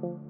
I'm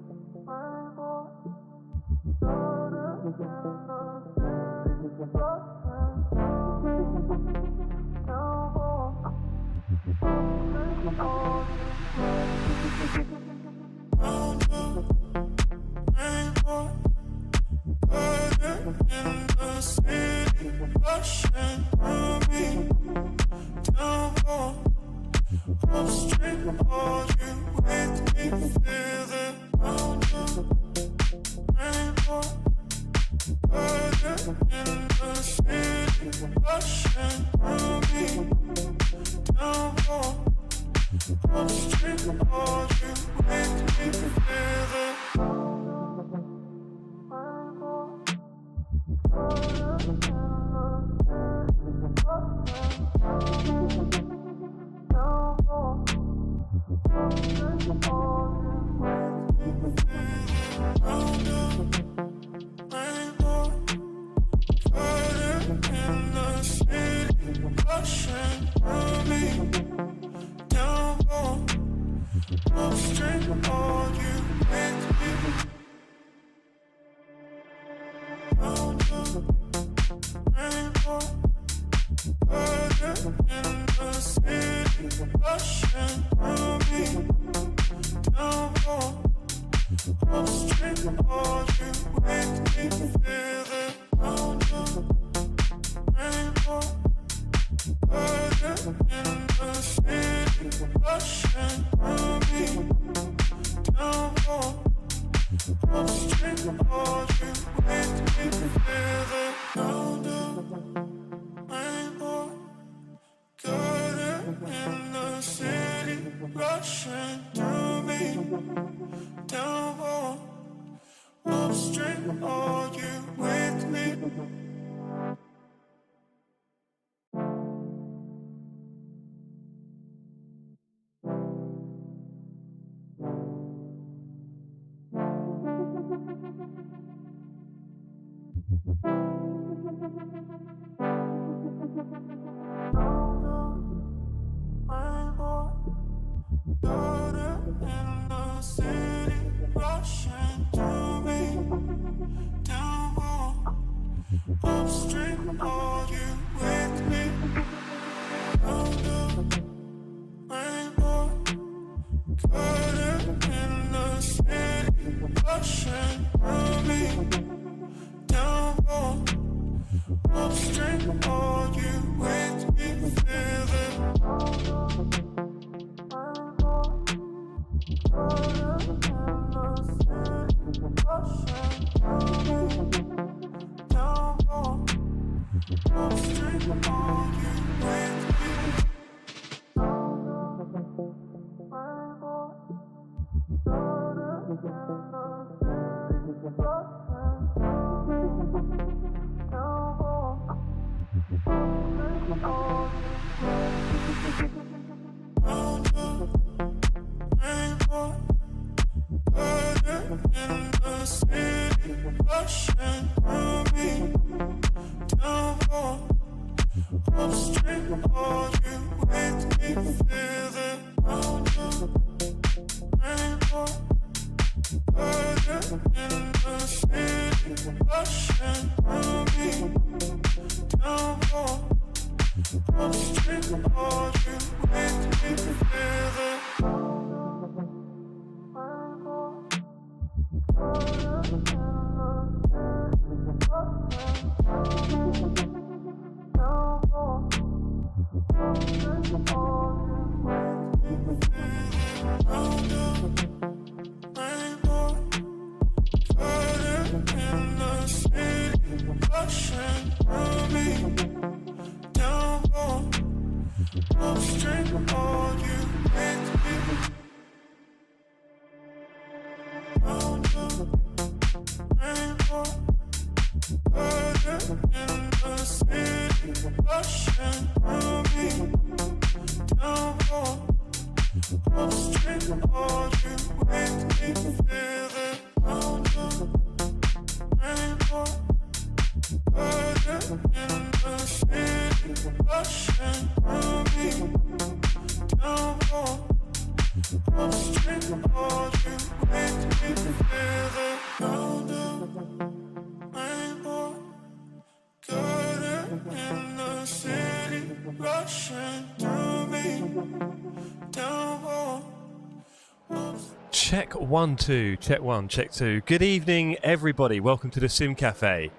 Check 1 2, check 1, check 2. Good evening, everybody. Welcome to the Sim Cafe.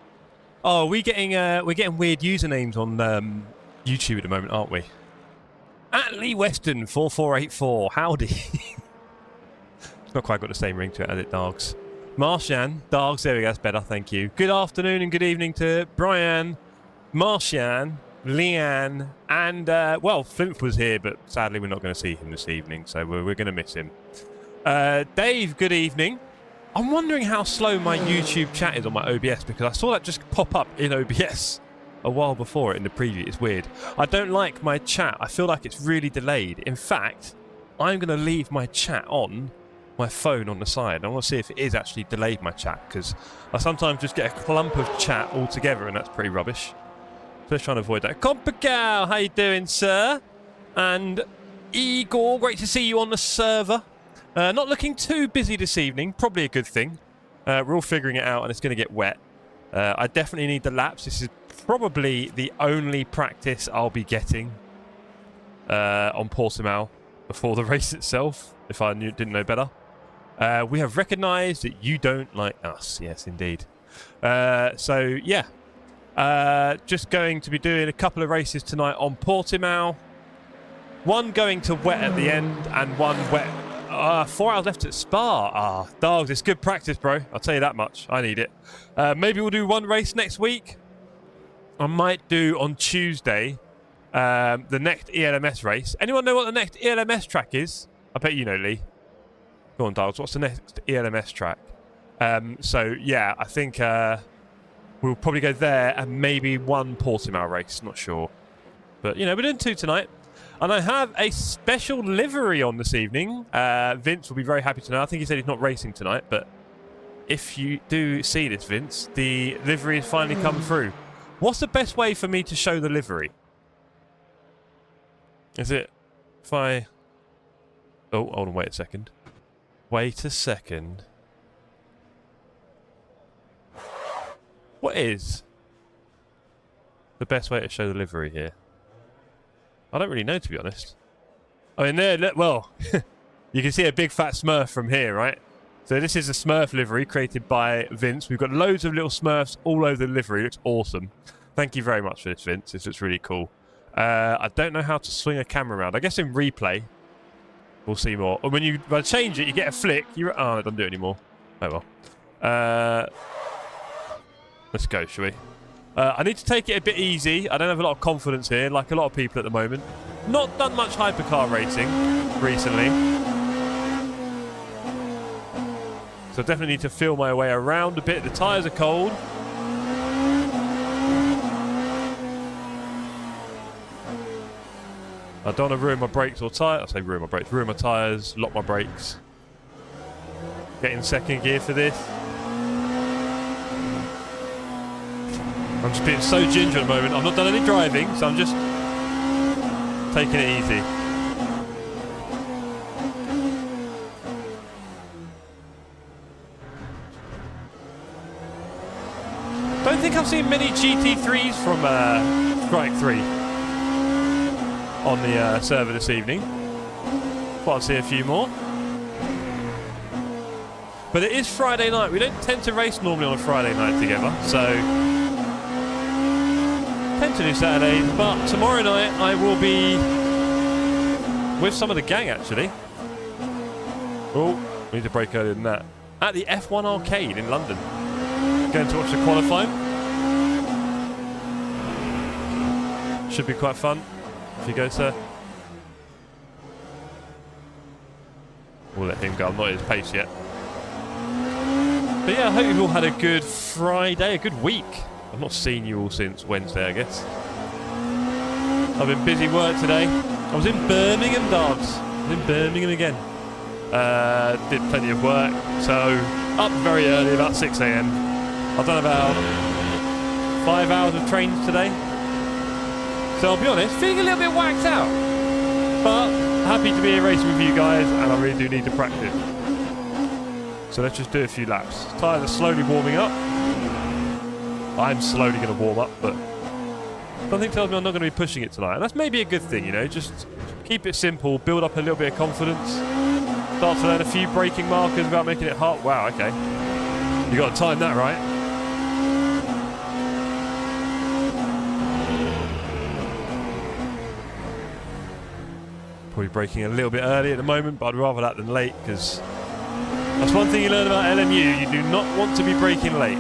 Oh, we're getting weird usernames on YouTube at the moment, aren't we? At Lee Weston 4484. Howdy. It's not quite got the same ring to it as it, Dargs. Martian, Dargs. There we go. That's better. Thank you. Good afternoon and good evening to Brian, Martian, Leanne, and well, Flint was here, but sadly we're not going to see him this evening, so we're going to miss him. Dave, good evening. I'm wondering how slow my YouTube chat is on my OBS, because I saw that just pop up in OBS a while before it in the preview. It's weird. I don't like my chat. I feel like it's really delayed. In fact, I'm going to leave my chat on my phone on the side. I want to see if it is actually delayed my chat, because I sometimes just get a clump of chat altogether, and that's pretty rubbish. So let's try and avoid that. Competizione, how you doing, sir? And Igor, great to see you on the server. Not looking too busy this evening. Probably a good thing. We're all figuring it out, and it's going to get wet. I definitely need the laps. This is probably the only practice I'll be getting on Portimao before the race itself, if I didn't know better. We have recognised that you don't like us. Yes, indeed. So, yeah. Just going to be doing a couple of races tonight on Portimao. One going to wet at the end, and one wet... 4 hours left at Spa. Dogs, it's good practice, bro. I'll tell you that much. I need it. Maybe we'll do one race next week. I might do on Tuesday the next ELMS race. Anyone know what the next ELMS track is? I bet you know, Lee. Go on, Dogs. What's the next ELMS track? So, yeah, I think we'll probably go there and maybe one Portimao race. Not sure. But, you know, we're doing two tonight. And I have a special livery on this evening. Vince will be very happy to know. I think he said he's not racing tonight, but if you do see this, Vince, the livery has finally come through. What's the best way for me to show the livery? Is it if I... Oh, hold on, wait a second. Wait a second. What is the best way to show the livery here? I don't really know, to be honest. I mean, there, well, you can see a big fat Smurf from here, right? So this is a Smurf livery created by Vince. We've got loads of little Smurfs all over the livery. It looks awesome. Thank you very much for this, Vince. This looks really cool. I don't know how to swing a camera around. I guess in replay, we'll see more. And when you change it, you get a flick. Oh, I don't do it anymore. Oh, well. Let's go, shall we? I need to take it a bit easy. I don't have a lot of confidence here, like a lot of people at the moment. Not done much hypercar racing recently. So I definitely need to feel my way around a bit. The tyres are cold. I don't want to ruin my brakes or tyres. I say ruin my brakes. Ruin my tyres, lock my brakes. Get in second gear for this. I'm just being so ginger at the moment. I've not done any driving, so I'm just taking it easy. Don't think I've seen many GT3s from Strike 3 on the server this evening. Thought I'd see a few more. But it is Friday night. We don't tend to race normally on a Friday night together, so... tend to do Saturdays, but tomorrow night I will be with some of the gang, actually. Oh, we need to break earlier than that. At the F1 Arcade in London. Going to watch the qualifying. Should be quite fun if you go, sir. We'll let him go. I'm not at his pace yet. But yeah, I hope you've all had a good Friday, a good week. I've not seen you all since Wednesday, I guess. I've been busy work today. I was in Birmingham, Dogs. I was in Birmingham again. Did plenty of work. So, up very early, about 6 AM. I've done about 5 hours of trains today. So, I'll be honest, feeling a little bit whacked out. But, happy to be here racing with you guys, and I really do need to practice. So, let's just do a few laps. Tyres are slowly warming up. I'm slowly going to warm up, but something tells me I'm not going to be pushing it tonight. And that's maybe a good thing, you know, just keep it simple, build up a little bit of confidence. Start to learn a few braking markers without making it hot. Wow, okay. You got to time that right. Probably braking a little bit early at the moment, but I'd rather that than late, because that's one thing you learn about LMU. You do not want to be braking late.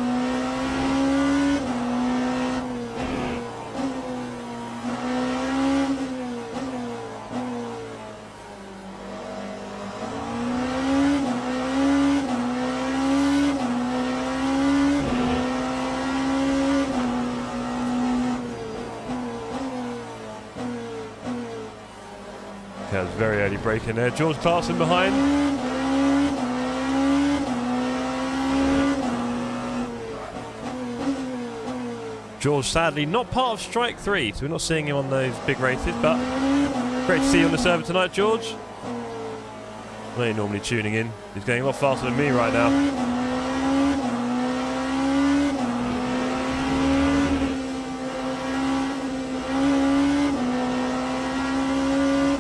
Okay, that was very early braking there. George Clarkson behind. George sadly not part of Strike 3, so we're not seeing him on those big races, but great to see you on the server tonight, George. I know you're normally tuning in. He's going a lot faster than me right now.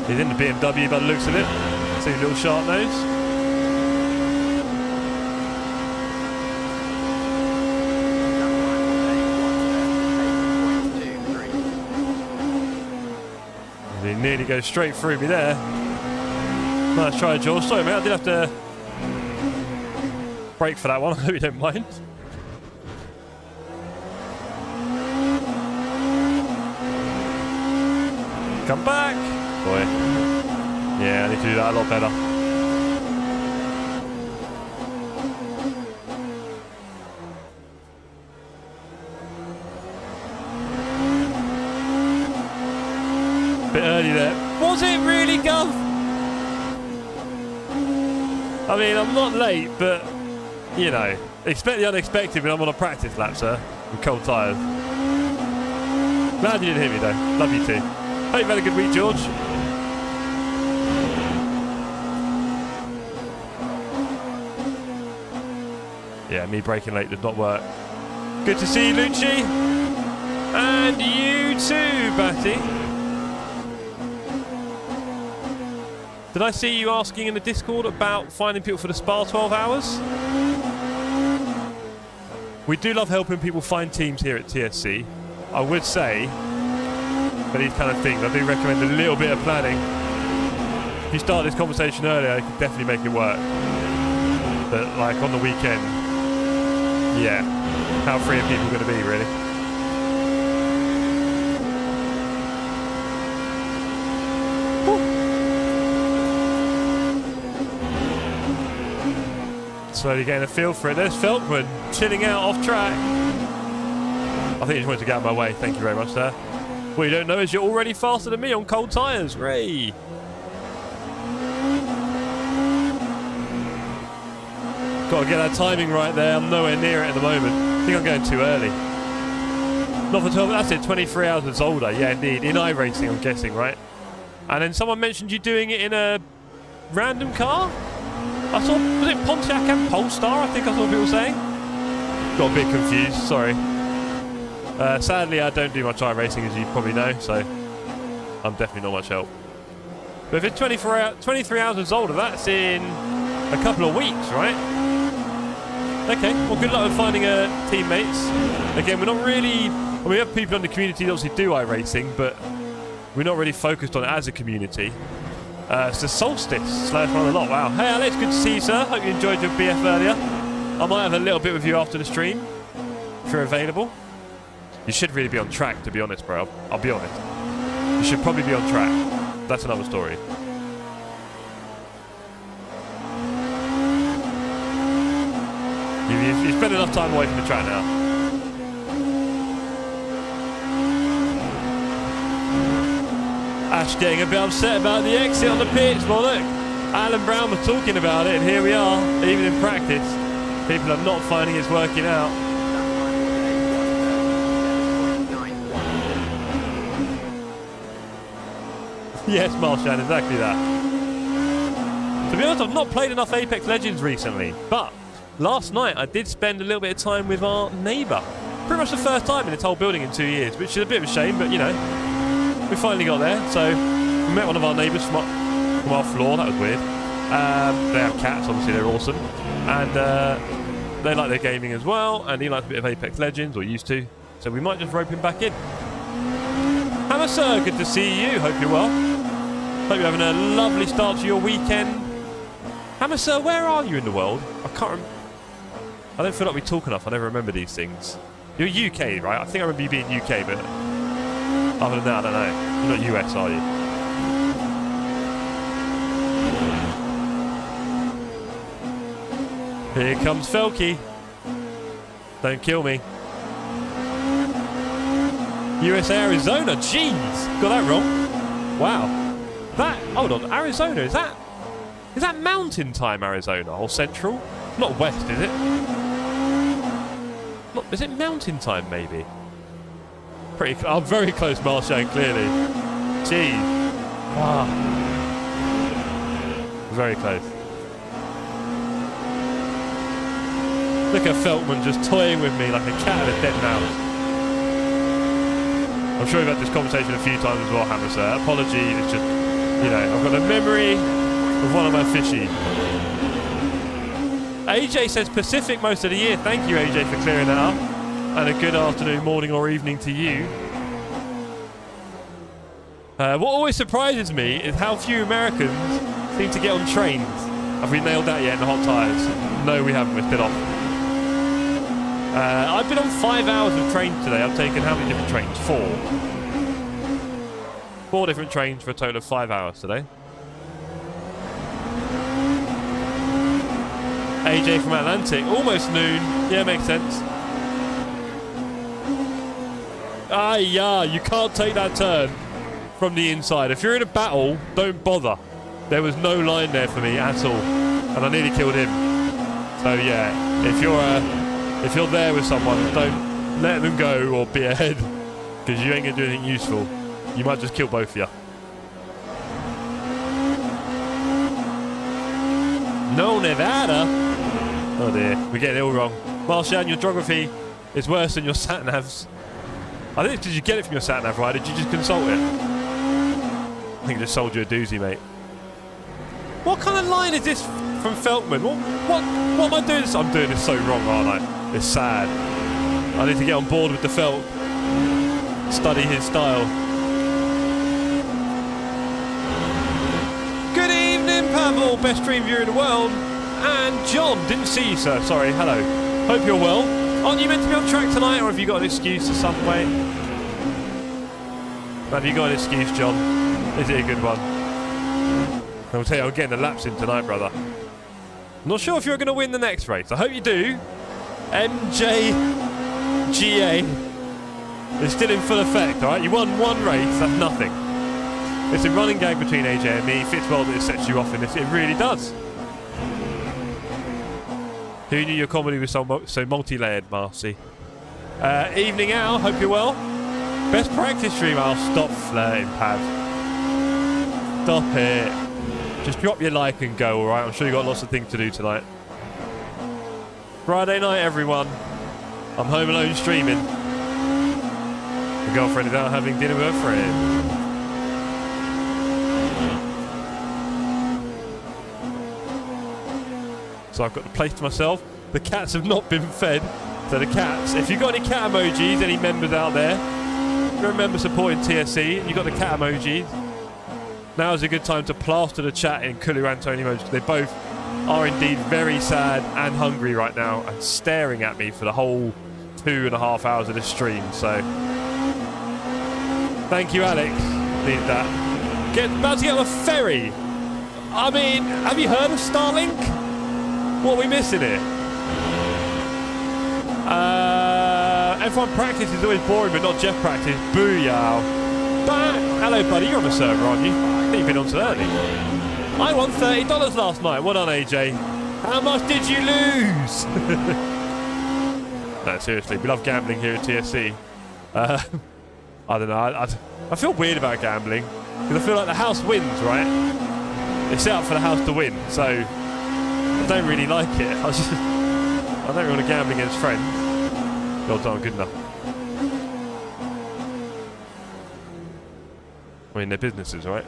He's in the BMW by the looks of it. See a little sharp nose. He nearly goes straight through me there. Nice try, George. Sorry, mate. I did have to brake for that one. I hope you don't mind. Come back. Boy. Yeah, I need to do that a lot better. Bit early there. Was it really, Gov? I mean, I'm not late, but, you know, expect the unexpected when I'm on a practice lap, sir, with cold tyres. Glad you didn't hit me, though. Love you too. Hope you've had a good week, George. Yeah, me braking late did not work. Good to see you, Lucci. And you too, Batty. Did I see you asking in the Discord about finding people for the Spa 12 hours? We do love helping people find teams here at TSC. I would say, for these kind of things, I do recommend a little bit of planning. If you start this conversation earlier, I could definitely make it work. But like on the weekend, yeah, how free are people going to be, really? Slowly getting a feel for it. There's Felkman chilling out off track. I think he just wanted to get out of my way. Thank you very much, sir. What you don't know is you're already faster than me on cold tyres. Ray. Got to get that timing right there. I'm nowhere near it at the moment. I think I'm going too early. Not for 12, that's it, 23 hours of older. Yeah, indeed. In iRacing, I'm guessing, right? And then someone mentioned you doing it in a random car? I saw, was it Pontiac and Polestar? I think I saw people saying. Got a bit confused, sorry. Sadly, I don't do much iRacing, as you probably know, so I'm definitely not much help. But if it's 23 hours older, that's in a couple of weeks, right? Okay, well, good luck with finding teammates. Again, we're not really... Well, we have people in the community that obviously do iRacing, but we're not really focused on it as a community. It's the Solstice, slowest one a lot. Wow. Hey, Alex, good to see you, sir. Hope you enjoyed your BF earlier. I might have a little bit with you after the stream, if you're available. You should really be on track, to be honest, bro. I'll be honest. You should probably be on track. That's another story. You spent enough time away from the track now. Ash getting a bit upset about the exit on the pitch. Well, look, Alan Brown was talking about it, and here we are, even in practice. People are not finding it's working out. Yes, Marshan, exactly that. To be honest, I've not played enough Apex Legends recently, but last night I did spend a little bit of time with our neighbour. Pretty much the first time in this whole building in 2 years, which is a bit of a shame, but you know, we finally got there. So we met one of our neighbours from our floor. That was weird. They have cats, obviously they're awesome. And they like their gaming as well, and he likes a bit of Apex Legends, or used to. So we might just rope him back in. Hammer Sir, good to see you. Hope you're well. Hope you're having a lovely start to your weekend. Hammer Sir, where are you in the world? I can't remember. I don't feel like we talk enough. I never remember these things. You're UK, right? I think I remember you being UK, but other than that, I don't know. You're not US, are you? Here comes Felky. Don't kill me. US Arizona. Jeez. Got that wrong. Wow. That, hold on. Arizona, is that mountain time Arizona or central? Not west, is it? Not, is it mountain time maybe? Pretty, I'm very close, Marchand, clearly. Jeez. Ah. Very close. Look at Feltman just toying with me like a cat and a dead mouse. I'm sure we've had this conversation a few times as well, Hammer Sir. Apologies, it's just, you know, I've got a memory of one of my fishy. AJ says Pacific most of the year. Thank you, AJ, for clearing that up. And a good afternoon, morning or evening to you. What always surprises me is how few Americans seem to get on trains. Have we nailed that yet in the hot tyres? No, we haven't. We're still off. I've been on 5 hours of trains today. I've taken how many different trains? 4 different trains for a total of 5 hours today. AJ from Atlantic, almost noon. Yeah, makes sense. Ah, yeah, you can't take that turn from the inside. If you're in a battle, don't bother. There was no line there for me at all, and I nearly killed him. So yeah, if you're there with someone, don't let them go or be ahead, because you ain't gonna do anything useful. You might just kill both of you. No, Nevada. Oh dear, we're getting it all wrong. Marchand, your geography is worse than your sat-navs. I think, did you get it from your sat-nav, right? Did you just consult it? I think it just sold you a doozy, mate. What kind of line is this from Feltman? What am I doing? I'm doing this so wrong, aren't I? It's sad. I need to get on board with the Felt. Study his style. Good evening, Pavel, best stream viewer in the world. And John, didn't see you, sir. Sorry, hello. Hope you're well. Aren't you meant to be on track tonight, or have you got an excuse or some way? Have you got an excuse, John? Is it a good one? I'll tell you, I'm getting the laps in tonight, brother. I'm not sure if you're going to win the next race. I hope you do. MJGA is still in full effect, alright? You won one race, that's nothing. It's a running gag between AJ and me. It fits well that it sets you off in this. It really does. Who knew your comedy was so multi-layered, Marcy? Evening Al, hope you're well. Best practice stream, Al. Stop flirting, Pav. Stop it. Just drop your like and go, alright? I'm sure you've got lots of things to do tonight. Friday night, everyone. I'm home alone streaming. My girlfriend is out having dinner with her friend. So I've got the place to myself. The cats have not been fed. So the cats, if you've got any cat emojis, any members out there, remember supporting TSC, you've got the cat emojis. Now is a good time to plaster the chat in Kulu Antonio emojis, because they both are indeed very sad and hungry right now and staring at me for the whole 2.5 hours of this stream. So thank you, Alex. Need that. About to get on a ferry. I mean, have you heard of Starlink? What are we missing here? F1 practice is always boring, but not Jeff practice. Booyah. Hello, buddy. You're on the server, aren't you? I think you've been on so early. I won $30 last night. Well done, AJ. How much did you lose? No, seriously. We love gambling here at TSC. I don't know. I feel weird about gambling, because I feel like the house wins, right? It's set up for the house to win, so I don't really like it. I don't really want to gamble against friends. The odds aren't good enough. I mean, they're businesses, right?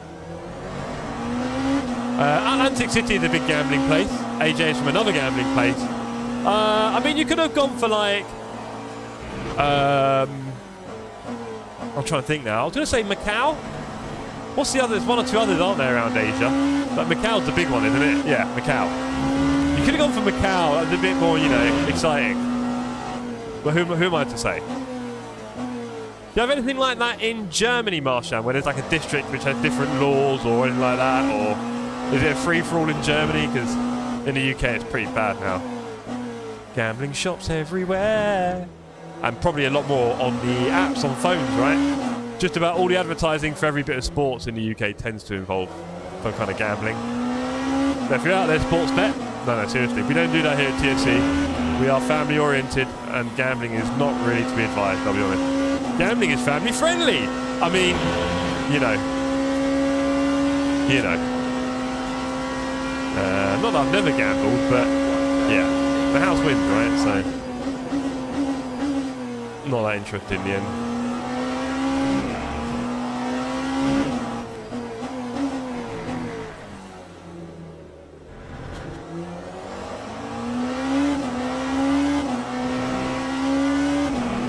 Atlantic City is a big gambling place. AJ is from another gambling place. I mean, you could have gone for like... I'm trying to think now. I was going to say Macau. What's the other? There's one or two others, aren't there, around Asia? But Macau's the big one, isn't it? Yeah, Macau. You could have gone for Macau. That's a bit more, you know, exciting. But who am I to say? Do you have anything like that in Germany, Marshan, where there's like a district which has different laws or anything like that? Or is it a free-for-all in Germany? Because in the UK it's pretty bad now. Gambling shops everywhere. And probably a lot more on the apps on phones, right? Just about all the advertising for every bit of sports in the UK tends to involve some kind of gambling. So if you're out there, sports bet. No, seriously. We don't do that here at TSC. We are family oriented and gambling is not really to be advised, I'll be honest. Gambling is family friendly. I mean, you know. Not that I've never gambled, but yeah. The house wins, right? So not that interested in the end.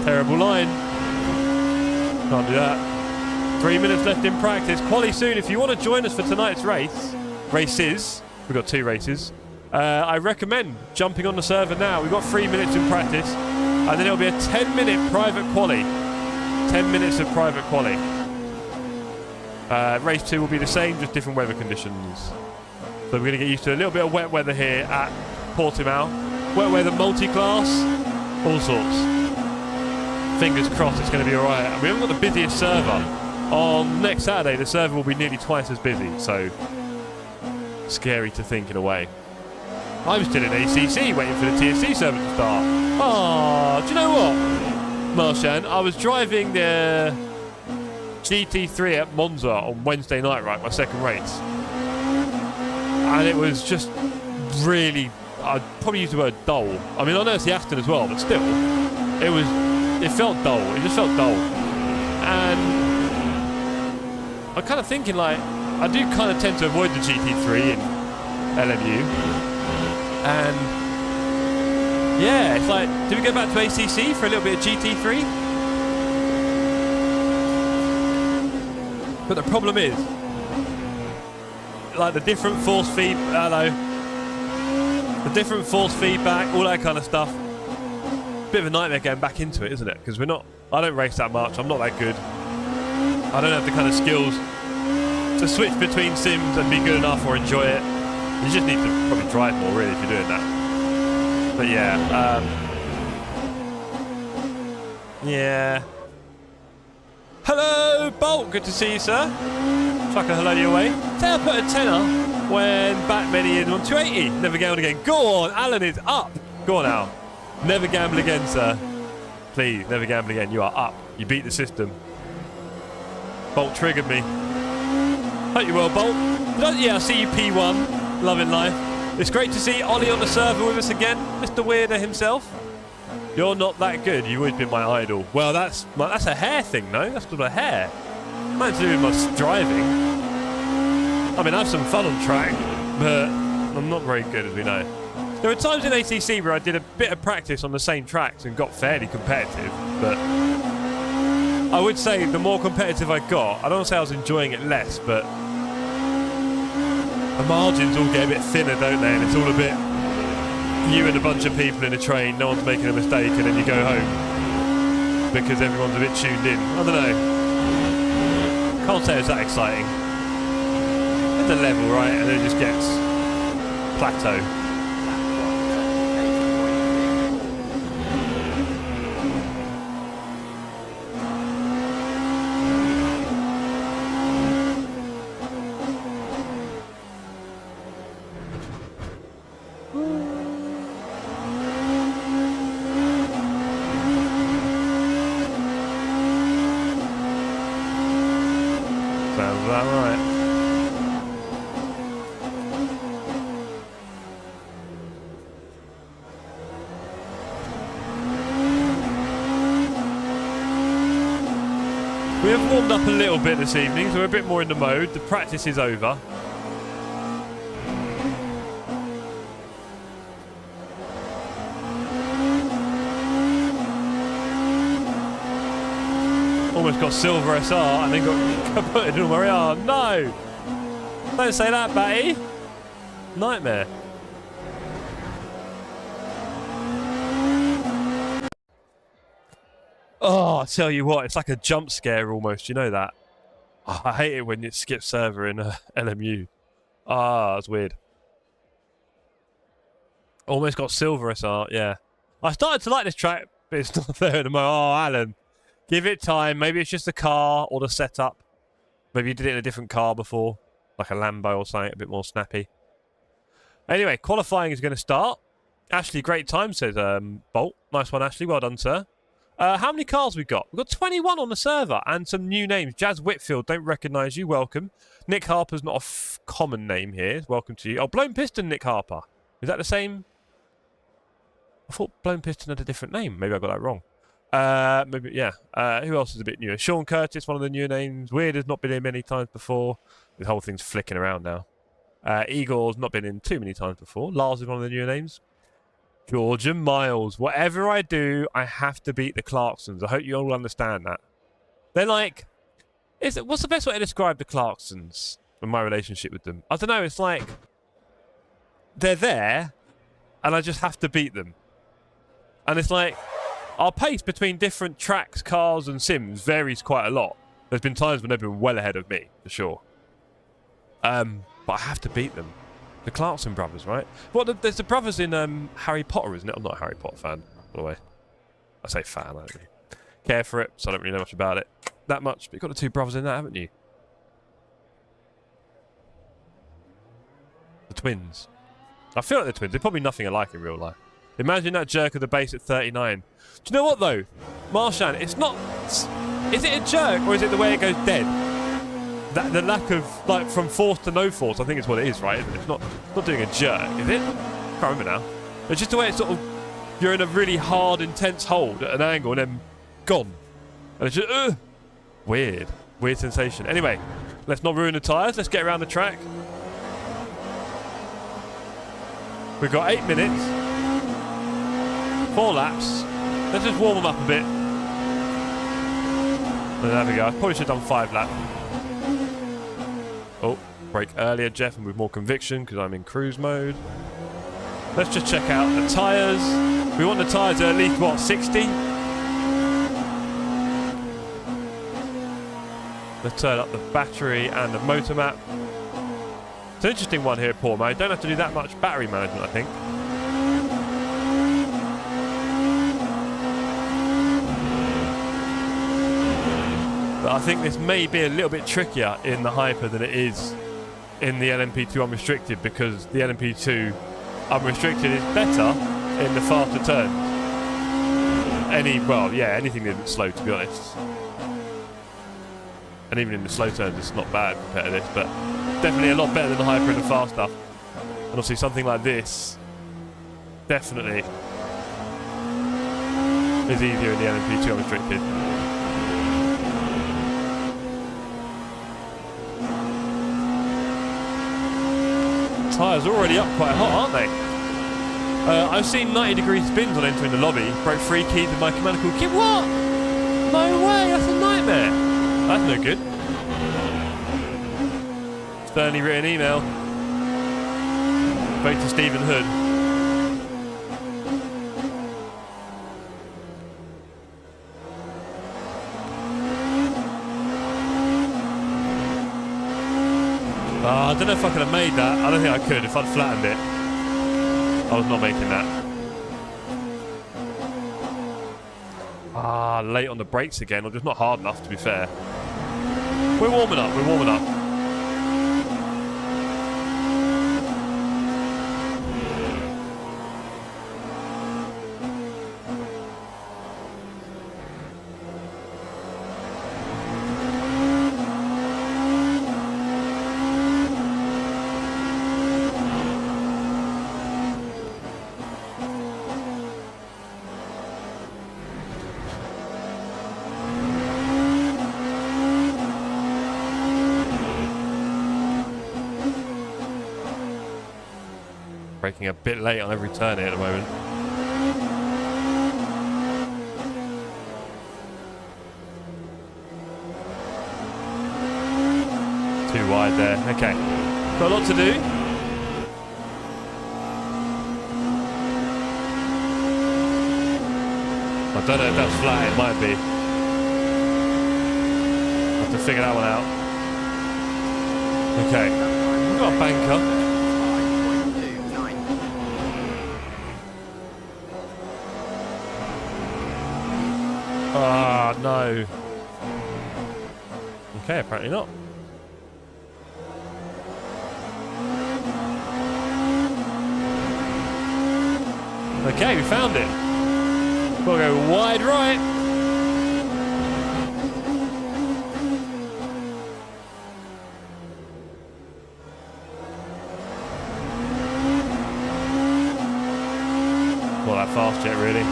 Terrible line. Can't do that. 3 minutes left in practice. Quali soon. If you want to join us for tonight's races, we've got 2 races. I recommend jumping on the server now. We've got 3 minutes in practice, and then it'll be a 10-minute private quali. 10 minutes of private quali. Race 2 will be the same, just different weather conditions. So we're going to get used to a little bit of wet weather here at Portimao. Wet weather, multi-class, all sorts. Fingers crossed it's going to be alright. We haven't got the busiest server. On next Saturday, the server will be nearly twice as busy, so scary to think in a way. I'm still in ACC waiting for the TSC server to start. Oh, do you know what, Marshan? I was driving the GT3 at Monza on Wednesday night, right, my second race. And it was just really, I'd probably use the word dull. I mean, I know it's the Aston as well, but still, it felt dull. It just felt dull. And I'm kind of thinking, like, I do kind of tend to avoid the GT3 in LMU. And yeah, it's like, do we go back to ACC for a little bit of GT3? But the problem is, like, the different force feedback, all that kind of stuff. Bit of a nightmare getting back into it, isn't it? Because I don't race that much. I'm not that good. I don't have the kind of skills to switch between sims and be good enough or enjoy it. You just need to probably drive more, really, if you're doing that. But yeah, yeah. Hello, Bolt. Good to see you, sir. Chuck a hello your way. Say I put a tenner when Batman in on 280. Never gamble again. Go on, Alan is up. Go on, Al. Never gamble again, sir. Please, never gamble again. You are up. You beat the system. Bolt triggered me. Hope you're well, Bolt. Yeah, I see you, P1. Loving life. It's great to see Ollie on the server with us again. Mr. Weirder himself. You're not that good. You've always been my idol. Well, that's a hair thing, no? That's not a hair. Nothing to do with my driving. I mean, I have some fun on track, but I'm not very good, as we know. There were times in ACC where I did a bit of practice on the same tracks and got fairly competitive, but I would say the more competitive I got, I don't want to say I was enjoying it less, but the margins all get a bit thinner, don't they? And it's all a bit you and a bunch of people in a train, no one's making a mistake, and then you go home because everyone's a bit tuned in. I don't know. Can't say it's that exciting. It's a level, right? And then it just gets plateau. Sounds about right. We have warmed up a little bit this evening, so we're a bit more in the mode. The practice is over. Almost got silver SR and then got put in Murray. Oh no! Don't say that, Batty. Nightmare. Oh, I tell you what, it's like a jump scare almost. You know that? Oh, I hate it when it skips server in LMU. Ah, that's weird. Almost got silver SR, yeah. I started to like this track, but it's not there at the moment. Oh, Alan. Give it time. Maybe it's just the car or the setup. Maybe you did it in a different car before. Like a Lambo or something, a bit more snappy. Anyway, qualifying is going to start. Ashley, great time, says Bolt. Nice one, Ashley. Well done, sir. How many cars we got? We've got 21 on the server and some new names. Jazz Whitfield, don't recognise you. Welcome. Nick Harper's not a common name here. Welcome to you. Oh, Blown Piston Nick Harper. Is that the same? I thought Blown Piston had a different name. Maybe I got that wrong. Maybe, yeah. Who else is a bit newer? Sean Curtis, one of the newer names. Weird has not been in many times before. The whole thing's flicking around now. Igor's not been in too many times before. Lars is one of the newer names. George and Miles. Whatever I do, I have to beat the Clarksons. I hope you all understand that. They're like... what's the best way to describe the Clarksons and my relationship with them? I don't know. It's like... they're there, and I just have to beat them. And it's like... our pace between different tracks, cars, and sims varies quite a lot. There's been times when they've been well ahead of me, for sure. But I have to beat them. The Clarkson brothers, right? Well, there's the brothers in Harry Potter, isn't it? I'm not a Harry Potter fan, by the way. I say fan, I don't really care for it, so I don't really know much about it. That much, but you've got the two brothers in that, haven't you? The twins. I feel like they're twins. They're probably nothing alike in real life. Imagine that jerk of the base at 39. Do you know what, though? Marshan, it's not... is it a jerk, or is it the way it goes dead? The lack of, like, from force to no force, I think is what it is, right? It's not doing a jerk, is it? I can't remember now. It's just the way it's sort of... you're in a really hard, intense hold at an angle and then gone. And it's just... weird. Weird sensation. Anyway, let's not ruin the tyres. Let's get around the track. We've got 8 minutes. 4 laps. Let's just warm them up a bit. And there we go. I probably should have done 5 laps. Oh, brake earlier, Jeff, and with more conviction because I'm in cruise mode. Let's just check out the tyres. We want the tyres at least, what, 60? Let's turn up the battery and the motor map. It's an interesting one here at Portimao. You don't have to do that much battery management, I think. But I think this may be a little bit trickier in the Hyper than it is in the LMP2 Unrestricted, because the LMP2 Unrestricted is better in the faster turns. Anything that's slow, to be honest. And even in the slow turns, it's not bad compared to this, but definitely a lot better than the Hyper in the fast stuff. And obviously something like this definitely is easier in the LMP2 Unrestricted. Tyres are already up quite hot, aren't they? I've seen 90-degree spins on entering the lobby. Broke 3 keys with my mechanical kit. What? No way, that's a nightmare. That's no good. Sternly written email. Vote to Stephen Hood. I don't know if I could have made that. I don't think I could if I'd flattened it. I was not making that. Late on the brakes again, or just not hard enough, to be fair. We're warming up, we're warming up. Braking a bit late on every turn here at the moment. Too wide there. Okay. Got a lot to do. I don't know if that's flat. It might be. Have to figure that one out. Okay. We've got a banker. Ah, no. Okay, apparently not. Okay, we found it. We'll go wide right. Well, that fast jet, really.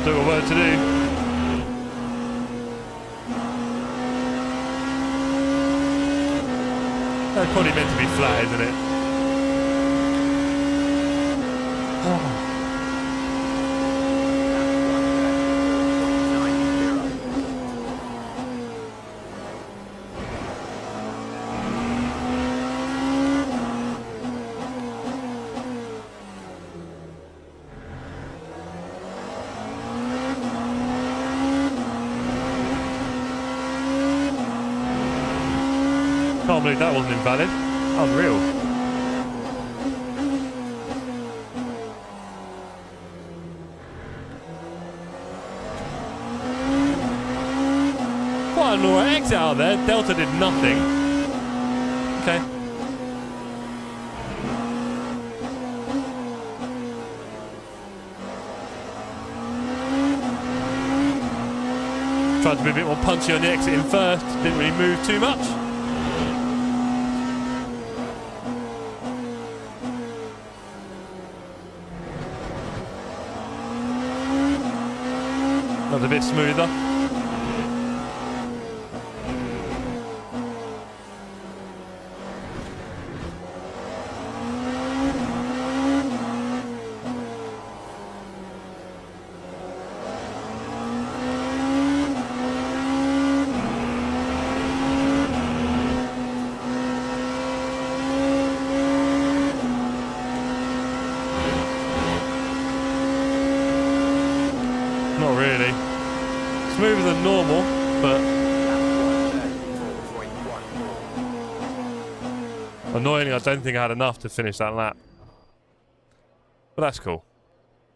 Still got work to do. That's probably meant to be flat, isn't it? Oh. Can't believe that wasn't invalid. Unreal. Quite an alright exit out there. Delta did nothing. Okay. Tried to be a bit more punchy on the exit in first. Didn't really move too much. That was a bit smoother. Not really. Smoother than normal, but annoyingly I don't think I had enough to finish that lap. But that's cool.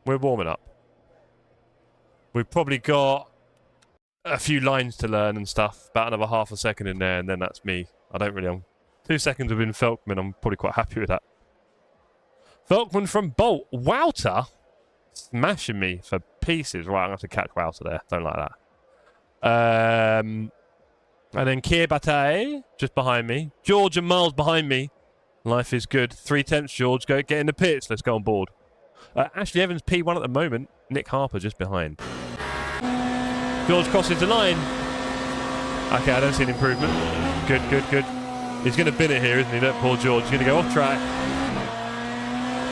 We're warming up. We've probably got a few lines to learn and stuff. About another half a second in there and then that's me. I don't really... 2 seconds within Felkman, I'm probably quite happy with that. Felkman from Bolt. Wouter smashing me for pieces. Right, I'm going to have to catch Wouter there. Don't like that. And then Kier Bataille just behind me. George and Miles behind me. Life is good. 3/10, George. Go get in the pits. Let's go on board. Ashley Evans P1 at the moment. Nick Harper just behind. George crosses the line. Okay, I don't see an improvement. Good, good, good. He's going to bin it here, isn't he? Look, poor George. He's going to go off track.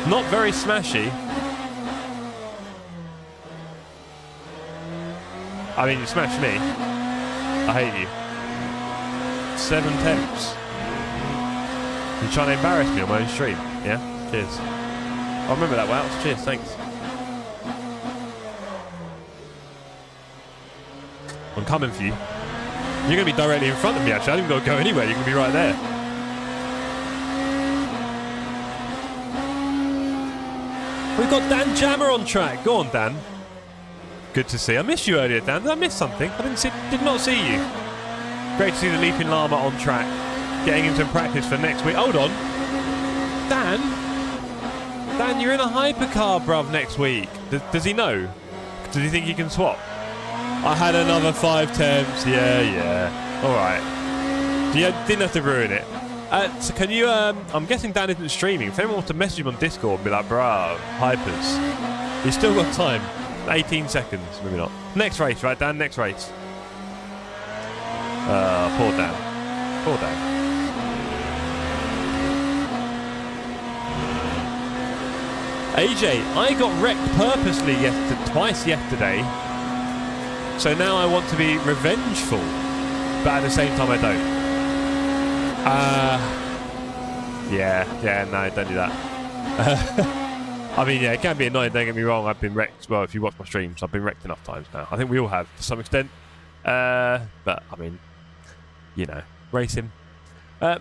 Not very smashy. I mean, you smashed me. I hate you. 7 temps. You're trying to embarrass me on my own stream. Yeah? Cheers. I'll remember that, Wout. Cheers, thanks. I'm coming for you. You're going to be directly in front of me, actually. I didn't got to go anywhere. You're going to be right there. We've got Dan Jammer on track. Go on, Dan. Good to see. I missed you earlier, Dan. Did I miss something? Did not see you. Great to see the Leaping Llama on track. Getting him some practice for next week. Hold on. Dan, you're in a hypercar, bruv, next week. Does he know? Does he think he can swap? I had another 5 temps. Yeah. All right. You didn't have to ruin it. So can you, I'm guessing Dan isn't streaming. If anyone wants to message him on Discord and be like, bruh, hypers. He's still got time. 18 seconds, maybe not. Next race, right, Dan? Next race. Poor Dan. Poor Dan. AJ, I got wrecked purposely twice yesterday. So now I want to be revengeful. But at the same time, I don't. Yeah, no, don't do that. I mean, yeah, it can be annoying, don't get me wrong. I've been wrecked. Well, if you watch my streams, I've been wrecked enough times now. I think we all have, to some extent. But, I mean, you know, racing.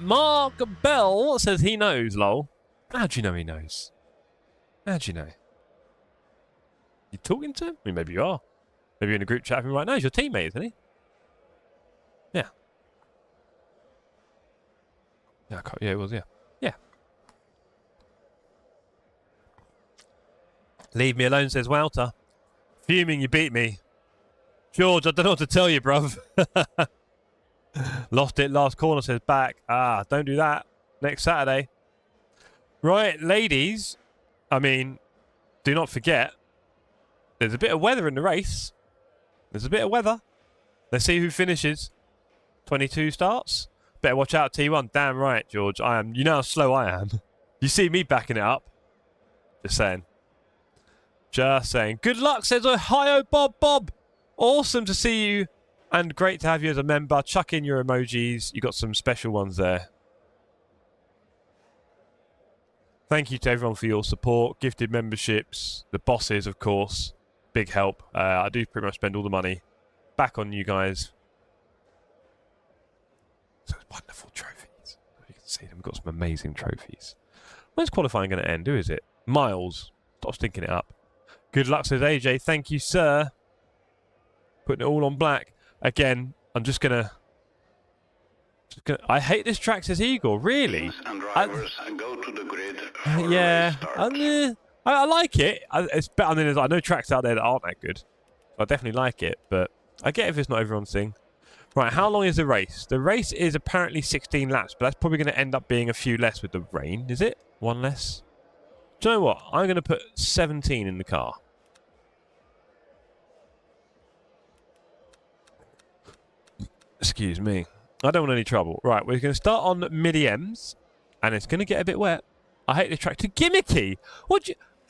Mark Bell says he knows, lol. How do you know he knows? How do you know? You talking to him? I mean, maybe you are. Maybe you're in a group chat with him right now. He's your teammate, isn't he? Yeah. Yeah, it was, yeah. Yeah. Leave me alone, says Walter. Fuming, you beat me. George, I don't know what to tell you, bruv. Lost it last corner, says back. Don't do that. Next Saturday. Right, ladies. I mean, do not forget, there's a bit of weather in the race. There's a bit of weather. Let's see who finishes. 22 starts. Better watch out, T1. Damn right, George. I am. You know how slow I am. You see me backing it up. Just saying. Just saying. Good luck, says Ohio Bob. Awesome to see you. And great to have you as a member. Chuck in your emojis. You got some special ones there. Thank you to everyone for your support. Gifted memberships. The bosses, of course. Big help. I do pretty much spend all the money back on you guys. So wonderful trophies. You can see them. We've got some amazing trophies. When's qualifying going to end? Who is it? Miles. Stop stinking it up. Good luck, says AJ. Thank you, sir. Putting it all on black. Again, I'm just going to... I hate this track, says Eagle. Really? Go to the grid yeah. I like it. It's better. I mean, I know tracks out there that aren't that good. I definitely like it, but I get if it's not everyone's thing. Right, how long is the race? The race is apparently 16 laps, but that's probably going to end up being a few less with the rain, is it? One less? Do you know what? I'm going to put 17 in the car. Excuse me. I don't want any trouble. Right, we're going to start on mid-EMs, and it's going to get a bit wet. I hate this track. Too gimmicky.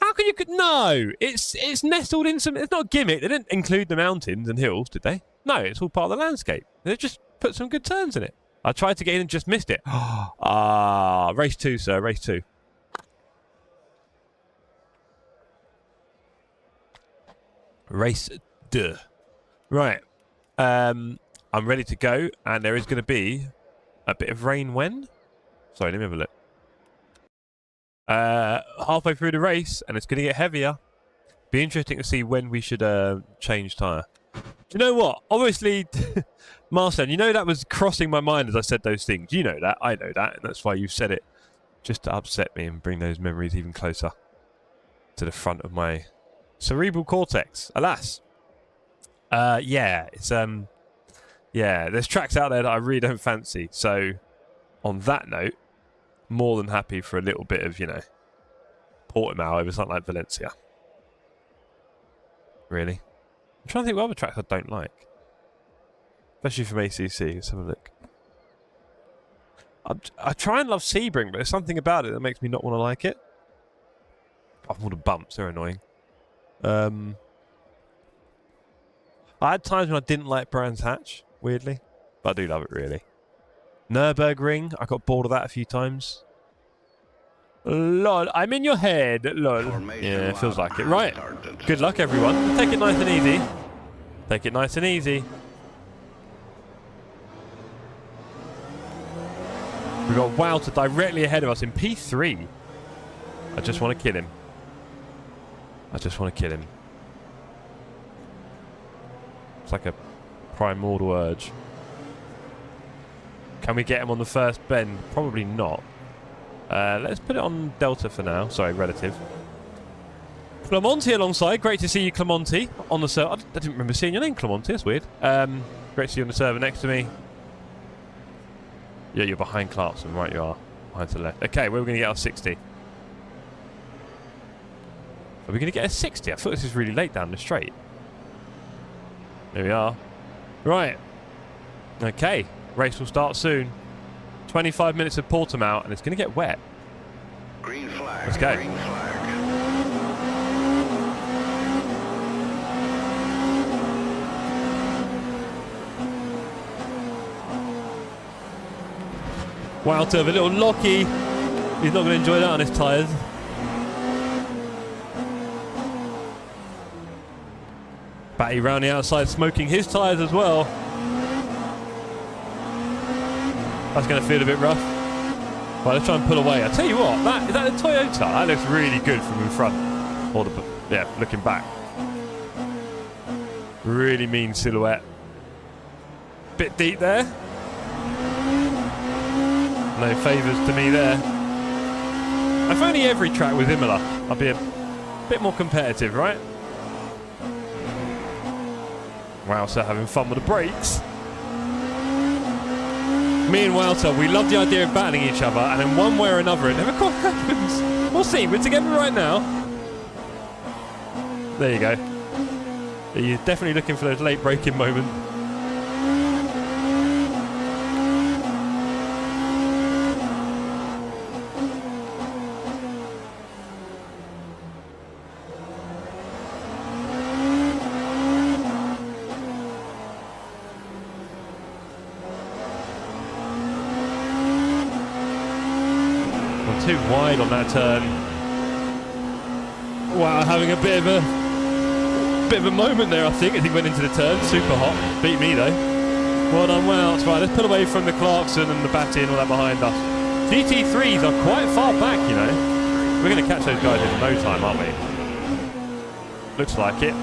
How can you... No! It's nestled in some... It's not a gimmick. They didn't include the mountains and hills, did they? No, it's all part of the landscape. They just put some good turns in it. I tried to get in and just missed it. Race 2, sir. Race 2. Race 2. Right. I'm ready to go, and there is going to be a bit of rain when? Sorry, let me have a look. Halfway through the race, and it's going to get heavier. Be interesting to see when we should change tyre. Do you know what? Obviously, Marcel, you know that was crossing my mind as I said those things. You know that. I know that, and that's why you said it. Just to upset me and bring those memories even closer to the front of my cerebral cortex. Alas. Yeah, it's... Yeah, there's tracks out there that I really don't fancy. So, on that note, more than happy for a little bit of, you know, Portimao over something like Valencia. Really? I'm trying to think what other tracks I don't like. Especially from ACC. Let's have a look. I try and love Sebring, but there's something about it that makes me not want to like it. Oh, all the bumps, they're annoying. I had times when I didn't like Brands Hatch. Weirdly, but I do love it really. Nürburgring, I got bored of that a few times. Lol, I'm in your head. Lol. Yeah, it feels like it. Right. Good luck, everyone. Take it nice and easy. Take it nice and easy. We've got Walter directly ahead of us in P3. I just want to kill him. I just want to kill him. It's like a primordial urge. Can we get him on the first bend? Probably not. Let's put it on Delta for now. Sorry, relative. Clemonti alongside. Great to see you, Clemonti, on the server. I didn't remember seeing your name, Clemonti. That's weird. Great to see you on the server next to me. Yeah, you're behind Clarkson. Right, you are. Behind to the left. Okay, where are we going to get our 60? Are we going to get a 60? I thought this was really late down the straight. There we are. Right. Okay. Race will start soon. 25 minutes of Portimao, and it's going to get wet. Green flag. Let's go. Green flag. Wouter, a little locky. He's not going to enjoy that on his tyres. Batty round the outside, smoking his tyres as well. That's going to feel a bit rough. Right, let's try and pull away. I tell you what, is that a Toyota? That looks really good from in front. Or yeah, looking back. Really mean silhouette. Bit deep there. No favours to me there. If only every track was Imola, I'd be a bit more competitive, right? Wow, so having fun with the brakes. Me and Wouter, we love the idea of battling each other, and in one way or another, it never quite happens. We'll see. We're together right now. There you go. You're definitely looking for those late braking moments. Too wide on that turn. Wow, having a bit of a moment there, I think, as he went into the turn. Super hot. Beat me though. Well done, Welch. Right, let's pull away from the Clarkson and the Batty and all that behind us. GT3s are quite far back, you know. We're going to catch those guys in no time, aren't we? Looks like it.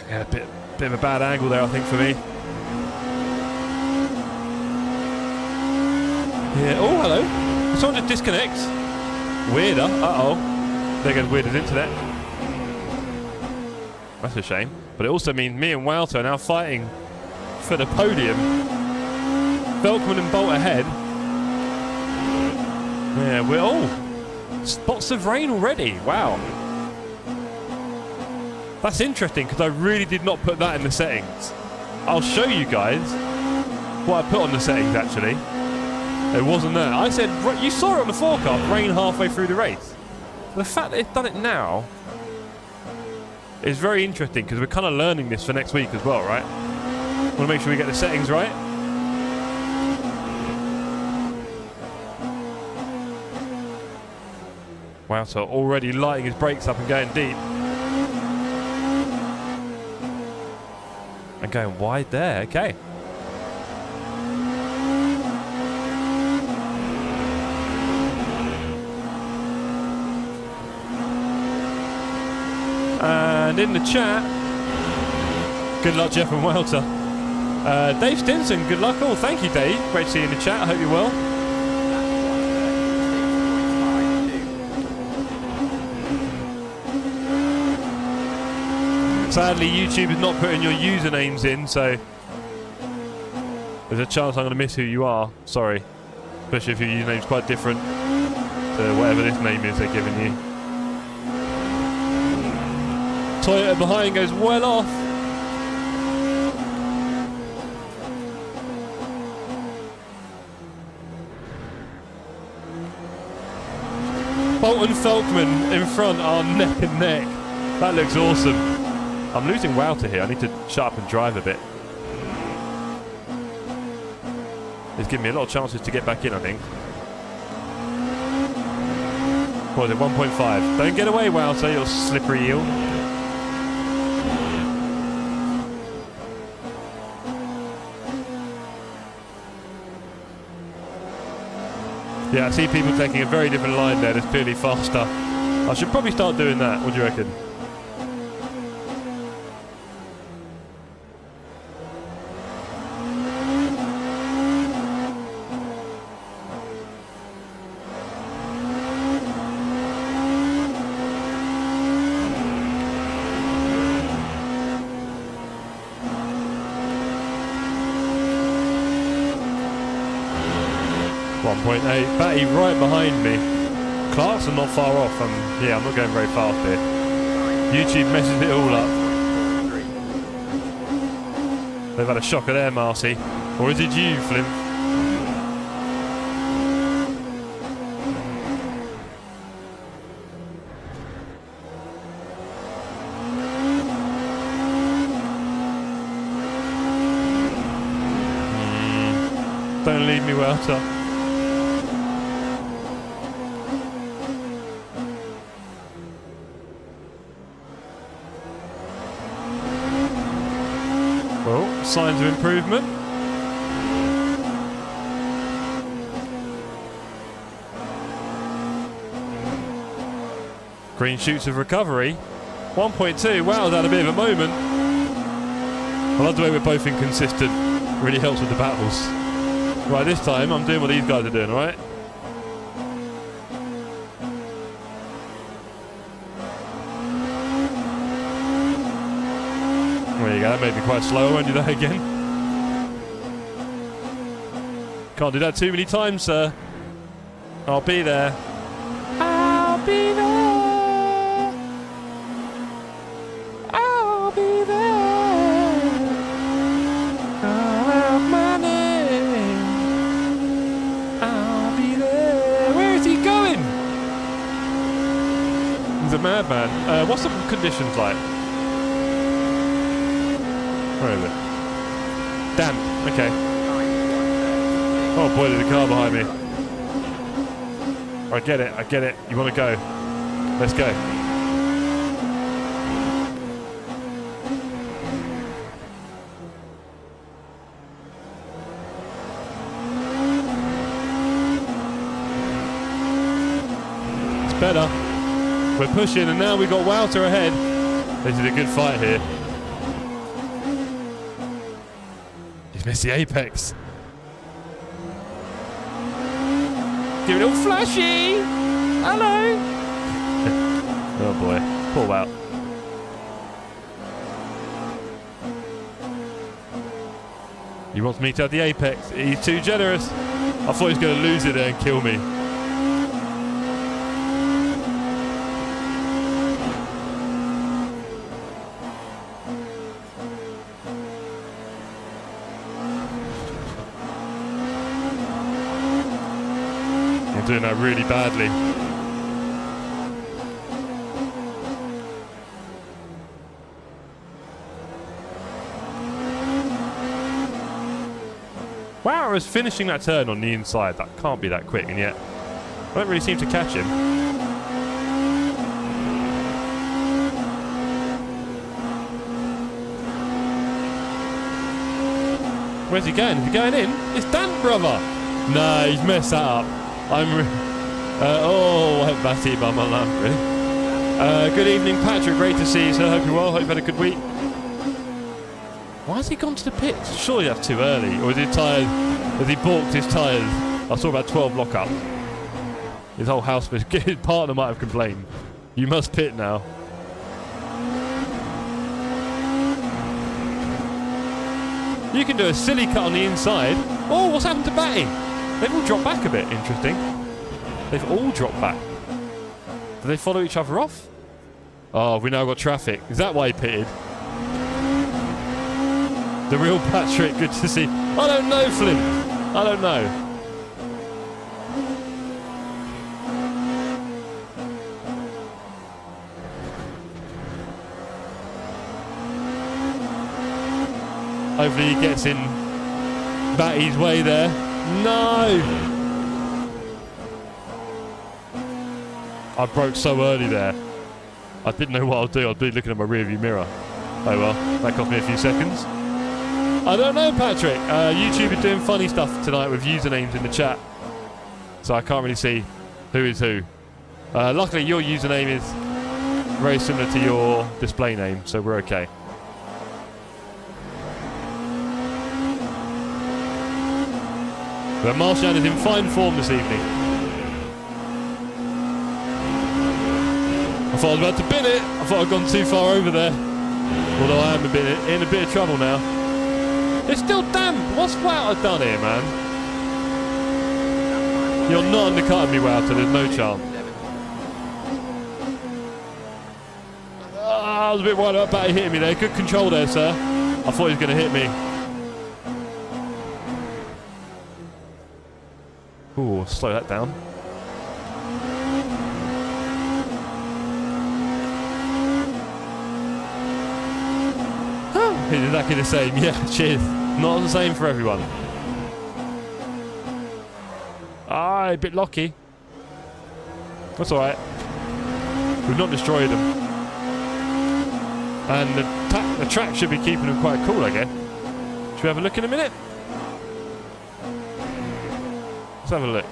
Yeah, a bit of a bad angle there, I think, for me. Yeah. Oh, hello. Someone just disconnects. Weirder. Uh-oh. There goes Weirder's internet. That's a shame. But it also means me and Wouter are now fighting for the podium. Velkman and Bolt ahead. Yeah, we're... Oh! Spots of rain already. Wow. That's interesting, because I really did not put that in the settings. I'll show you guys what I put on the settings, actually. It wasn't there. I said, you saw it on the forecast, rain halfway through the race. The fact that it's done it now is very interesting, because we're kind of learning this for next week as well, right? Want to make sure we get the settings right. Wow, so already lighting his brakes up and going deep. And going wide there, okay. And in the chat, good luck, Jeff and Welter. Dave Stinson, good luck all. Thank you, Dave. Great to see you in the chat. I hope you're well. Sadly, YouTube is not putting your usernames in, so there's a chance I'm going to miss who you are. Sorry. Especially if your username's quite different to whatever this name is they're giving you. Toyota behind goes well off. Bolt and Felkman in front are neck and neck. That looks awesome. I'm losing Wouter here. I need to shut up and drive a bit. It's giving me a lot of chances to get back in, I think. What is it, 1.5? Don't get away, Wouter, you little slippery eel. Yeah, I see people taking a very different line there that's clearly faster. I should probably start doing that. What do you reckon? 1.8. Batty right behind me. Clarkson not far off. Yeah, I'm not going very fast here. YouTube messes it all up. They've had a shocker there, Marcy. Or is it you, Flint? Don't leave me, Welter. Well, signs of improvement. Green shoots of recovery. 1.2. Wow, that had a bit of a moment. I love the way we're both inconsistent. Really helps with the battles. Right, this time I'm doing what these guys are doing, alright? There you go, that made me quite slow. I won't do that again. Can't do that too many times, sir. I'll be there. I'll be there. I'll be there. I'll have money. I'll be there. Where is he going? He's a madman. What's the conditions like? Where is it? Damp. Okay. Oh boy, there's a car behind me. I get it. I get it. You want to go? Let's go. It's better. We're pushing, and now we've got Wouter ahead. This is a good fight here. He's missed the apex. Give it all flashy. Hello. Oh boy. Poor Wout. He wants me to have the apex. He's too generous. I thought he was going to lose it there and kill me. I'm doing that really badly. Wow, I was finishing that turn on the inside. That can't be that quick, and yet I don't really seem to catch him. Where's he going? Is he going in? It's Dan, brother! No, he's messed that up. Oh, I hope Batty by my lamp, really. Good evening, Patrick. Great to see you, sir. Hope you're well. Hope you've had a good week. Why has he gone to the pits? Surely that's too early. Or is he tired? Has he balked his tyres? I saw about 12 lock-up. His whole house, his partner might have complained. You must pit now. You can do a silly cut on the inside. Oh, what's happened to Batty? They've all dropped back a bit. Interesting. They've all dropped back. Do they follow each other off? Oh, we now got traffic. Is that why he pitted? The real Patrick. Good to see. I don't know, Flint. I don't know. Hopefully he gets in Batty's way there. No! I broke so early there. I didn't know what I'll do. I'll be looking at my rearview mirror. Oh well, that cost me a few seconds. I don't know, Patrick. YouTube is doing funny stuff tonight with usernames in the chat. So I can't really see who is who. Luckily, your username is very similar to your display name, so we're okay. But Marchand is in fine form this evening. I thought I was about to bin it. I thought I'd gone too far over there. Although I am in a bit of trouble now. It's still damp. What's Wouter done here, man? You're not undercutting me, Wouter. There's no chance. I was a bit worried about Batty hitting me there. Good control there, sir. I thought he was going to hit me. Ooh, slow that down. It's exactly the same. Yeah, cheers. Not the same for everyone. Ah, a bit locky. That's alright. We've not destroyed them. And the track should be keeping them quite cool, I guess. Should we have a look in a minute? Let's have a look.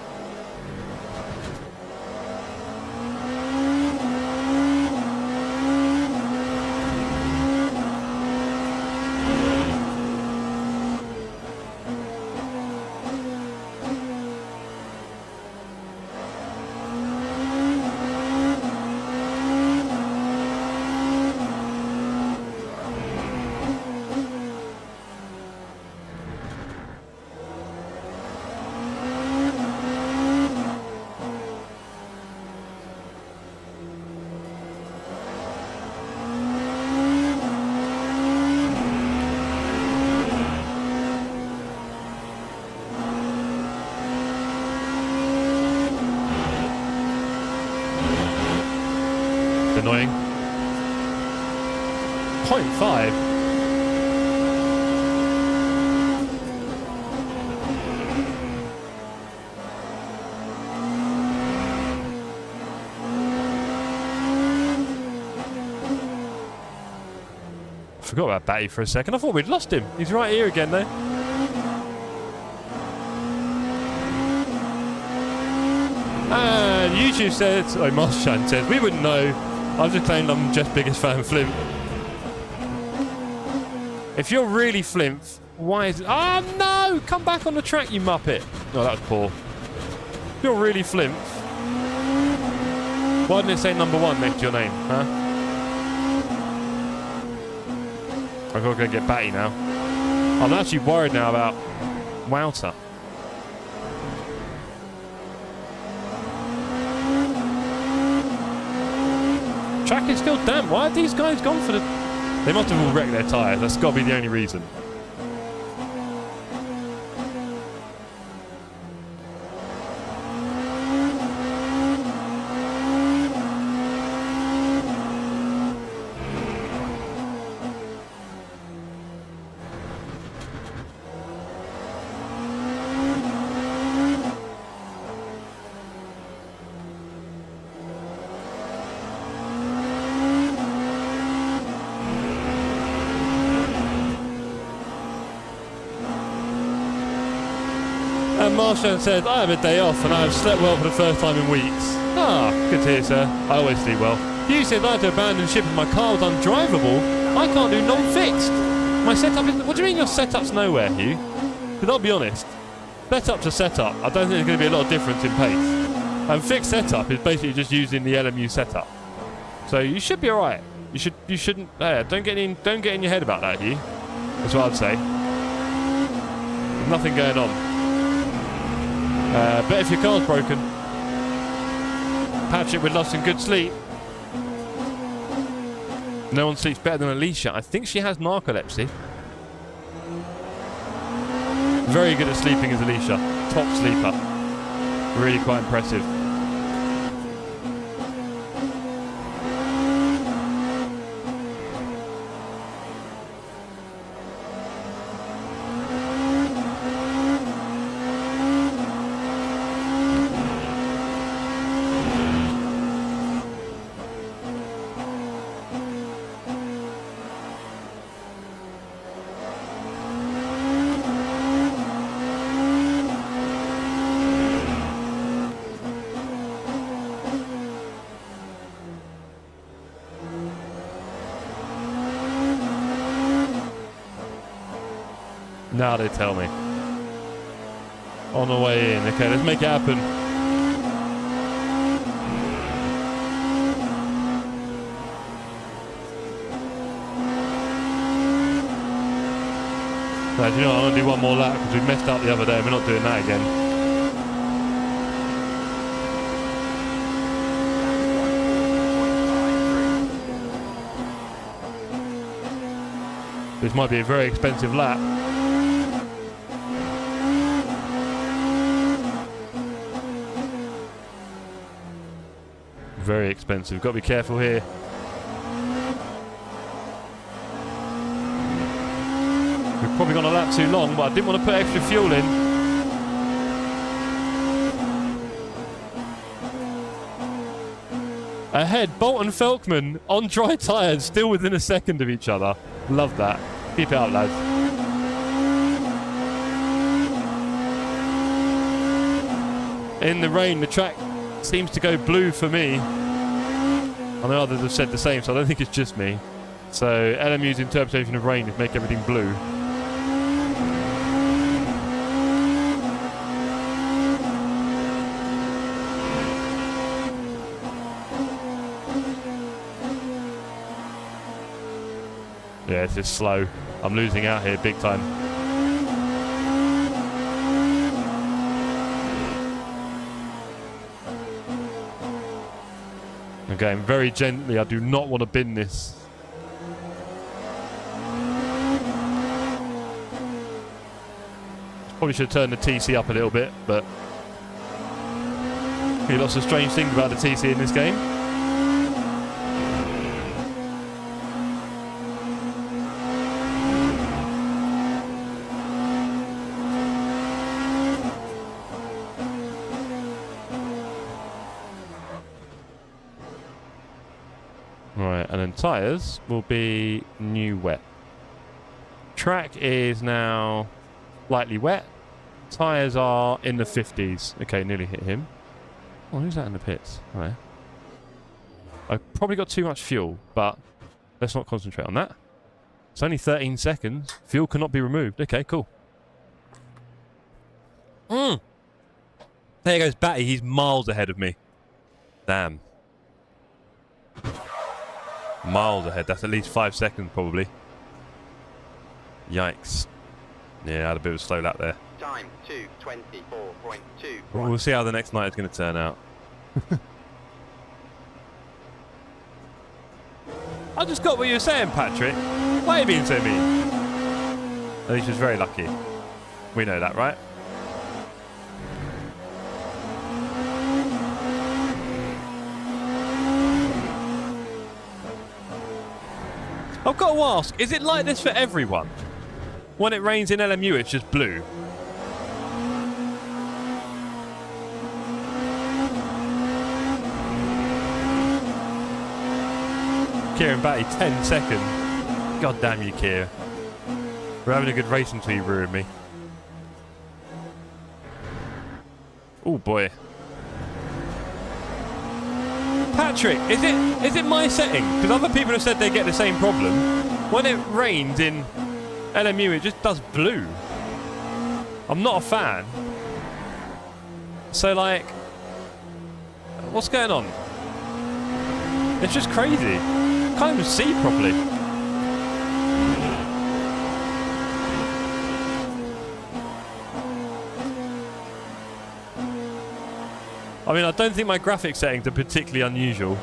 Annoying. 0.5. Forgot about Batty for a second. I thought we'd lost him. He's right here again, though. And YouTube says, oh, Marshan says, we wouldn't know. I've just claimed I'm Jeff's biggest fan, Flimp. If you're really Flimp, why is it... Oh, no! Come back on the track, you muppet. No, that was poor. If you're really Flimp, why didn't it say number 1 next to your name, huh? I've got to go get Batty now. I'm actually worried now about Wouter. Track is still damp. Why have these guys gone for the... They must have all wrecked their tyres. That's got to be the only reason. And Marshan said, I have a day off and I have slept well for the first time in weeks. Ah, good to hear, sir. I always sleep well. You said I had to abandon ship and my car was undrivable. I can't do non-fixed. My setup is... What do you mean your setup's nowhere, Hugh? Because I'll be honest, setup to setup, I don't think there's going to be a lot of difference in pace. And fixed setup is basically just using the LMU setup. So you should be alright. You shouldn't... don't get in your head about that, Hugh. That's what I'd say. There's nothing going on. But if your car's broken, patch it with loss and good sleep. No one sleeps better than Alicia. I think she has narcolepsy. Very good at sleeping is Alicia. Top sleeper. Really quite impressive. Now they tell me. On the way in. Okay, let's make it happen. Now, do you know what? I'm going to do one more lap because we messed up the other day and we're not doing that again. This might be a very expensive lap. Very expensive. Got to be careful here. We've probably gone a lap too long, but I didn't want to put extra fuel in. Ahead, Bolt and Felkman on dry tyres, still within a second of each other. Love that. Keep it up, lads. In the rain, the track seems to go blue for me. I know others have said the same, so I don't think it's just me. So LMU's interpretation of rain is make everything blue. Yeah, it's just slow. I'm losing out here big time. Again, very gently. I do not want to bin this. Probably should have turned the TC up a little bit, but lots of strange things about the TC in this game. Right, and then tyres will be new wet. Track is now slightly wet. Tyres are in the 50s. Okay, nearly hit him. Oh, who's that in the pits? Right. I've probably got too much fuel, but let's not concentrate on that. It's only 13 seconds. Fuel cannot be removed. Okay, cool. There goes Batty. He's miles ahead of me. Damn. Miles ahead. That's at least 5 seconds, probably. Yikes. Yeah, I had a bit of a slow lap there. Time 2:24.2. We'll see how the next night is going to turn out. I just got what you were saying, Patrick. Why are you being so mean? At least he was very lucky. We know that, right? I've got to ask, is it like this for everyone? When it rains in LMU, it's just blue. Kieran Batty, 10 seconds. God damn you, Kieran. We're having a good race until you ruin me. Oh boy. Patrick, is it my setting? Because other people have said they get the same problem. When it rains in LMU, it just does blue. I'm not a fan. So, like, what's going on? It's just crazy. Can't even see properly. I mean, I don't think my graphics settings are particularly unusual.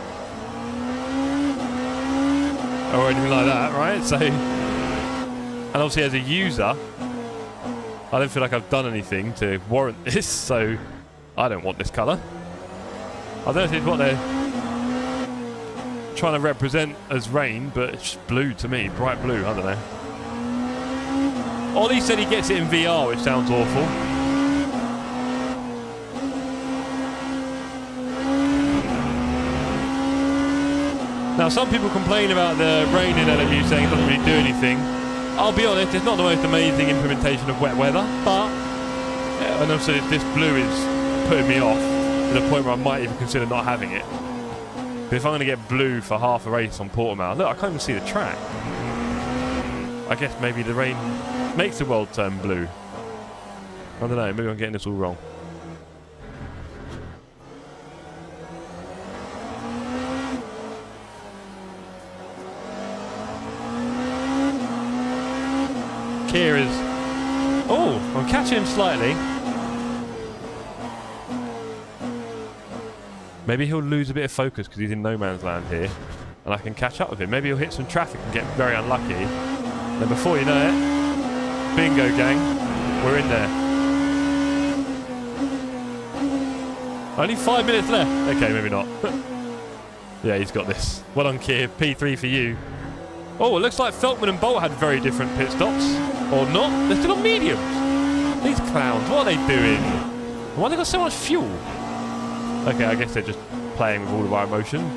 Or anything like that, right? So, and obviously as a user, I don't feel like I've done anything to warrant this, so I don't want this colour. I don't know if it's what they're trying to represent as rain, but it's just blue to me, bright blue, I don't know. Ollie said he gets it in VR, which sounds awful. Now, some people complain about the rain in LMU, saying it doesn't really do anything. I'll be honest, it's not the most amazing implementation of wet weather, but and also this blue is putting me off to the point where I might even consider not having it. But if I'm going to get blue for half a race on Portimao, look, I can't even see the track. I guess maybe the rain makes the world turn blue. I don't know, maybe I'm getting this all wrong. Kier is... Oh, I'm catching him slightly. Maybe he'll lose a bit of focus because he's in no man's land here. And I can catch up with him. Maybe he'll hit some traffic and get very unlucky. Then before you know it, bingo gang, we're in there. Only 5 minutes left. Okay, maybe not. Yeah, he's got this. Well done, Kier. P3 for you. Oh, it looks like Felkman and Bolt had very different pit stops. Or not. They're still on mediums. These clowns, what are they doing? Why have they got so much fuel? Okay, I guess they're just playing with all of our emotion.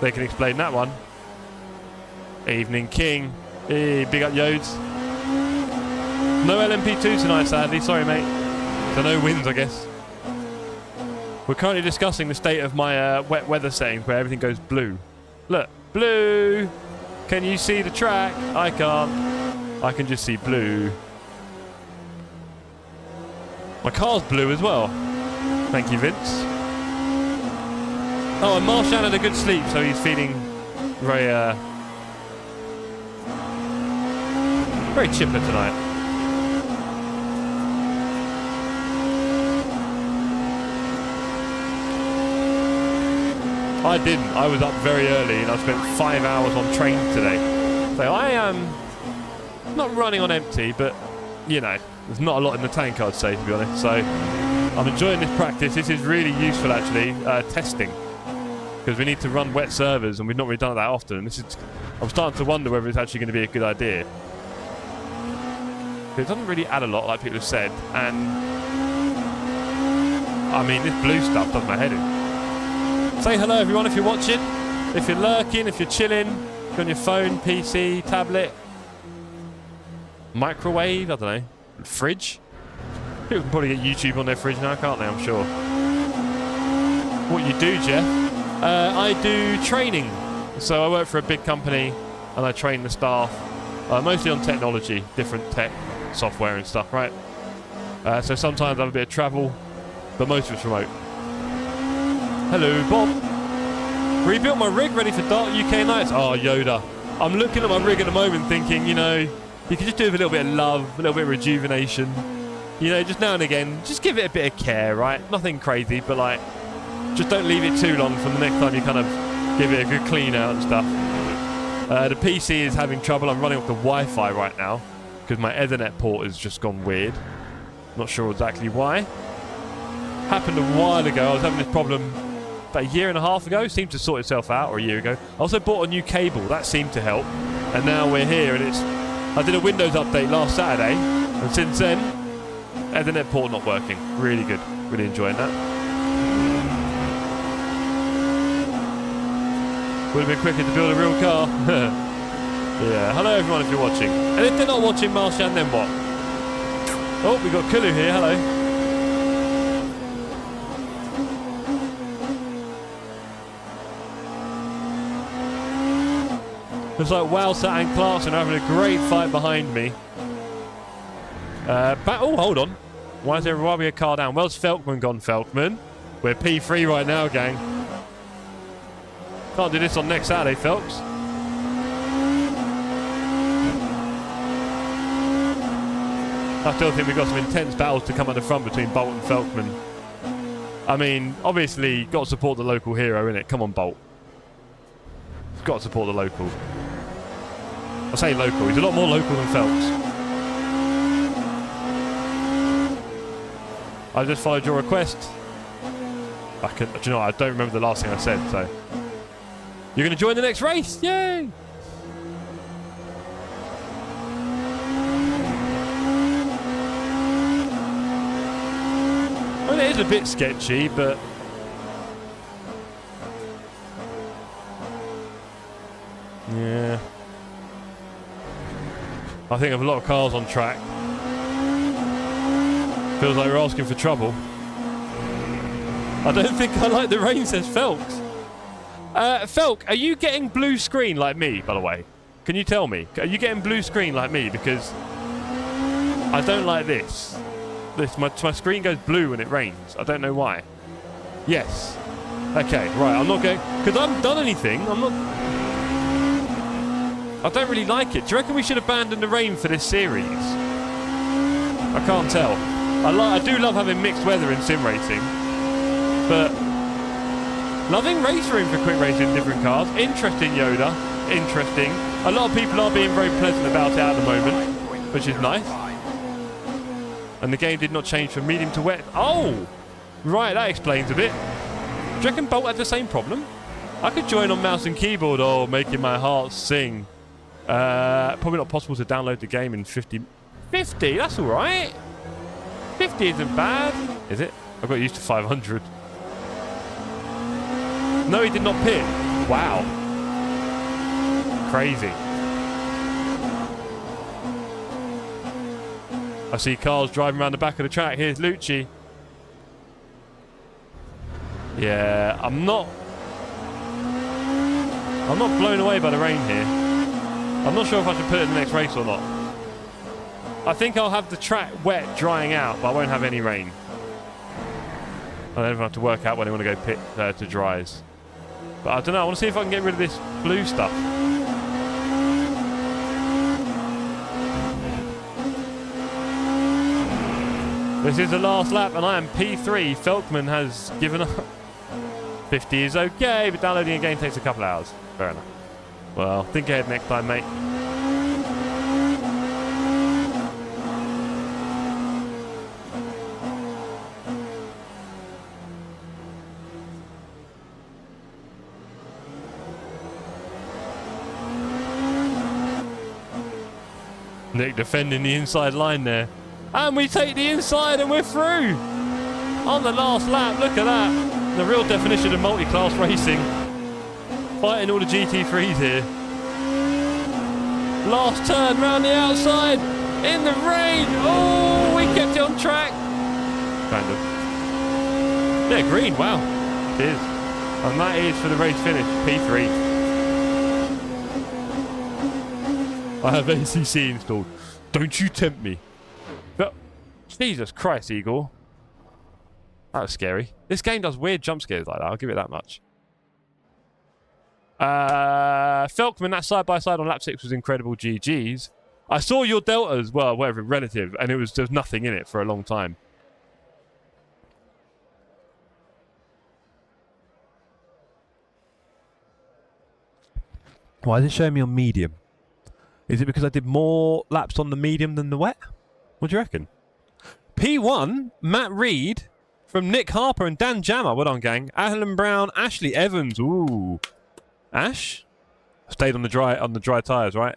They can explain that one. Evening King. Hey, big up Yodes. No LMP2 tonight, sadly. Sorry, mate. So no wins, I guess. We're currently discussing the state of my wet weather settings where everything goes blue. Look, blue. Can you see the track? I can't. I can just see blue. My car's blue as well. Thank you, Vince. Oh, and Marshan had a good sleep, so he's feeling very, very chipper tonight. I didn't. I was up very early and I spent 5 hours on trains today. So I am not running on empty, but, you know, there's not a lot in the tank, I'd say, to be honest. So I'm enjoying this practice. This is really useful, actually, testing. Because we need to run wet servers and we've not really done it that often. And I'm starting to wonder whether it's actually going to be a good idea. It doesn't really add a lot, like people have said. And, I mean, this blue stuff does my head in. Say hello, everyone, if you're watching. If you're lurking, if you're chilling, if you're on your phone, PC, tablet, microwave, I don't know, fridge. People can probably get YouTube on their fridge now, can't they? I'm sure. What you do, Jeff? I do training. So I work for a big company and I train the staff, mostly on technology, different tech, software and stuff, right? So sometimes I have a bit of travel, but most of it's remote. Hello, Bob. Rebuilt my rig ready for dark UK nights. Oh, Yoda. I'm looking at my rig at the moment thinking, you know, you could just do with a little bit of love, a little bit of rejuvenation. You know, just now and again, just give it a bit of care, right? Nothing crazy, but like, just don't leave it too long from the next time you kind of give it a good clean out and stuff. The PC is having trouble. I'm running off the Wi-Fi right now because my Ethernet port has just gone weird. Not sure exactly why. Happened a while ago. I was having this problem about a year and a half ago. Seemed to sort itself out, or a year ago. I also bought a new cable. That seemed to help. And now we're here, and I did a Windows update last Saturday, and since then, Ethernet port not working. Really good. Really enjoying that. Would have been quicker to build a real car. Yeah. Hello, everyone, if you're watching. And if they're not watching Marshan, then what? Oh, we got Kulu here. Hello. Looks like Wowsat and Clarkson are having a great fight behind me. Oh, hold on. Why is there a car down? Where's Felkman gone, Felkman? We're P3 right now, gang. Can't do this on next Saturday, Felks. I still think we've got some intense battles to come at the front between Bolt and Felkman. I mean, obviously, got to support the local hero, innit? Come on, Bolt. Got to support the local. I say local, he's a lot more local than Phelps. I just followed your request. Do you know what? I don't remember the last thing I said, so. You're going to join the next race? Yay! I mean, it is a bit sketchy, but yeah. I think of a lot of cars on track. Feels like we're asking for trouble. I don't think I like the rain, says Felks. Felk, are you getting blue screen like me, by the way? Can you tell me? Are you getting blue screen like me? Because I don't like this. My screen goes blue when it rains. I don't know why. Yes. Okay, right. I'm not going... Because I haven't done anything. I don't really like it. Do you reckon we should abandon the rain for this series? I can't tell. I do love having mixed weather in sim racing, but loving race room for quick racing in different cars. Interesting, Yoda. Interesting. A lot of people are being very pleasant about it at the moment, which is nice. And the game did not change from medium to wet. Oh! Right, that explains a bit. Do you reckon Bolt had the same problem? I could join on mouse and keyboard. Oh, making my heart sing. Probably not possible to download the game in 50... 50? That's alright. 50 isn't bad. Is it? I got used to 500. No, he did not pit. Wow. Crazy. I see cars driving around the back of the track. Here's Lucci. Yeah, I'm not blown away by the rain here. I'm not sure if I should put it in the next race or not. I think I'll have the track wet drying out, but I won't have any rain. I don't have to work out when I want to go pit to dries. But I don't know, I want to see if I can get rid of this blue stuff. This is the last lap and I am P3. Felkman has given up. 50 is okay, but downloading a game takes a couple hours. Fair enough. Well, think ahead next time, mate. Nick defending the inside line there. And we take the inside and we're through. On the last lap, look at that. The real definition of multi-class racing. Fighting all the GT3s here. Last turn round the outside. In the rain. Oh, we kept it on track. Kind of. Yeah, green, wow. It is. And that is for the race finish, P3. I have ACC installed. Don't you tempt me. But, Jesus Christ, Eagle. That was scary. This game does weird jump scares like that. I'll give it that much. Felkman, that side-by-side on lap 6 was incredible. GG's. I saw your Deltas, well, whatever, relative, and there was nothing in it for a long time. Why is it showing me on medium? Is it because I did more laps on the medium than the wet? What do you reckon? P1, Matt Reed from Nick Harper and Dan Jammer. Well done, gang. Alan Brown, Ashley Evans. Ooh. Ash? Stayed on the dry tyres, right?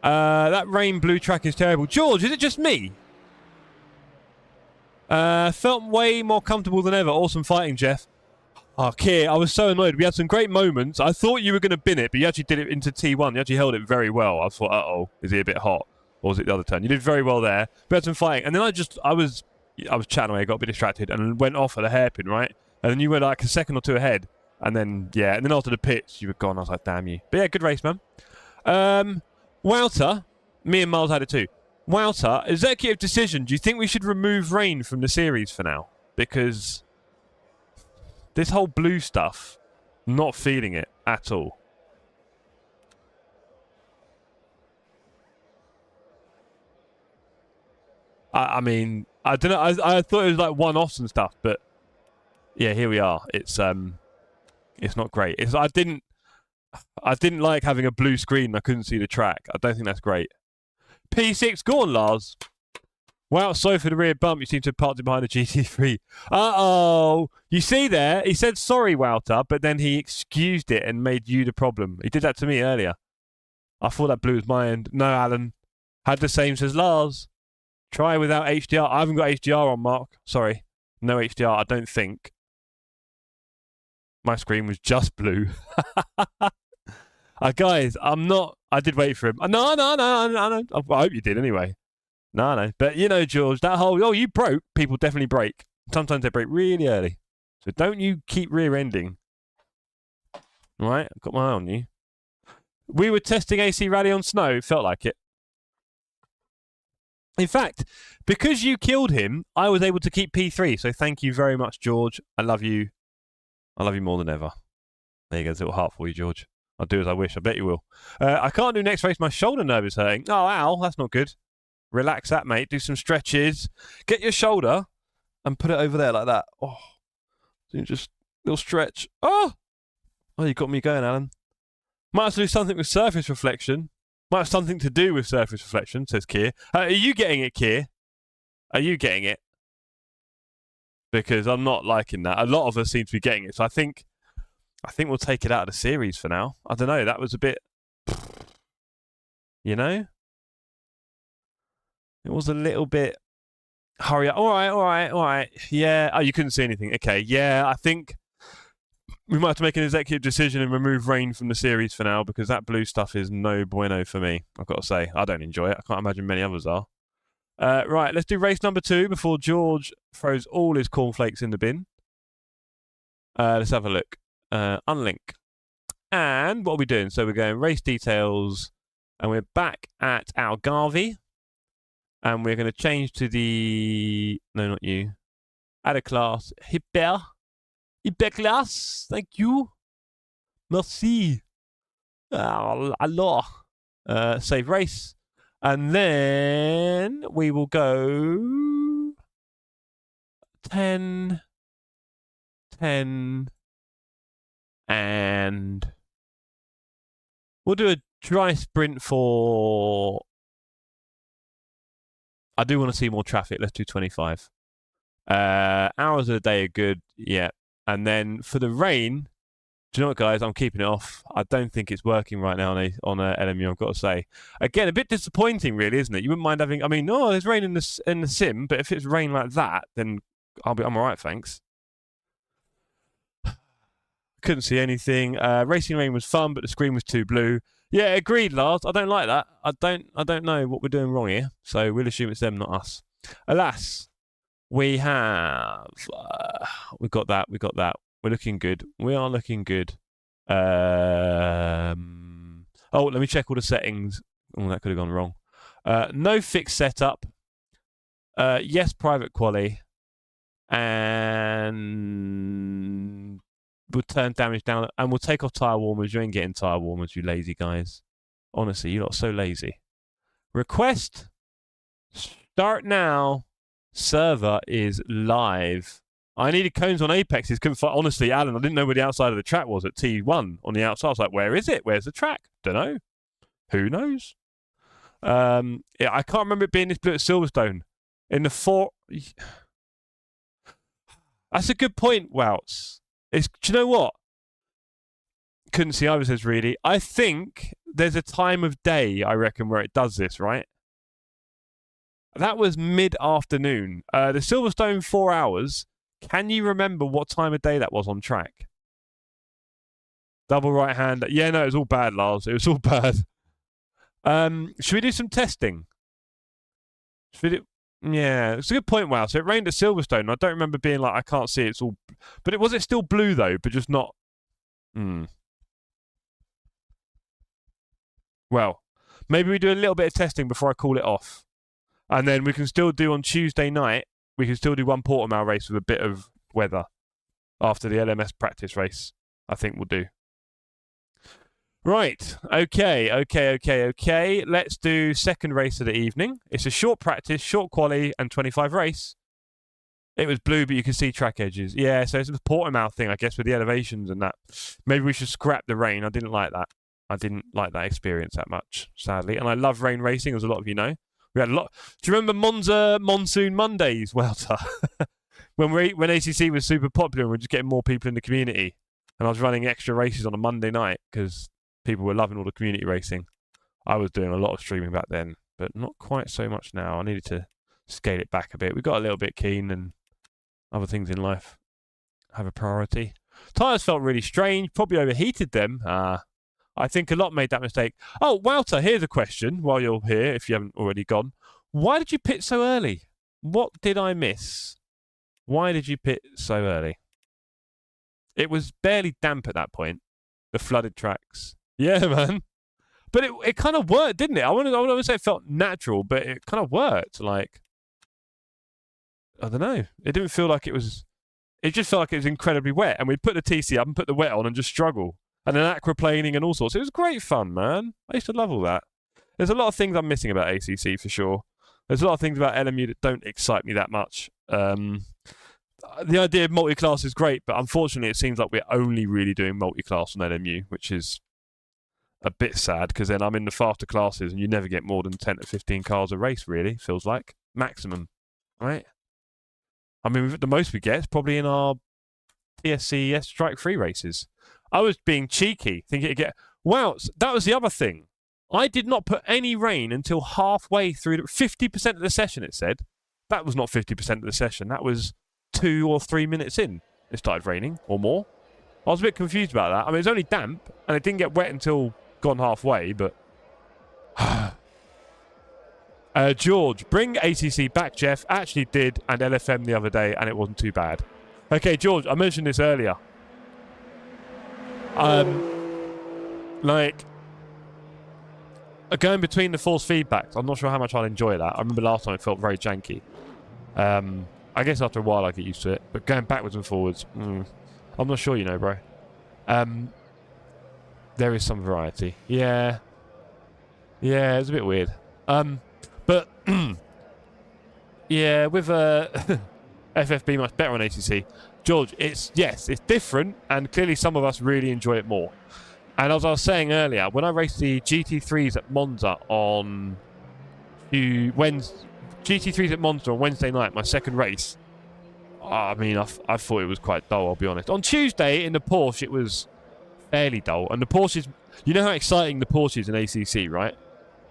That rain blue track is terrible. George, is it just me? Felt way more comfortable than ever. Awesome fighting, Jeff. Oh, Keir, I was so annoyed. We had some great moments. I thought you were going to bin it, but you actually did it into T1. You actually held it very well. I thought, uh-oh, is he a bit hot? Or was it the other turn? You did very well there. We had some fighting. And then I was chatting away, got a bit distracted, and went off at a hairpin, right? And then you were like a second or two ahead. And then, yeah, and then after the pits, you were gone. I was like, damn you. But yeah, good race, man. Wouter, me and Miles had it too. Wouter, executive decision. Do you think we should remove rain from the series for now? Because this whole blue stuff, not feeling it at all. I mean, I don't know. I thought it was like one-offs and stuff, but yeah, here we are. It's not great. I didn't like having a blue screen. I couldn't see the track. I don't think that's great. P6, go on, Lars. Wow, sorry for the rear bump. You seem to have parked it behind the GT3. Uh-oh. You see there? He said sorry, Wouter, but then he excused it and made you the problem. He did that to me earlier. I thought that blue was my end. No, Alan. Had the same, says Lars. Try without HDR. I haven't got HDR on, Mark. Sorry. No HDR, I don't think. My screen was just blue. Guys, I'm not... I did wait for him. No. I hope you did anyway. No. But, you know, George, that whole... Oh, you broke. People definitely break. Sometimes they break really early. So don't you keep rear-ending. All right? I've got my eye on you. We were testing AC Rally on snow. Felt like it. In fact, because you killed him, I was able to keep P3. So thank you very much, George. I love you. I love you more than ever. There you go. There's a little heart for you, George. I'll do as I wish. I bet you will. I can't do next race. My shoulder nerve is hurting. Oh, ow. That's not good. Relax that, mate. Do some stretches. Get your shoulder and put it over there like that. Oh, just a little stretch. Oh, you got me going, Alan. Might as well do something with surface reflection. Might have something to do with surface reflection, says Kier. Are you getting it, Kier? Are you getting it? Because I'm not liking that. A lot of us seem to be getting it. So I think we'll take it out of the series for now. I don't know. That was a bit, you know? It was a little bit, hurry up. All right. Yeah. Oh, you couldn't see anything. Okay. Yeah, I think we might have to make an executive decision and remove rain from the series for now, because that blue stuff is no bueno for me, I've got to say. I don't enjoy it. I can't imagine many others are. Right, let's do race number 2 before George throws all his cornflakes in the bin. Let's have a look. Unlink. And what are we doing? So we're going race details, and we're back at our Garvey. And we're going to change to the... No, not you. Add a class. Hyper class. Thank you. Merci. Allah. Save race. And then we will go 10, and we'll do a dry sprint for... I do want to see more traffic. Let's do 25. Hours of the day are good. Yeah. And then for the rain, do you know what, guys? I'm keeping it off. I don't think it's working right now on a LMU, I've got to say. Again, a bit disappointing, really, isn't it? You wouldn't mind having... I mean, no, there's rain in the sim, but if it's rain like that, then I'm all right, thanks. Couldn't see anything. Racing rain was fun, but the screen was too blue. Yeah, agreed, Lars. I don't like that. I don't know what we're doing wrong here, so we'll assume it's them, not us. Alas, we have... we got that. We're looking good. We are looking good. Oh, let me check all the settings. Oh, that could have gone wrong. No fixed setup. Yes, private quali. And we'll turn damage down. And we'll take off tyre warmers. You ain't getting tyre warmers, you lazy guys. Honestly, you lot are so lazy. Request. Start now. Server is live. I needed cones on apexes. Couldn't find... Honestly, Alan, I didn't know where the outside of the track was at T1 on the outside. I was like, where is it? Where's the track? Don't know. Who knows? Yeah, I can't remember it being this blue at Silverstone. In the 4... That's a good point, Wouts. Do you know what? Couldn't see either, says really. I think there's a time of day, I reckon, where it does this, right? That was mid-afternoon. The Silverstone 4 hours... Can you remember what time of day that was on track? Double right hand. Yeah, no, it was all bad, Lars. It was all bad. Should we do some testing? Yeah, it's a good point, wow. So it rained at Silverstone. I don't remember being like, I can't see it. It's all... But was it still blue, though? But just not... Well, maybe we do a little bit of testing before I call it off. And then we can still do on Tuesday night, we can still do one Portimao race with a bit of weather after the LMS practice race. I think we'll do. Right. Okay. Let's do second race of the evening. It's a short practice, short quali, and 25 race. It was blue, but you can see track edges. Yeah, so it's a Portimao thing, I guess, with the elevations and that. Maybe we should scrap the rain. I didn't like that. I didn't like that experience that much, sadly. And I love rain racing, as a lot of you know. We had a lot. Do you remember Monza Monsoon Mondays, Welter? when ACC was super popular and we were just getting more people in the community. And I was running extra races on a Monday night because people were loving all the community racing. I was doing a lot of streaming back then, but not quite so much now. I needed to scale it back a bit. We got a little bit keen, and other things in life have a priority. Tyres felt really strange, probably overheated them. I think a lot made that mistake. Oh, Walter, here's a question while you're here, if you haven't already gone. Why did you pit so early? What did I miss? Why did you pit so early? It was barely damp at that point. The flooded tracks. Yeah, man. But it kind of worked, didn't it? I wouldn't say it felt natural, but it kind of worked. Like, I don't know. It didn't feel like it was... It just felt like it was incredibly wet. And we'd put the TC up and put the wet on and just struggle. And then aquaplaning and all sorts. It was great fun, man. I used to love all that. There's a lot of things I'm missing about ACC, for sure. There's a lot of things about LMU that don't excite me that much. The idea of multi-class is great, but unfortunately it seems like we're only really doing multi-class on LMU, which is a bit sad because then I'm in the faster classes and you never get more than 10 to 15 cars a race, really, feels like. Maximum, right? I mean, the most we get is probably in our TSC Strike 3 races. I was being cheeky, thinking it'd get... Wow, that was the other thing. I did not put any rain until halfway through 50% of the session, it said. That was not 50% of the session. That was 2 or 3 minutes in. It started raining, or more. I was a bit confused about that. I mean, it was only damp, and it didn't get wet until gone halfway, but... George, bring ACC back, Jeff. Actually did, and LFM the other day, and it wasn't too bad. Okay, George, I mentioned this earlier. Like, going between the force feedbacks, I'm not sure how much I'll enjoy that. I remember last time it felt very janky. I guess after a while I get used to it, but going backwards and forwards, I'm not sure, you know, bro. There is some variety. Yeah. Yeah, it's a bit weird. But, yeah, with FFB much better on ACC. George, it's different, and clearly some of us really enjoy it more. And as I was saying earlier, when I raced the GT3s at Monza on Wednesday night, my second race, I mean, I thought it was quite dull, I'll be honest. On Tuesday, in the Porsche, it was fairly dull. And the Porsches, you know how exciting the Porsche is in ACC, right?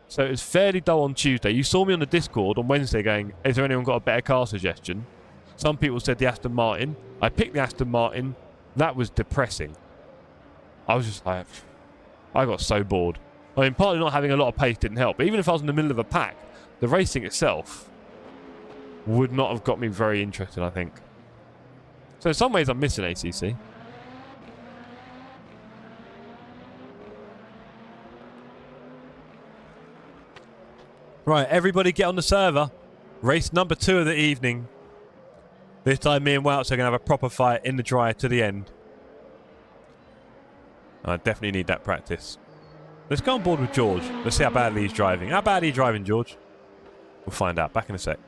So it was fairly dull on Tuesday. You saw me on the Discord on Wednesday going, has there anyone got a better car suggestion? Some people said the Aston Martin. I picked the Aston Martin. That was depressing. I was just like, I got so bored. I mean, partly not having a lot of pace didn't help. But even if I was in the middle of a pack, the racing itself would not have got me very interested, I think. So in some ways, I'm missing ACC. Right, everybody get on the server. Race number 2 of the evening. This time me and Woutz are going to have a proper fight in the dry to the end. I definitely need that practice. Let's go on board with George. Let's see how badly he's driving. How bad are you driving, George? We'll find out. Back in a sec.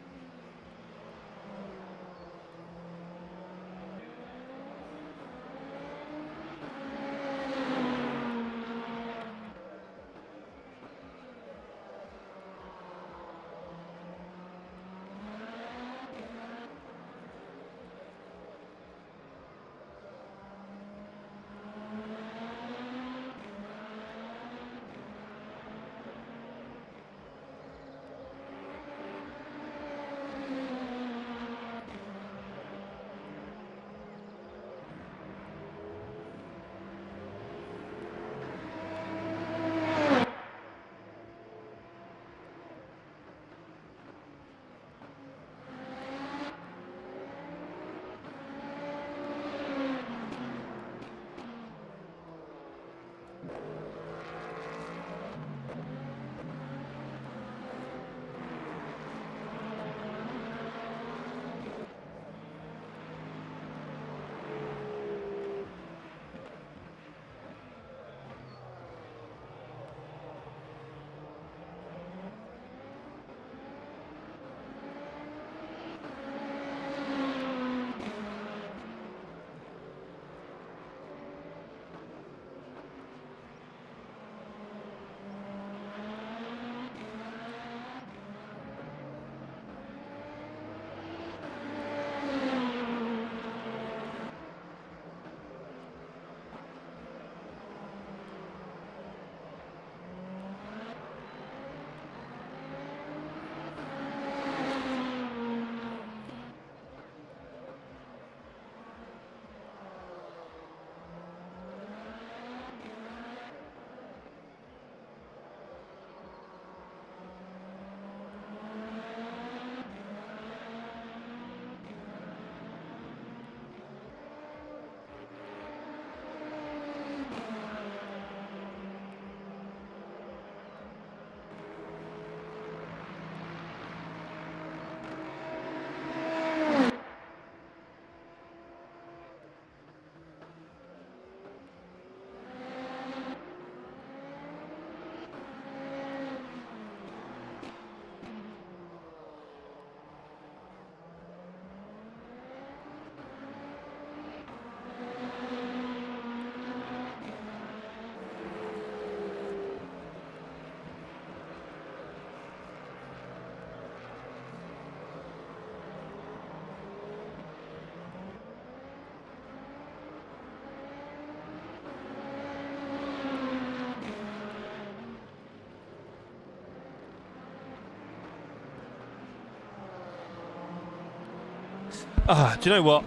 Do you know what?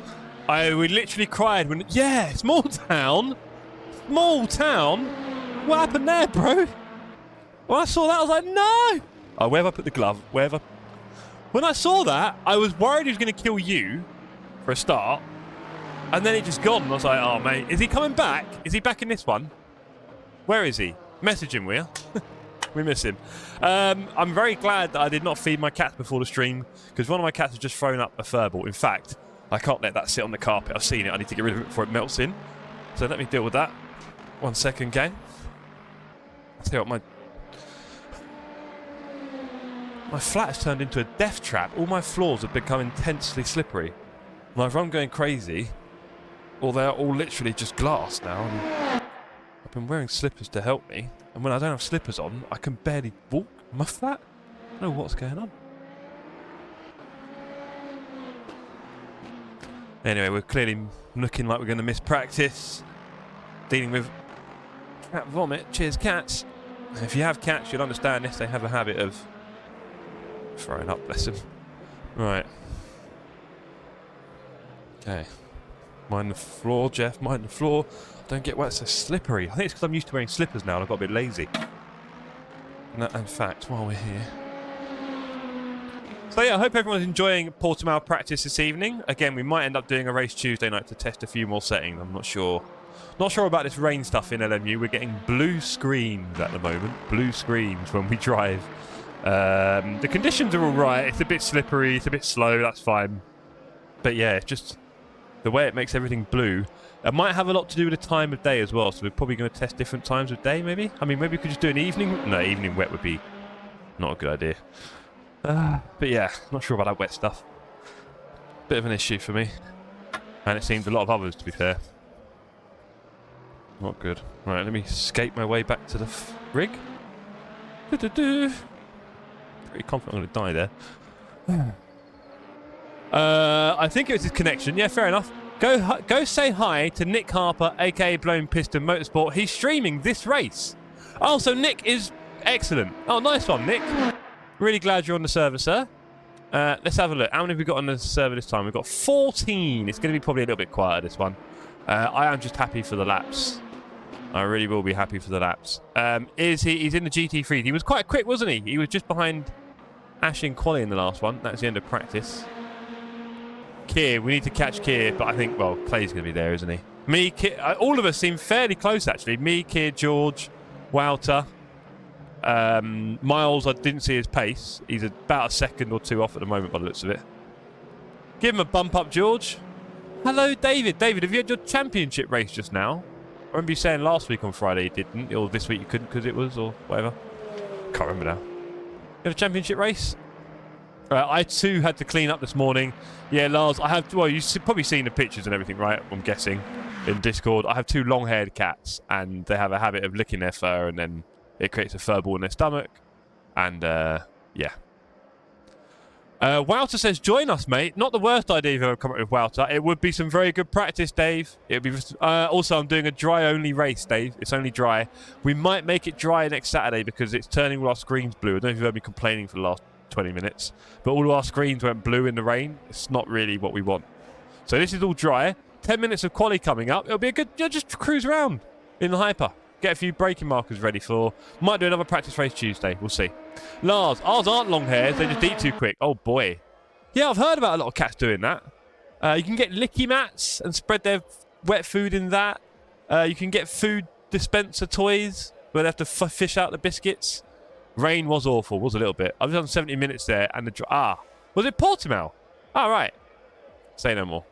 We literally cried when... Yeah, small town. Small town? What happened there, bro? When I saw that, I was like, no! Oh, where have I put the glove? Where have I... When I saw that, I was worried he was going to kill you for a start. And then he just gone. I was like, oh, mate. Is he coming back? Is he back in this one? Where is he? Message him, will you? We miss him. I'm very glad that I did not feed my cats before the stream, because one of my cats has just thrown up a furball. In fact, I can't let that sit on the carpet. I've seen it. I need to get rid of it before it melts in. So let me deal with that. 1 second, gang. I'll tell you what, my flat has turned into a death trap. All my floors have become intensely slippery. And either I'm going crazy, or they're all literally just glass now. And I've been wearing slippers to help me, and when I don't have slippers on, I can barely walk in my flat. I don't know what's going on. Anyway, we're clearly looking like we're going to miss practice. Dealing with cat vomit. Cheers, cats. If you have cats, you'll understand this. They have a habit of throwing up, bless them. Right. Okay. Mind the floor, Jeff. Mind the floor. Don't get wet. It's so slippery. I think it's because I'm used to wearing slippers now and I've got a bit lazy. And in fact, while we're here... So yeah, I hope everyone's enjoying Portimao practice this evening. Again, we might end up doing a race Tuesday night to test a few more settings. I'm not sure. Not sure about this rain stuff in LMU. We're getting blue screens at the moment. Blue screens when we drive. The conditions are all right. It's a bit slippery. It's a bit slow. That's fine. But yeah, it's just the way it makes everything blue. It might have a lot to do with the time of day as well. So we're probably going to test different times of day, maybe. I mean, maybe we could just do an evening. No, evening wet would be not a good idea. But yeah, not sure about that wet stuff. Bit of an issue for me. And it seems a lot of others, to be fair. Not good. Right, let me skate my way back to the rig. Pretty confident I'm going to die there. I think it was his connection. Yeah, fair enough. Go say hi to Nick Harper, aka Blown Piston Motorsport. He's streaming this race. Oh, so Nick is excellent. Oh, nice one, Nick. Really glad you're on the server, sir. Let's have a look. How many have we got on the server this time? We've got 14. It's going to be probably a little bit quieter, this one. I am just happy for the laps. I really will be happy for the laps. He's in the GT3. He was quite quick, wasn't he? He was just behind Ash in quali in the last one. That's the end of practice. Keir, we need to catch Keir, but I think, well, Clay's going to be there, isn't he? Me, Keir, all of us seem fairly close, actually. Me, Keir, George, Wouter. Miles, I didn't see his pace. He's about a second or two off at the moment by the looks of it. Give him a bump up, George. Hello, David. David, have you had your championship race just now? I remember you saying last week on Friday you didn't, or this week you couldn't because it was, or whatever. Can't remember now. You had a championship race? I too had to clean up this morning. Yeah, Lars, I have, well, you've probably seen the pictures and everything, right? I'm guessing. In Discord. I have 2 long-haired cats, and they have a habit of licking their fur, and then it creates a fur ball in their stomach. And, yeah. Wouter says, join us, mate. Not the worst idea you've ever come up with, Wouter. It would be some very good practice, Dave. It would be. Also, I'm doing a dry-only race, Dave. It's only dry. We might make it dry next Saturday because it's turning all our screens blue. I don't know if you've heard me complaining for the last 20 minutes. But all of our screens went blue in the rain. It's not really what we want. So this is all dry. 10 minutes of quali coming up. It'll be a good... just cruise around in the hyper. Get a few braking markers ready for... Might do another practice race Tuesday. We'll see. Lars, ours aren't long hairs. They just eat too quick. Oh, boy. Yeah, I've heard about a lot of cats doing that. You can get licky mats and spread their wet food in that. You can get food dispenser toys where they have to fish out the biscuits. Rain was awful. Was a little bit. I was on 70 minutes there and the... Was it Portimao? Oh, right. Say no more.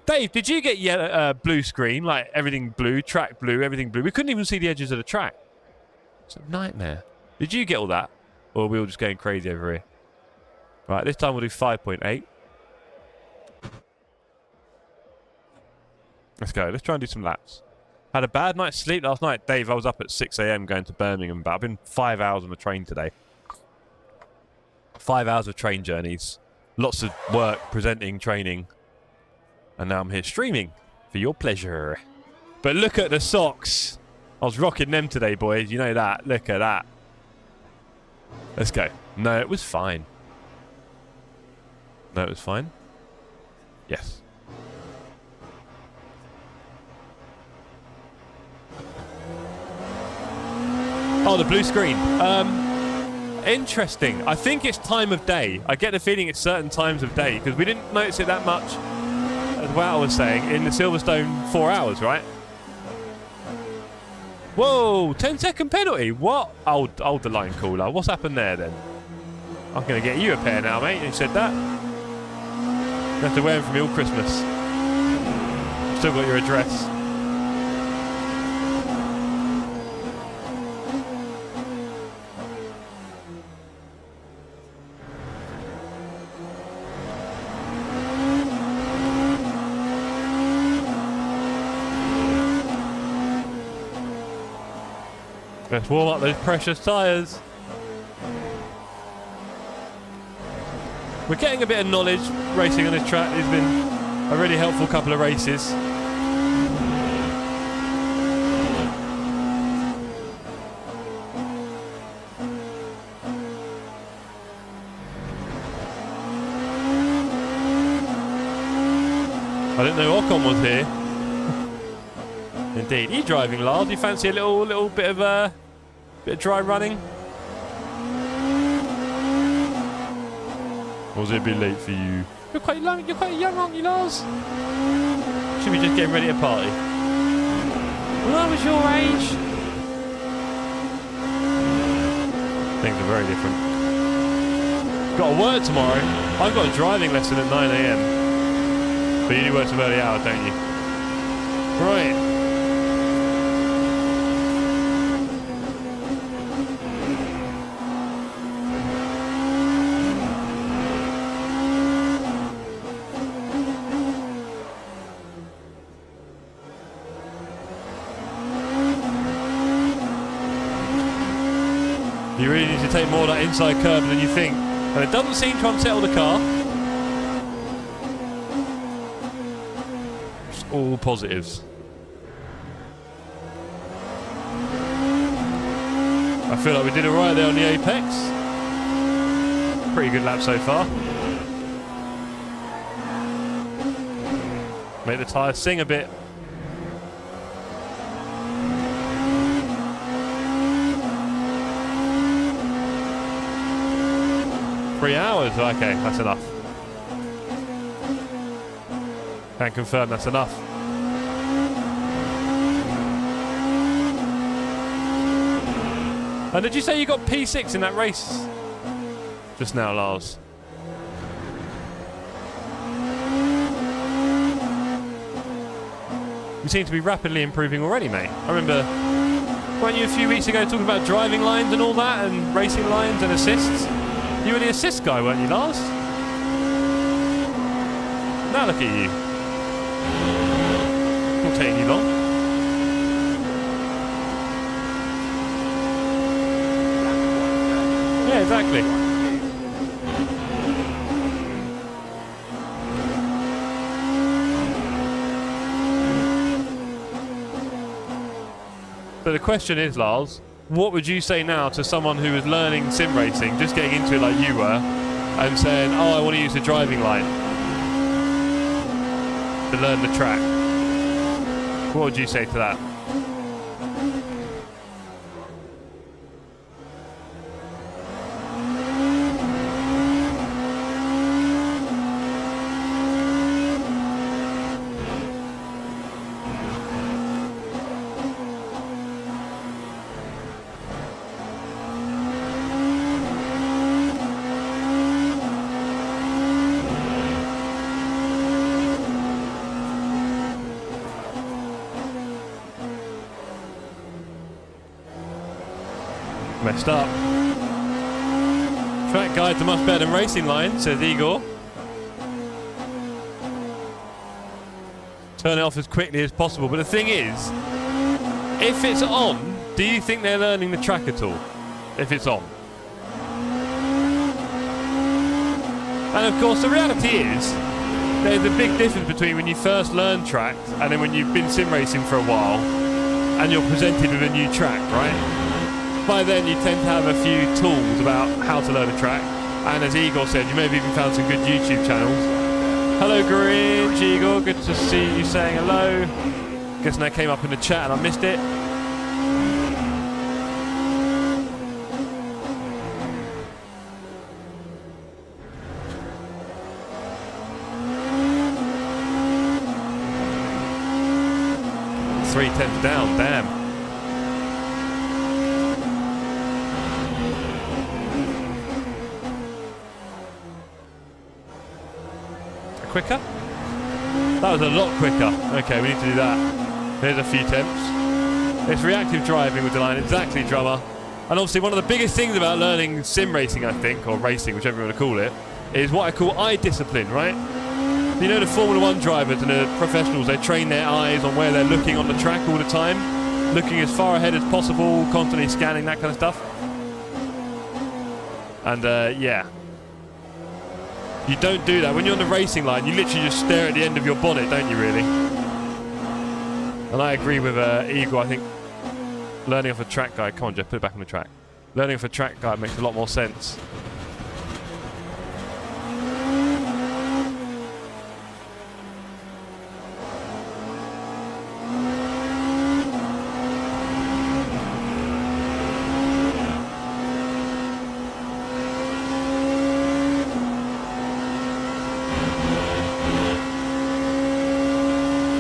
Dave, did you get yellow, blue screen? Like everything blue, track blue, everything blue. We couldn't even see the edges of the track. It's a nightmare. Did you get all that? Or are we all just going crazy over here? Right, this time we'll do 5.8. Let's go. Let's try and do some laps. Had a bad night's sleep last night. Dave, I was up at 6 a.m. going to Birmingham, but I've been 5 hours on the train today. 5 hours of train journeys. Lots of work, presenting, training. And now I'm here streaming for your pleasure. But look at the socks. I was rocking them today, boys. You know that. Look at that. Let's go. No, it was fine. No, it was fine. Yes. Oh, the blue screen. Interesting. I think it's time of day. I get the feeling it's certain times of day because we didn't notice it that much, as Wow was saying, in the Silverstone 4 hours, right? Whoa, 10-second penalty. What? Hold the line cooler. What's happened there then? I'm going to get you a pair now, mate. You said that. You have to wear them for me all Christmas. Still got your address. Let's warm up those precious tyres. We're getting a bit of knowledge racing on this track. It's been a really helpful couple of races. I didn't know Ocon was here. Indeed. Are you driving, Lars? Do you fancy a little bit of dry running? Or was it a bit late for you? You're quite young, aren't you, Lars? Should be just getting ready to party. When I was your age. Things are very different. Got to work tomorrow. I've got a driving lesson at 9 AM. But you do work some early hours, don't you? Right. You really need to take more of that inside curve than you think. And it doesn't seem to unsettle the car. It's all positives. I feel like we did alright there on the apex. Pretty good lap so far. Make the tyres sing a bit. Three hours? Okay, that's enough. Can confirm that's enough. And did you say you got P6 in that race? Just now, Lars. You seem to be rapidly improving already, mate. I remember, weren't you a few weeks ago talking about driving lines and all that, and racing lines and assists? You were the assist guy, weren't you, Lars? Now look at you. Not taking you long. Yeah, exactly. So the question is, Lars, what would you say now to someone who is learning sim racing, just getting into it like you were, and saying, oh, I want to use the driving line to learn the track? What would you say to that? Messed up. Track guides are much better than racing line, says Igor. Turn it off as quickly as possible. But the thing is, if it's on, do you think they're learning the track at all? If it's on. And of course, the reality is, there's a big difference between when you first learn track and then when you've been sim racing for a while and you're presented with a new track, right? By then you tend to have a few tools about how to learn a track, and as Igor said, you may have even found some good YouTube channels. Hello, Grinch Eagle. Good to see you saying hello. Guessing that came up in the chat and I missed it. Three tenths down, damn. Quicker? That was a lot quicker. Okay, we need to do that. Here's a few temps. It's reactive driving with the line, exactly, drummer. And obviously one of the biggest things about learning sim racing, I think, or racing, whichever you want to call it, is what I call eye discipline, right? You know, the Formula 1 drivers and the professionals, they train their eyes on where they're looking on the track all the time, looking as far ahead as possible, constantly scanning, that kind of stuff. And yeah. You don't do that. When you're on the racing line, you literally just stare at the end of your bonnet, don't you, really? And I agree with Eagle. I think learning off a track guide... Come on, Jeff, put it back on the track. Learning off a track guide makes a lot more sense.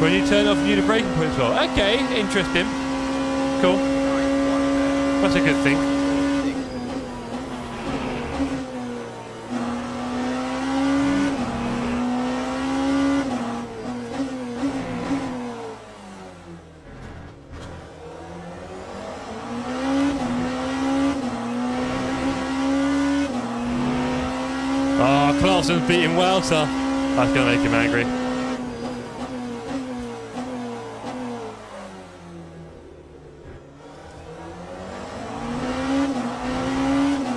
When you turn off view the braking point as well. Okay, interesting. Cool. That's a good thing. Oh, Clarkson's beating Wowser. That's going to make him angry.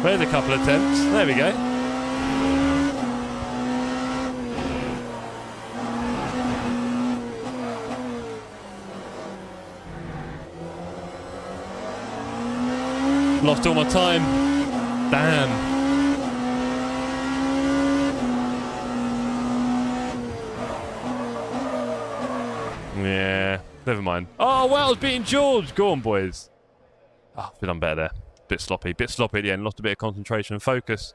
There's a couple of attempts. There we go. Lost all my time. Damn. Yeah, never mind. Oh, Wells beating George. Go on, boys. Oh, I've done better there. Bit sloppy at the end, lost a bit of concentration and focus.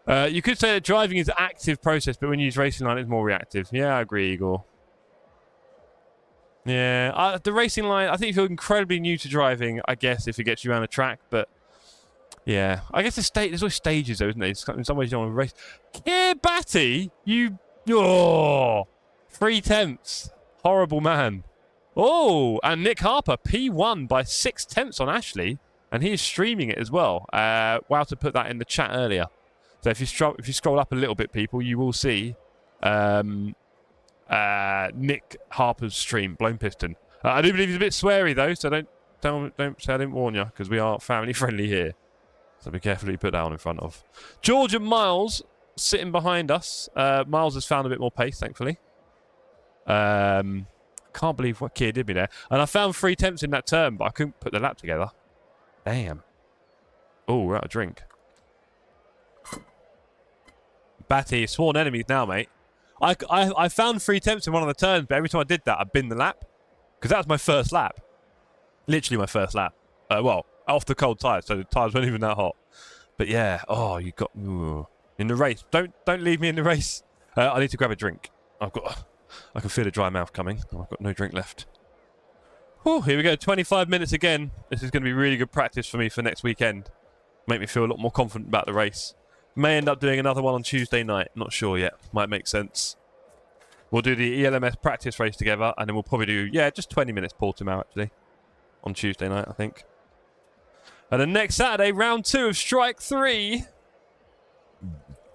You could say that driving is an active process, but when you use racing line, it's more reactive. Yeah, I agree, Igor. Yeah, the racing line, I think if you're incredibly new to driving, I guess if it gets you around the track, but yeah, I guess there's always stages though, isn't there? In some ways you don't want to race. Kiribati, oh, 3 tenths, horrible man. Oh, and Nick Harper, P1 by 6 tenths on Ashley. And he is streaming it as well. Wouter put that in the chat earlier. So if you scroll up a little bit, people, you will see Nick Harper's stream, Blown Piston. I do believe he's a bit sweary though, so don't say I didn't warn you, because we are family friendly here. So be careful who you put that on in front of. George and Miles sitting behind us. Miles has found a bit more pace, thankfully. Can't believe what Keir did me there. And I found 3 tenths in that turn, but I couldn't put the lap together. Damn. Oh, we're out of drink. Batty, sworn enemies now, mate. I found 3 tenths in one of the turns, but every time I did that, I binned the lap. Because that was my first lap. Literally my first lap. Well, off the cold tyres, so the tyres weren't even that hot. But yeah, oh, you got... Ooh. In the race. Don't leave me in the race. I need to grab a drink. I can feel a dry mouth coming. I've got no drink left. Whew, here we go, 25 minutes again. This is going to be really good practice for me for next weekend. Make me feel a lot more confident about the race. May end up doing another one on Tuesday night. Not sure yet. Might make sense. We'll do the ELMS practice race together, and then we'll probably do, yeah, just 20 minutes Portimao, actually. On Tuesday night, I think. And then next Saturday, round 2 of Strike 3.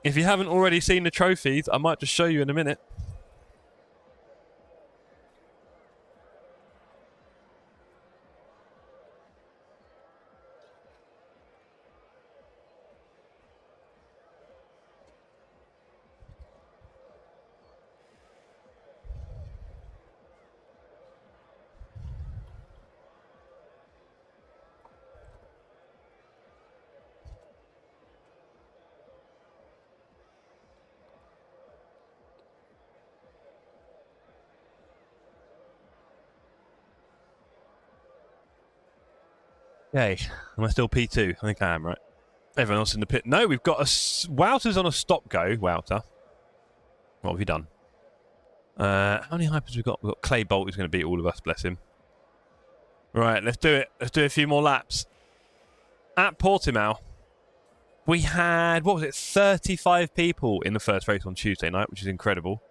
If you haven't already seen the trophies, I might just show you in a minute. Yay. Am I still P2? I think I am, right? Everyone else in the pit. No, we've got a... Wouter's on a stop-go. Wouter. What have you done? How many hypers we got? We've got Clay Bolt who's going to beat all of us, bless him. Right, let's do it. Let's do a few more laps. At Portimao, we had, what was it, 35 people in the first race on Tuesday night, which is incredible.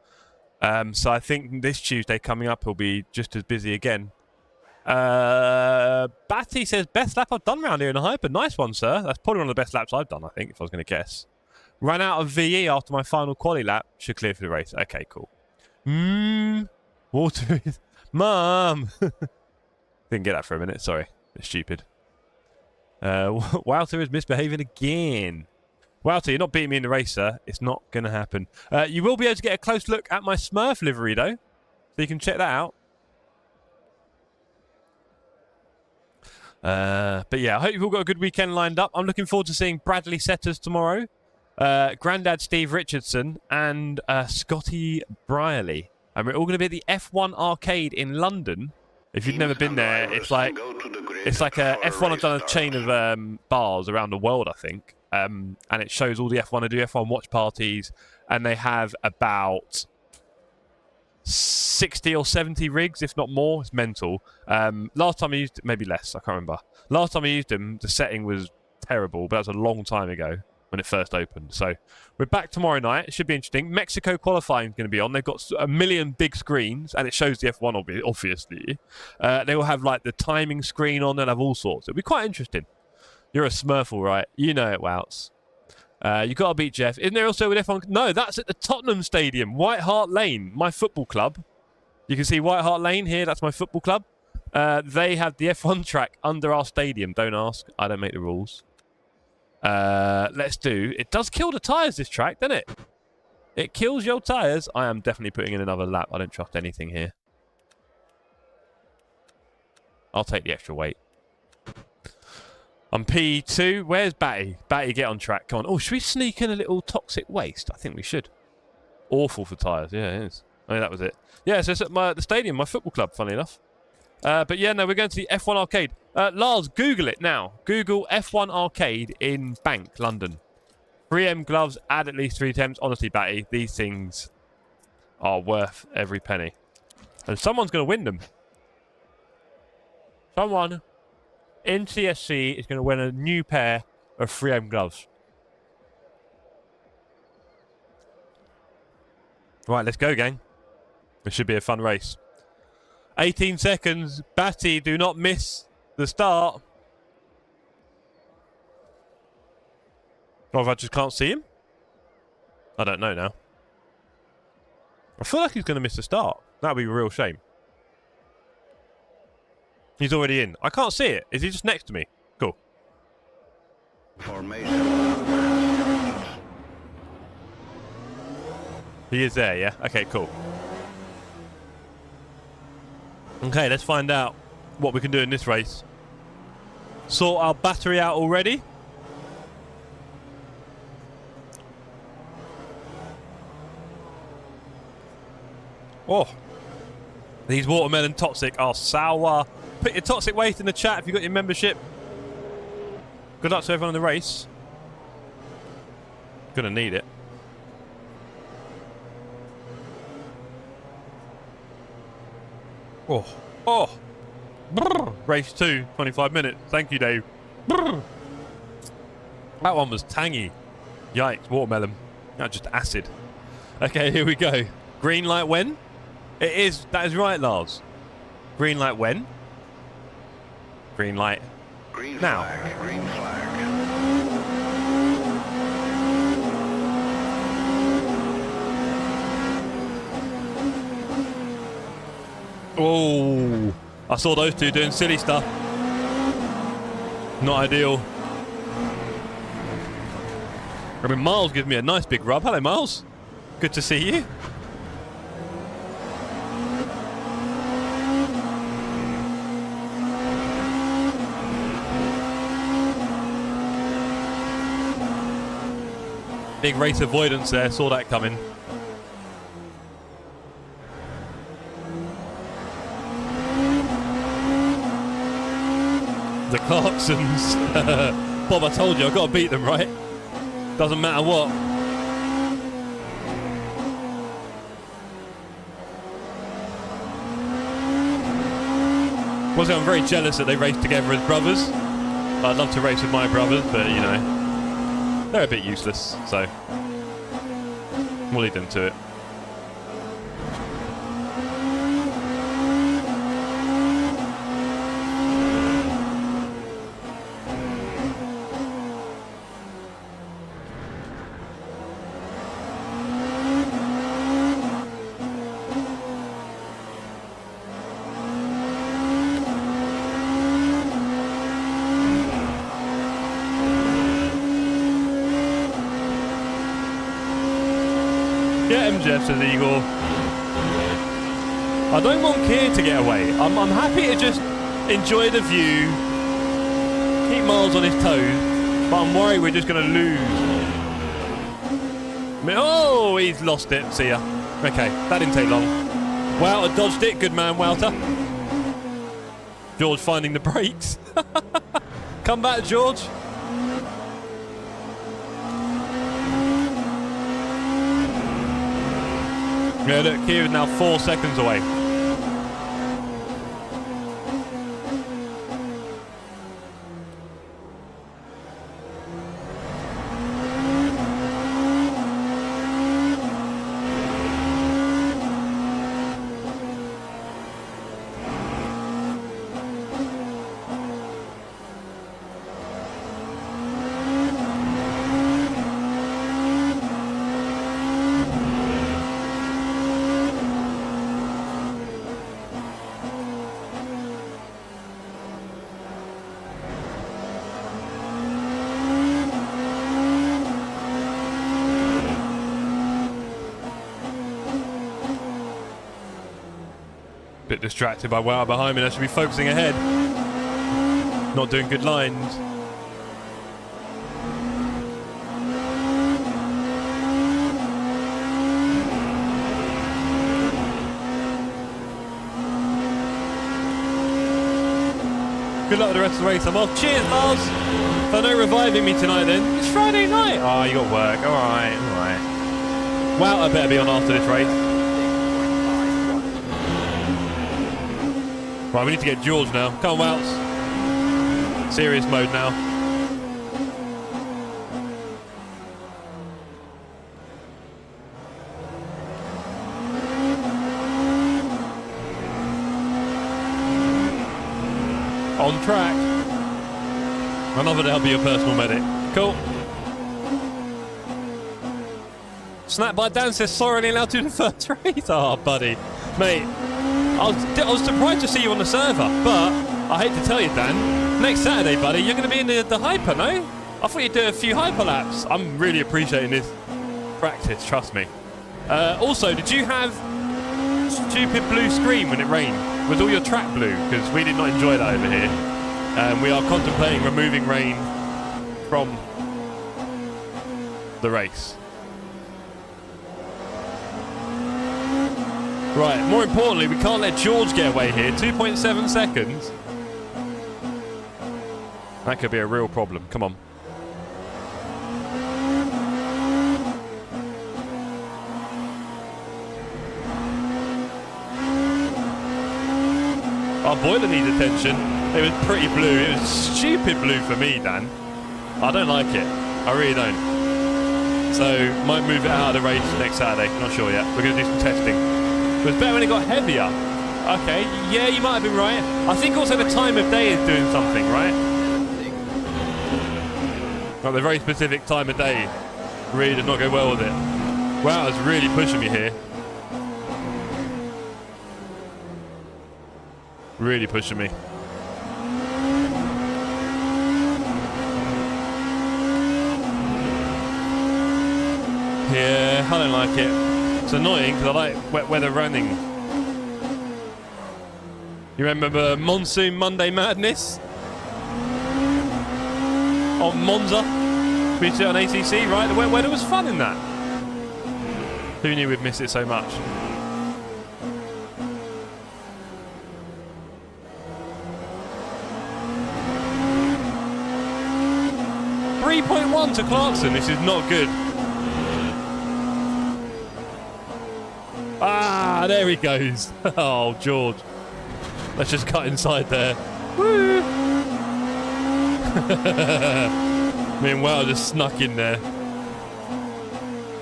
So I think this Tuesday coming up will be just as busy again. Batty says, best lap I've done round here in a hyper. Nice one, sir. That's probably one of the best laps I've done, I think, if I was going to guess. Ran out of VE after my final quali lap. Should clear for the race. Okay, cool. Water is... Mum! Didn't get that for a minute. Sorry. It's stupid. Wouter is misbehaving again. Wouter, you're not beating me in the race, sir. It's not going to happen. You will be able to get a close look at my Smurf livery, though. So you can check that out. But yeah, I hope you've all got a good weekend lined up. I'm looking forward to seeing Bradley Setters tomorrow. Grandad Steve Richardson and Scotty Brierley. And we're all going to be at the F1 arcade in London. If you've never been there, it's like a F1 have done a chain of bars around the world, I think. And it shows all the F1 to do F1 watch parties, and they have about 60 or 70 rigs, if not more. It's mental. Last time I used it, maybe less, I can't remember. Last time I used them, the setting was terrible, but that was a long time ago when it first opened. So we're back tomorrow night. It should be interesting. Mexico qualifying is going to be on. They've got a million big screens, and it shows the F1, obviously. They will have like the timing screen on. They'll have all sorts. It'll be quite interesting. You're a Smurf, all right. You know it, Wouts. You got to beat Jeff. Isn't there also an F1? No, that's at the Tottenham Stadium, White Hart Lane, my football club. You can see White Hart Lane here. That's my football club. They have the F1 track under our stadium. Don't ask. I don't make the rules. Let's do... It does kill the tyres, this track, doesn't it? It kills your tyres. I am definitely putting in another lap. I don't trust anything here. I'll take the extra weight. I'm P2. Where's Batty? Batty, get on track. Come on. Oh, should we sneak in a little toxic waste? I think we should. Awful for tyres. Yeah, it is. I mean, that was it. Yeah, so it's at the stadium, my football club, funny enough. But yeah, no, we're going to the F1 arcade. Lars, Google it now. Google F1 arcade in Bank, London. 3M gloves, add at least 3 attempts. Honestly, Batty, these things are worth every penny. And someone's going to win them. Someone in TSC is going to win a new pair of 3M gloves. Right, let's go, gang. This should be a fun race. 18 seconds. Batty, do not miss the start. Oh, if I just can't see him? I don't know now. I feel like he's going to miss the start. That would be a real shame. He's already in. I can't see it. Is he just next to me? Cool. Formation. He is there, yeah? Okay, cool. Okay, let's find out what we can do in this race. Sort our battery out already. Oh. These watermelon toxic are sour. Put your toxic waste in the chat if you've got your membership. Good luck to everyone in the race. Gonna need it. Oh. Oh. Brr. Race 2, 25 minutes. Thank you, Dave. Brr. That one was tangy. Yikes, watermelon. Not just acid. Okay, here we go. Green light when? It is. That is right, Lars. Green light when? Green light Green now. Flag, green flag. Oh, I saw those two doing silly stuff. Not ideal. I mean, Miles gives me a nice big rub. Hello, Miles. Good to see you. Big race avoidance there. Saw that coming. The Clarksons. Bob, I told you, I've got to beat them, right? Doesn't matter what. Also, I'm very jealous that they race together as brothers. I'd love to race with my brothers, but, you know, they're a bit useless, so we'll leave them to it. Yeah, MJF says Igor. I don't want Keir to get away. I'm happy to just enjoy the view, keep Miles on his toes, but I'm worried we're just going to lose. Oh, he's lost it. See ya. Okay, that didn't take long. Wouter dodged it. Good man, Wouter. George finding the brakes. Come back, George. Yeah, look, Keir is now 4 seconds away. Bit distracted by Wow behind me. I should be focusing ahead. Not doing good lines. Good luck with the rest of the race. I'm off. Cheers, Miles. For no reviving me tonight then. It's Friday night. Oh, you got work. Alright, alright. Wow, I better be on after this race. Right, we need to get George now. Come on, Wout. Serious mode now. On track. Another to help you, your personal medic. Cool. Snap by Dan says, sorry, only allowed to do the first race. Oh, buddy. Mate. I was surprised to see you on the server, but I hate to tell you, Dan, next Saturday, buddy, you're going to be in the hyper, no? I thought you'd do a few hyper laps. I'm really appreciating this practice, trust me. Also, did you have stupid blue screen when it rained? Was all your track blue? Because we did not enjoy that over here. We are contemplating removing rain from the race. Right, more importantly, we can't let George get away here. 2.7 seconds. That could be a real problem. Come on. Our boiler needs attention. It was pretty blue. It was stupid blue for me, Dan. I don't like it. I really don't. So, might move it out of the race next Saturday. Not sure yet. We're going to do some testing. It was better when it got heavier. Okay, yeah, you might have been right. I think also the time of day is doing something, right? Like the very specific time of day really does not go well with it. Wow, it's really pushing me here. Really pushing me. Yeah, I don't like it. It's annoying because I like wet weather running. You remember Monsoon Monday Madness? On Monza? We used to do it on ACC, right? The wet weather was fun in that. Who knew we'd miss it so much? 3.1 to Clarkson. This is not good. Ah, there he goes. Oh, George. Let's just cut inside there. Woo! Me and Wow just snuck in there.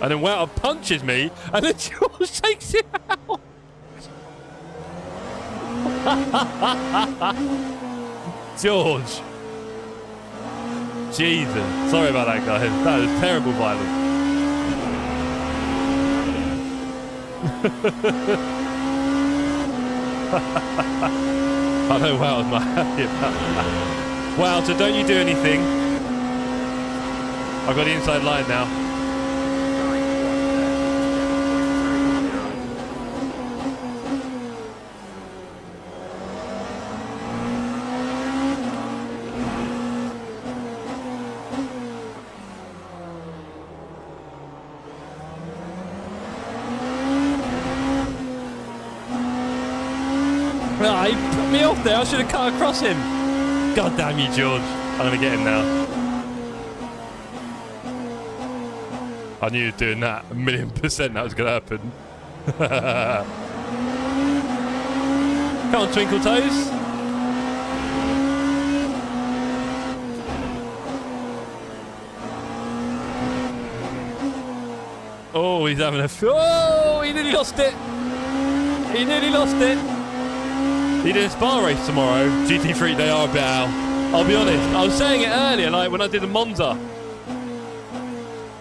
And then Wow punches me, and then George takes it out. George. Jesus. Sorry about that, guys. That was terrible violence. I know Wow was not happy about that. Wow, so don't you do anything. I've got the inside line now. He put me off there. I should have cut across him. God damn you, George. I'm going to get him now. I knew he was doing that. 1,000,000% that was going to happen. Come on, Twinkle Toes. Oh, he's having a... Oh, he nearly lost it. He nearly lost it. He did a spa race tomorrow. GT3, they are a bit out. I'll be honest. I was saying it earlier, like when I did the Monza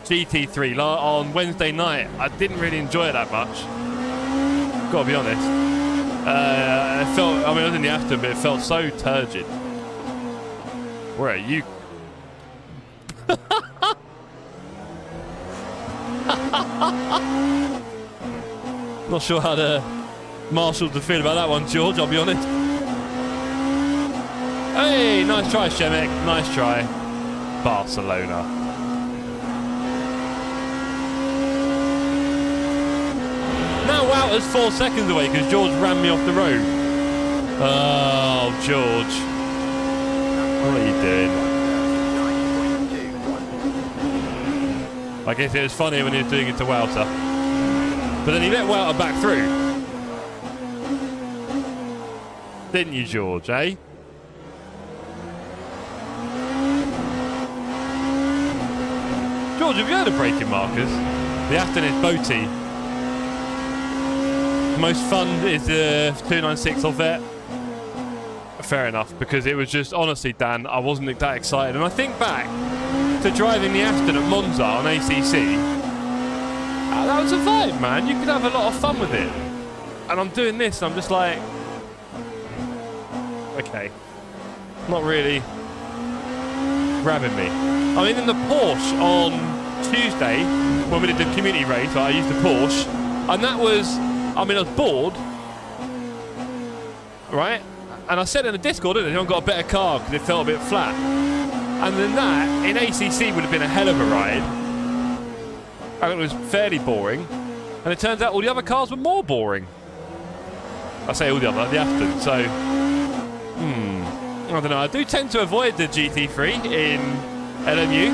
GT3 on Wednesday night. I didn't really enjoy it that much. Gotta be honest. It felt, I mean, I was in the Aston, but it felt so turgid. Where are you? Not sure how to marshal to feel about that one, George, I'll be honest. Hey, nice try, Shemek. Nice try. Barcelona. Now Wouter's 4 seconds away because George ran me off the road. Oh, George. What are you doing? I guess it was funny when he was doing it to Wouter. But then he let Wouter back through. Didn't you, George, eh? George, have you heard of braking markers? The Aston is boaty. Most fun is the 296 Helvet. Fair enough, because it was just, honestly, Dan, I wasn't that excited. And I think back to driving the Aston at Monza on ACC. That was a vibe, man. You could have a lot of fun with it. And I'm doing this, and I'm just like... Okay. Not really grabbing me. I mean, in the Porsche on Tuesday, when we did the community race, I used the Porsche, and that was, I mean, I was bored, right? And I said in the Discord, didn't I? I've got a better car because it felt a bit flat. And then that, in ACC, would have been a hell of a ride. And it was fairly boring. And it turns out all the other cars were more boring. I say all the Aston, so... I don't know, I do tend to avoid the GT3 in LMU.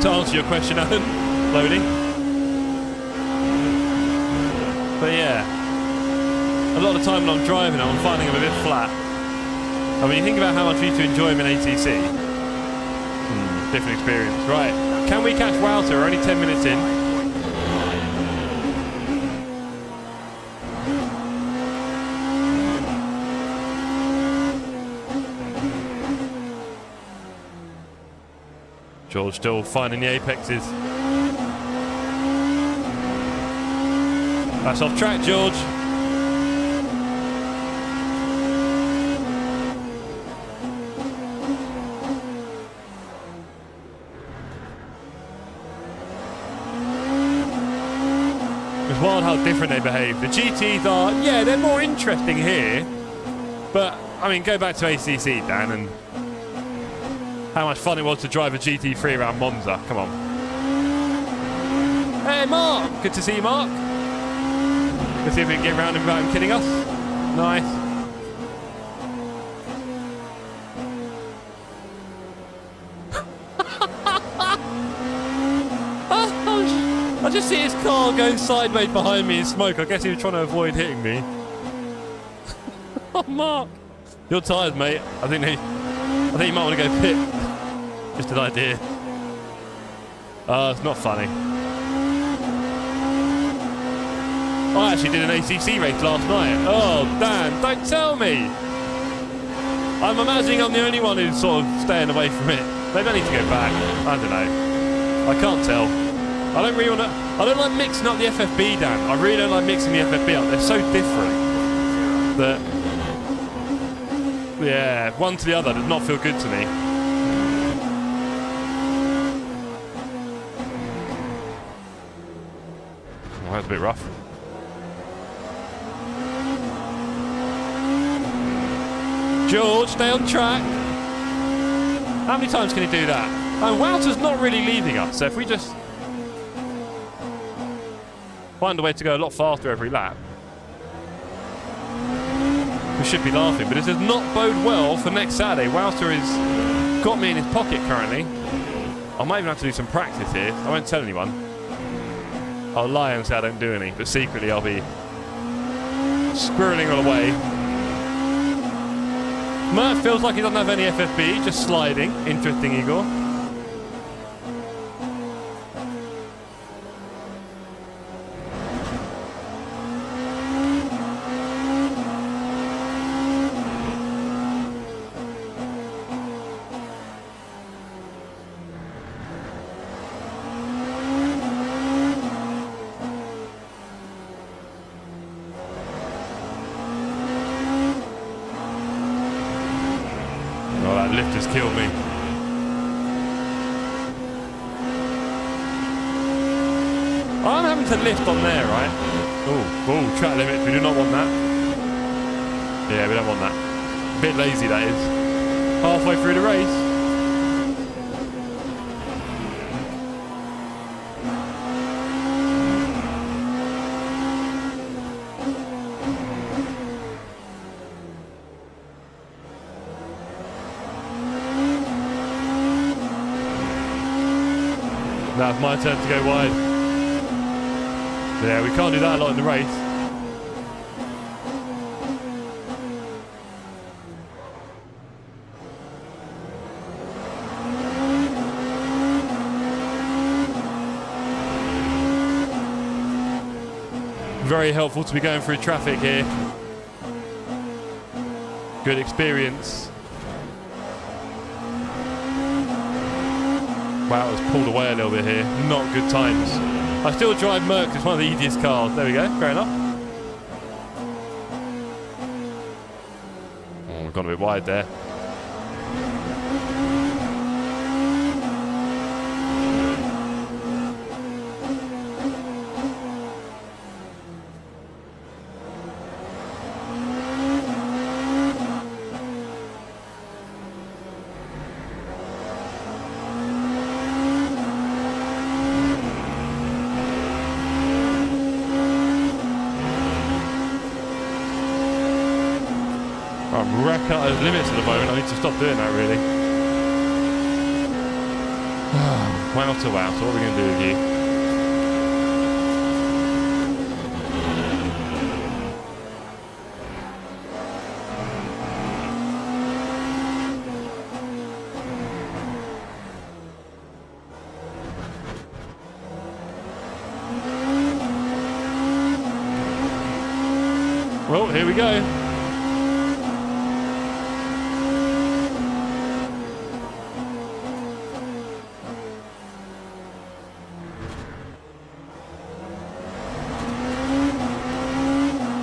To answer your question, Alan, loading. But yeah, a lot of the time when I'm driving I'm finding them a bit flat. I mean, you think about how much we used to enjoy them in ATC. Different experience. Right, can we catch Wouter? We're only 10 minutes in. George still finding the apexes. That's off track, George. It's wild how different they behave. The GTs are, yeah, they're more interesting here. But, I mean, go back to ACC, Dan, and how much fun it was to drive a GT3 around Monza. Come on. Hey, Mark. Good to see you, Mark. Let's see if we can get around him without him killing us. Nice. car going sideways behind me in smoke. I guess he was trying to avoid hitting me. Oh, Mark. You're tired, mate. I think you might want to go pit. Just an idea. It's not funny. I actually did an ACC race last night. Oh, Dan, don't tell me. I'm imagining I'm the only one who's sort of staying away from it. Maybe I need to go back. I don't know. I can't tell. I don't really want to. I don't like mixing up the FFB, Dan. I really don't like mixing the FFB up. They're so different that, yeah, one to the other does not feel good to me. Oh, that's a bit rough. George, stay on track. How many times can he do that? And Wouter's not really leaving us, so if we just find a way to go a lot faster every lap, we should be laughing. But it does not bode well for next Saturday. Wouter has got me in his pocket currently. I might even have to do some practice here. I won't tell anyone. I'll lie and say I don't do any, but secretly I'll be squirreling away. Mert feels like he doesn't have any FFB, just sliding. Interesting, Igor. Lift has killed me. I'm having to lift on there, right? Oh, track limit. We do not want that. Yeah, we don't want that. A bit lazy, that is. Halfway through the race. Now it's my turn to go wide. Yeah, we can't do that a lot in the race. Very helpful to be going through traffic here. Good experience. Wow, it's pulled away a little bit here. Not good times. I still drive Merc. It's one of the easiest cars. There we go. Fair enough. Oh, we've gone a bit wide there. I'm rack out those limits at the moment. I need to stop doing that, really. Wow to wow. So what are we going to do with you? Well, here we go.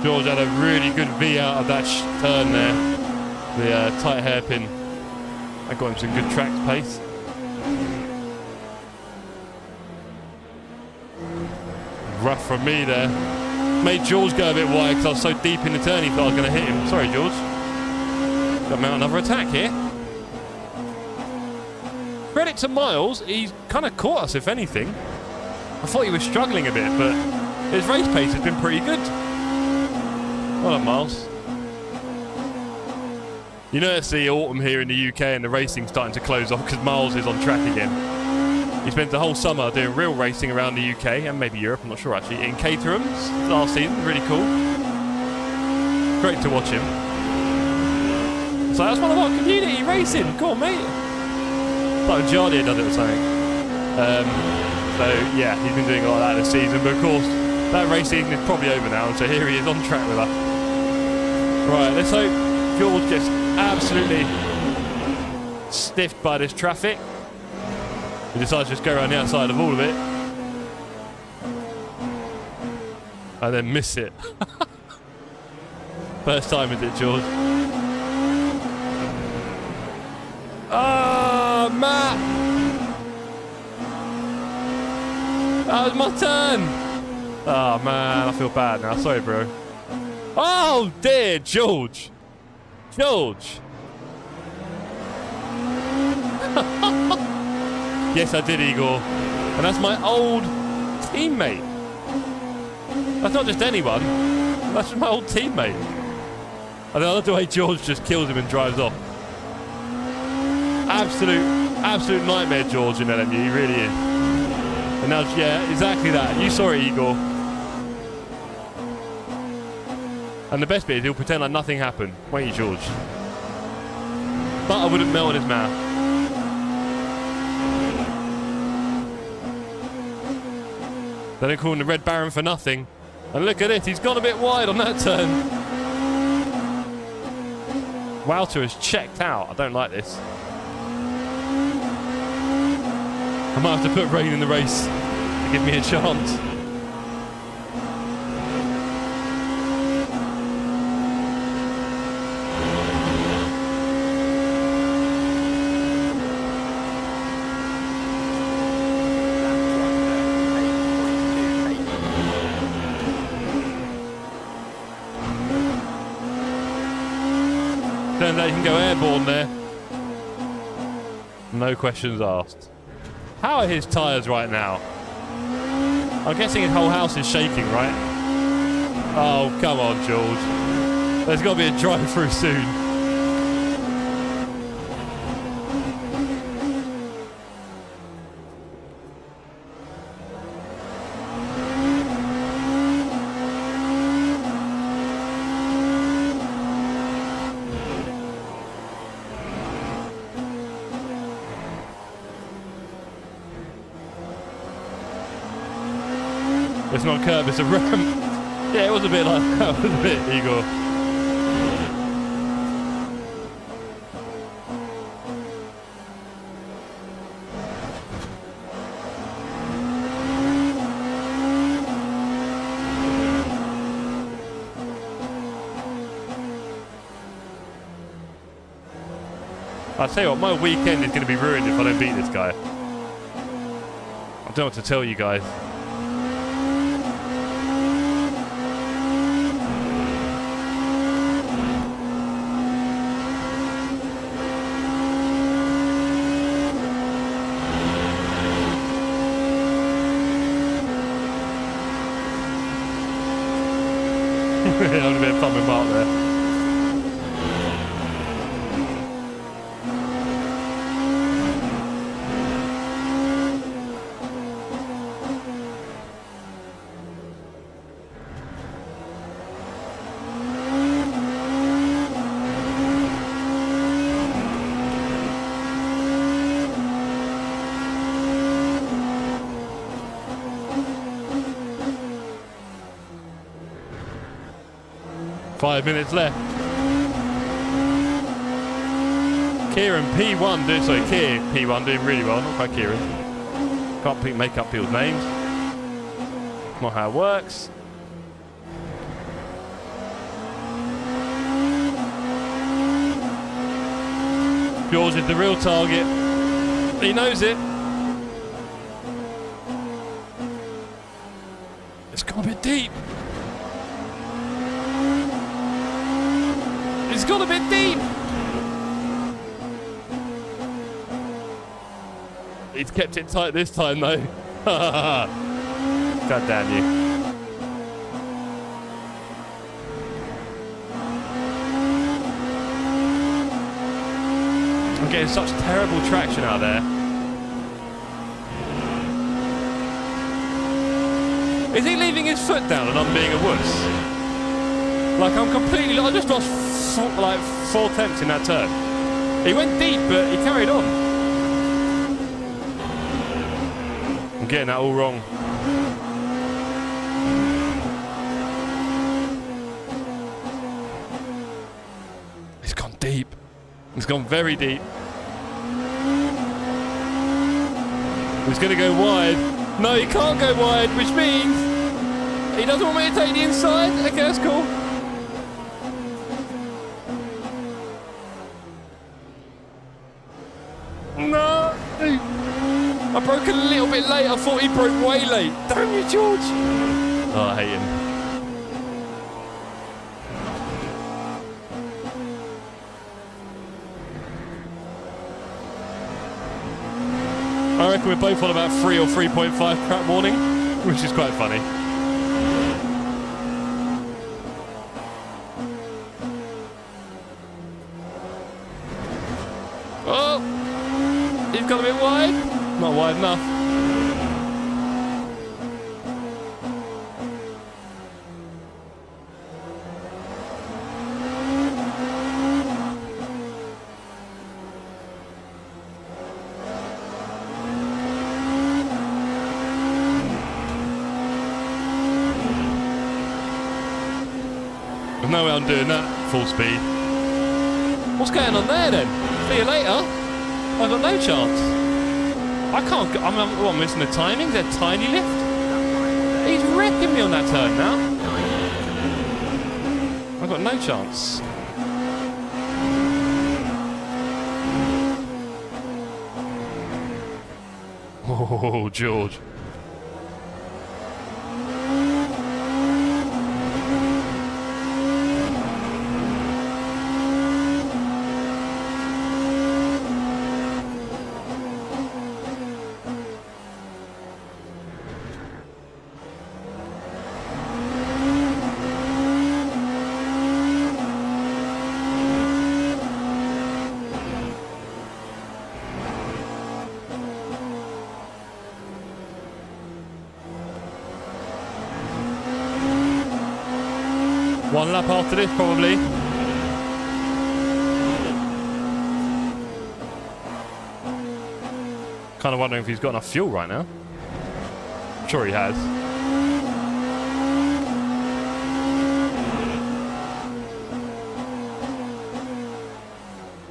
George had a really good V out of that turn there. The tight hairpin. That got him some good track pace. Rough from me there. Made George go a bit wide because I was so deep in the turn he thought I was going to hit him. Sorry, George. Got to mount another attack here. Credit to Miles, he's kind of caught us, if anything. I thought he was struggling a bit, but his race pace has been pretty good. Well done, Miles. You know it's the autumn here in the UK and the racing's starting to close off because Miles is on track again. He spent the whole summer doing real racing around the UK and maybe Europe, I'm not sure actually, in Caterhams last season. Really cool. Great to watch him. So that's one of our community racing. Come on, mate. Like Jardier does it or something. So yeah, he's been doing a lot of that this season. But of course, that race season is probably over now. And so here he is on track with us. Right, let's hope George gets absolutely stiffed by this traffic. He decides to just go around the outside of all of it. And then miss it. First time, is it, George? Oh, Matt! That was my turn! Oh, man, I feel bad now. Sorry, bro. Oh, dear, George! George! Yes, I did, Igor. And that's my old teammate. That's not just anyone. That's just my old teammate. And I love the way George just kills him and drives off. Absolute nightmare, George, in LMU. He really is. And now, yeah, exactly that. You saw it, Igor. And the best bit is he'll pretend like nothing happened. Won't you, George? Butter wouldn't melt in his mouth. They don't call him the Red Baron for nothing. And look at it, he's gone a bit wide on that turn. Wouter has checked out. I don't like this. I might have to put Rain in the race to give me a chance. Turns out you can go airborne there. No questions asked. How are his tyres right now? I'm guessing his whole house is shaking, right? Oh, come on, George. There's got to be a drive-through soon. It's not a curb, it's a ramp. Yeah, it was a bit like that. It was a bit, Igor. I'll tell you what, my weekend is going to be ruined if I don't beat this guy. I don't know what to tell you guys. Having a bit of fun with Mark there. Five minutes left. Kieran P1 doing, sorry, Kier P1 doing really well. Not quite Kieran. Can't make up people's names. Not how it works. George is the real target. He knows it. It's gone a bit deep. It's gone a bit deep. He's kept it tight this time though. God damn you. I'm getting such terrible traction out there. Is he leaving his foot down and I'm being a wuss? Like I'm completely... I just lost like 4 tenths in that turn. He went deep, but he carried on. I'm getting that all wrong. It's gone deep. It's gone very deep. He's going to go wide. No, he can't go wide, which means he doesn't want me to take the inside. Okay, that's cool. No! I broke a little bit late. I thought he broke way late. Damn you, George! Oh, I hate him. I reckon we're both on about 3 or 3.5 crap warning, which is quite funny. Oh! He's got a bit wide. Not wide enough. There's no way I'm doing that full speed. What's going on there then? See you later. I've got no chance. I can't go. I'm missing the timing. Is there a tiny lift? He's wrecking me on that turn now. I've got no chance. Oh, George. One lap after this, probably. Kind of wondering if he's got enough fuel right now. I'm sure he has.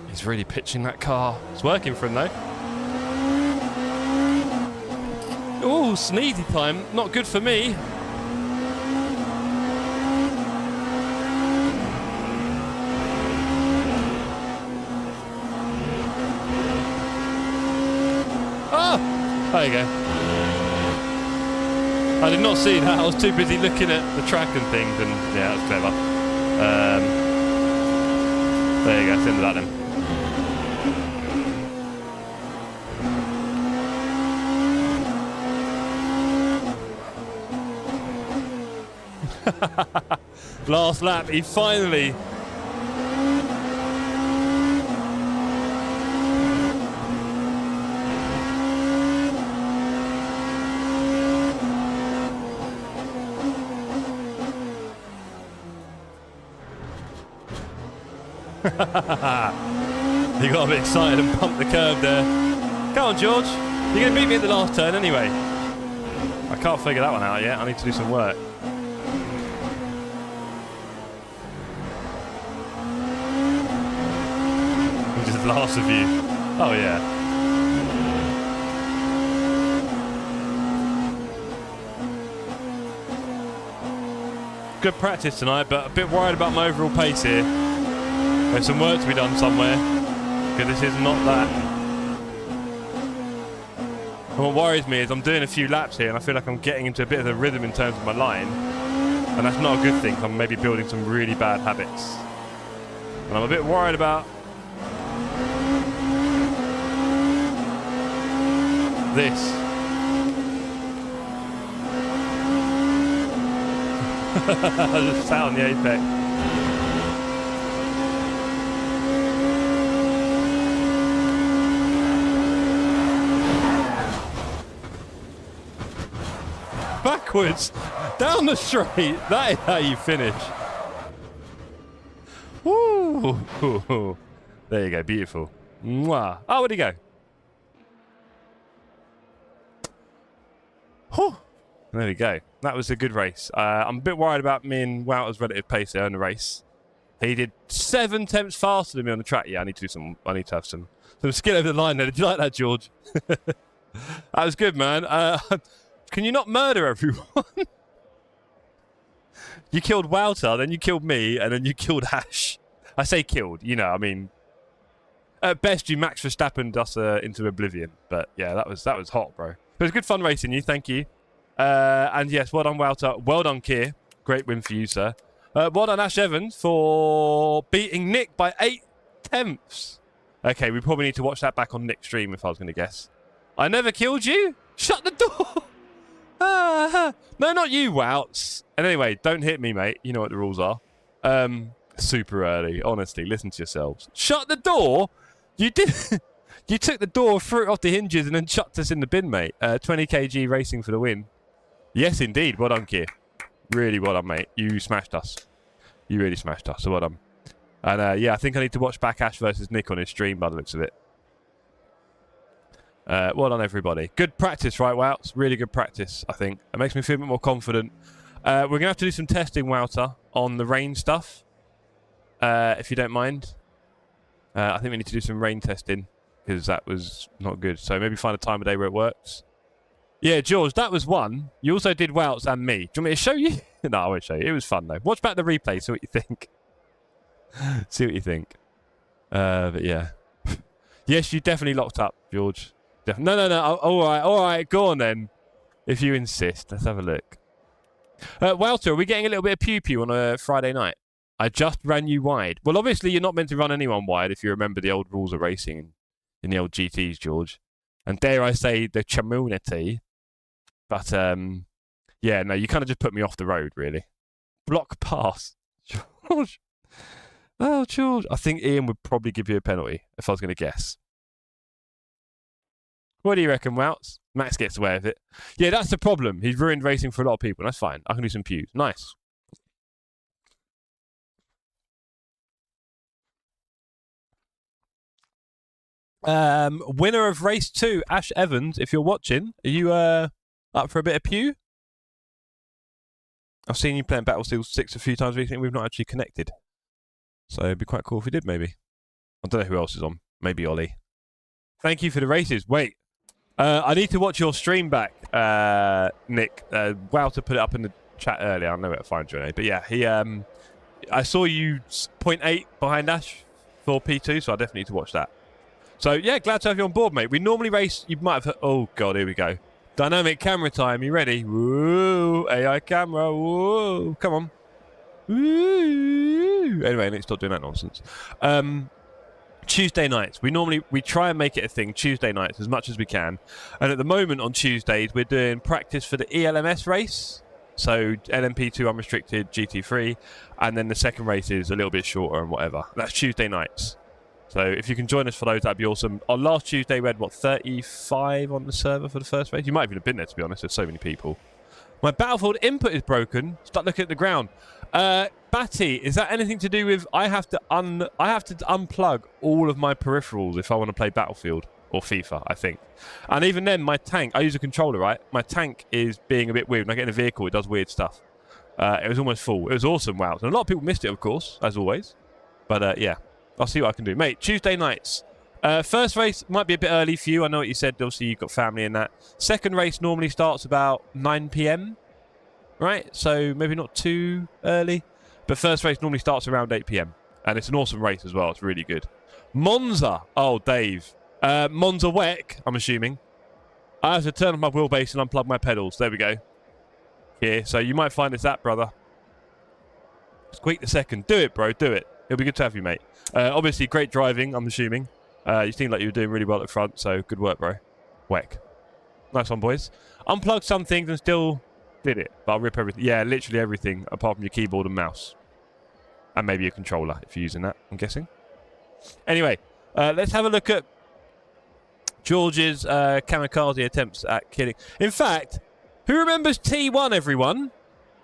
He's really pitching that car. It's working for him, though. Oh, sneezy time. Not good for me. There you go. I did not see that. I was too busy looking at the track and things, and yeah, that was clever. There you go. It's the end of that then. Last lap, he finally... He got a bit excited and pumped the curve there. Come on, George. You're going to beat me at the last turn anyway. I can't figure that one out yet. I need to do some work. I'm just last of you. Oh, yeah. Good practice tonight, but a bit worried about my overall pace here. There's some work to be done somewhere, because this is not that. And what worries me is I'm doing a few laps here and I feel like I'm getting into a bit of a rhythm in terms of my line, and that's not a good thing. I'm maybe building some really bad habits. And I'm a bit worried about this. I just sat on the apex. backwards down the straight. That is how you finish. Woo! There you go, beautiful. Mwah. Oh, where'd he go? Whew. There we go. That was a good race. I'm a bit worried about me and Wouter's relative pace there in the race. He did 7 tenths faster than me on the track. Yeah, I need to have some skill over the line there. Did you like that, George? That was good, man. Can you not murder everyone? You killed Wouter, then you killed me, and then you killed Ash. I say killed, you know, I mean, at best you Max Verstappen us into oblivion. But yeah, that was hot, bro. It was good fun racing you, thank you. And yes, well done, Wouter. Well done, Keir. Great win for you, sir. Well done, Ash Evans, for beating Nick by 8 tenths. Okay, we probably need to watch that back on Nick's stream if I was going to guess. I never killed you? Shut the door! No, not you, Wouts. And anyway, don't hit me, mate. You know what the rules are. Super early, honestly. Listen to yourselves. Shut the door? You did... You took the door, threw it off the hinges, and then chucked us in the bin, mate. 20 kg racing for the win. Yes, indeed. Well done, Keir. Really well done, mate. You smashed us. You really smashed us, so well done. And yeah, I think I need to watch back Ash versus Nick on his stream by the looks of it. Well done, everybody. Good practice, right, Wouts? Really good practice, I think. It makes me feel a bit more confident. We're going to have to do some testing, Wouter, on the rain stuff, if you don't mind. I think we need to do some rain testing, because that was not good. So maybe find a time of day where it works. Yeah, George, that was one. You also did Wouts and me. Do you want me to show you? No, I won't show you. It was fun, though. Watch back the replay, see what you think. See what you think. But yeah. Yes, you definitely locked up, George. No. All right. Go on, then. If you insist. Let's have a look. Wouter, are we getting a little bit of pew-pew on a Friday night? I just ran you wide. Well, obviously, you're not meant to run anyone wide if you remember the old rules of racing in the old GTs, George. And dare I say, the community. But, yeah, no, you kind of just put me off the road, really. Block pass. George. Oh, George. I think Ian would probably give you a penalty, if I was going to guess. What do you reckon, Wouts? Max gets away with it. Yeah, that's the problem. He's ruined racing for a lot of people. That's fine. I can do some pews. Nice. Winner of race 2, Ash Evans. If you're watching, are you up for a bit of pew? I've seen you playing Battlefield 6 a few times recently. We've not actually connected. So it'd be quite cool if we did, maybe. I don't know who else is on. Maybe Ollie. Thank you for the races. Wait. I need to watch your stream back, Nick. Wouter put it up in the chat earlier. I don't know where to find you, anyway. But yeah, he. I saw you 0.8 behind Ash for P2, so I definitely need to watch that. So yeah, glad to have you on board, mate. We normally race. You might have heard, oh god, here we go. Dynamic camera time. You ready? Woo! AI camera. Woo! Come on. Woo! Anyway, let's stop doing that nonsense. Tuesday nights. We try and make it a thing Tuesday nights as much as we can. And at the moment on Tuesdays, we're doing practice for the ELMS race. So LMP2 unrestricted, GT3. And then the second race is a little bit shorter and whatever. That's Tuesday nights. So if you can join us for those, that'd be awesome. On last Tuesday, we had, what, 35 on the server for the first race? You might even have been there, to be honest. There's so many people. My Battlefield input is broken. Start looking at the ground. Batty, is that anything to do with I have to unplug all of my peripherals if I want to play Battlefield or FIFA, I think. And even then, my tank, I use a controller, right? My tank is being a bit weird. When I get in a vehicle, it does weird stuff. It was almost full. It was awesome, wow. And a lot of people missed it, of course, as always. But yeah, I'll see what I can do. Mate, Tuesday nights. First race might be a bit early for you. I know what you said. Obviously, you've got family in that. Second race normally starts about 9 p.m. Right? So maybe not too early. But first race normally starts around 8 p.m. And it's an awesome race as well. It's really good. Monza. Oh, Dave. Monza WEC, I'm assuming. I have to turn on my wheelbase and unplug my pedals. There we go. Here. So you might find it's that, brother. Squeak the second. Do it, bro. Do it. It'll be good to have you, mate. Obviously, great driving, I'm assuming. You seem like you were doing really well at the front, so good work, bro. WEC. Nice one, boys. Unplugged some things and still did it. But I'll rip everything. Yeah, literally everything, apart from your keyboard and mouse. And maybe a controller, if you're using that, I'm guessing. Anyway, let's have a look at George's kamikaze attempts at killing. In fact, Who remembers T1, everyone?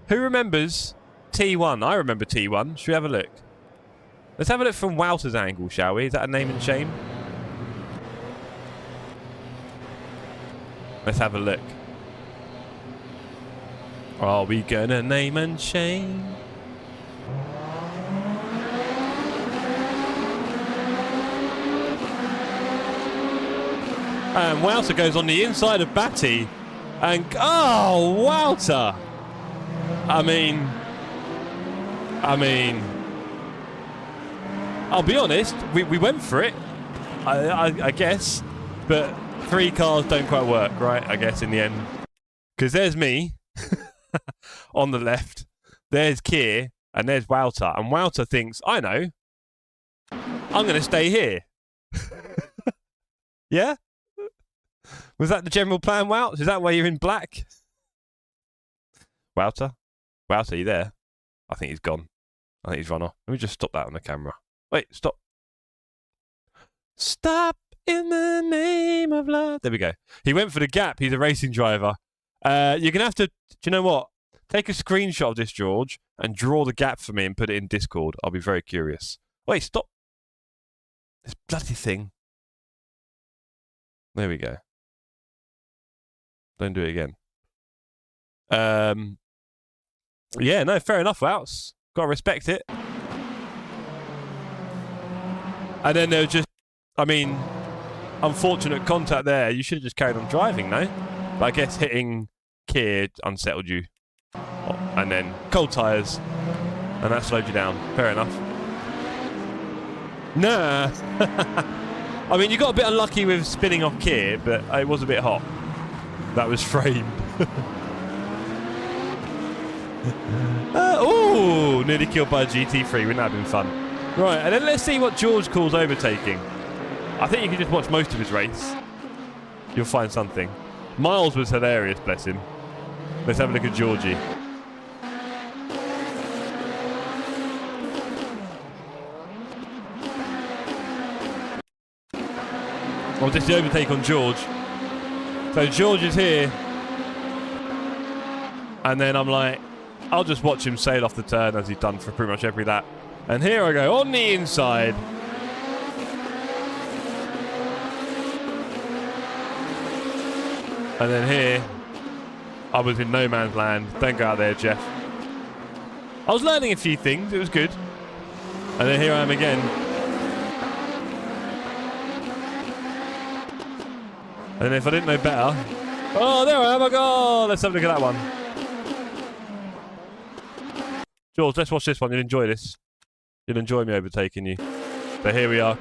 Who remembers T1? I remember T1. Should we have a look? Let's have a look from Wouter's angle, shall we? Is that a name and shame? Let's have a look. Are we gonna name and shame? And Wouter goes on the inside of Batty. And, oh, Wouter! I mean, I'll be honest, we went for it, I guess, but 3 cars don't quite work, right, I guess, in the end. Because there's me, on the left, there's Keir, and there's Wouter. And Wouter thinks, I know, I'm going to stay here. Yeah? Was that the general plan, Wout? Is that why you're in black? Wouter? Wouter, you there? I think he's gone. I think he's run off. Let me just stop that on the camera. Wait, stop. Stop in the name of love. There we go. He went for the gap. He's a racing driver. You're going to have to, do you know what? Take a screenshot of this, George, and draw the gap for me and put it in Discord. I'll be very curious. Wait, stop. This bloody thing. There we go. Don't do it again. Yeah, no, fair enough, Wouts. Gotta respect it. And then there was just, I mean, unfortunate contact there. You should have just carried on driving, no? But I guess hitting Keir unsettled you. And then cold tyres. And that slowed you down. Fair enough. Nah. I mean, you got a bit unlucky with spinning off Keir, but it was a bit hot. That was framed. Oh, nearly killed by a GT3. Wouldn't that have been fun? Right, and then let's see what George calls overtaking. I think you can just watch most of his race. You'll find something. Miles was hilarious, bless him. Let's have a look at Georgie. Oh, this is the overtake on George. So George is here. And then I'm like, I'll just watch him sail off the turn as he's done for pretty much every lap. And here I go, on the inside. And then here, I was in no man's land. Don't go out there, Jeff. I was learning a few things. It was good. And then here I am again. And if I didn't know better... Oh, there I am. I go. Let's have a look at that one. George, let's watch this one. You'll enjoy this. You'll enjoy me overtaking you. So here we are.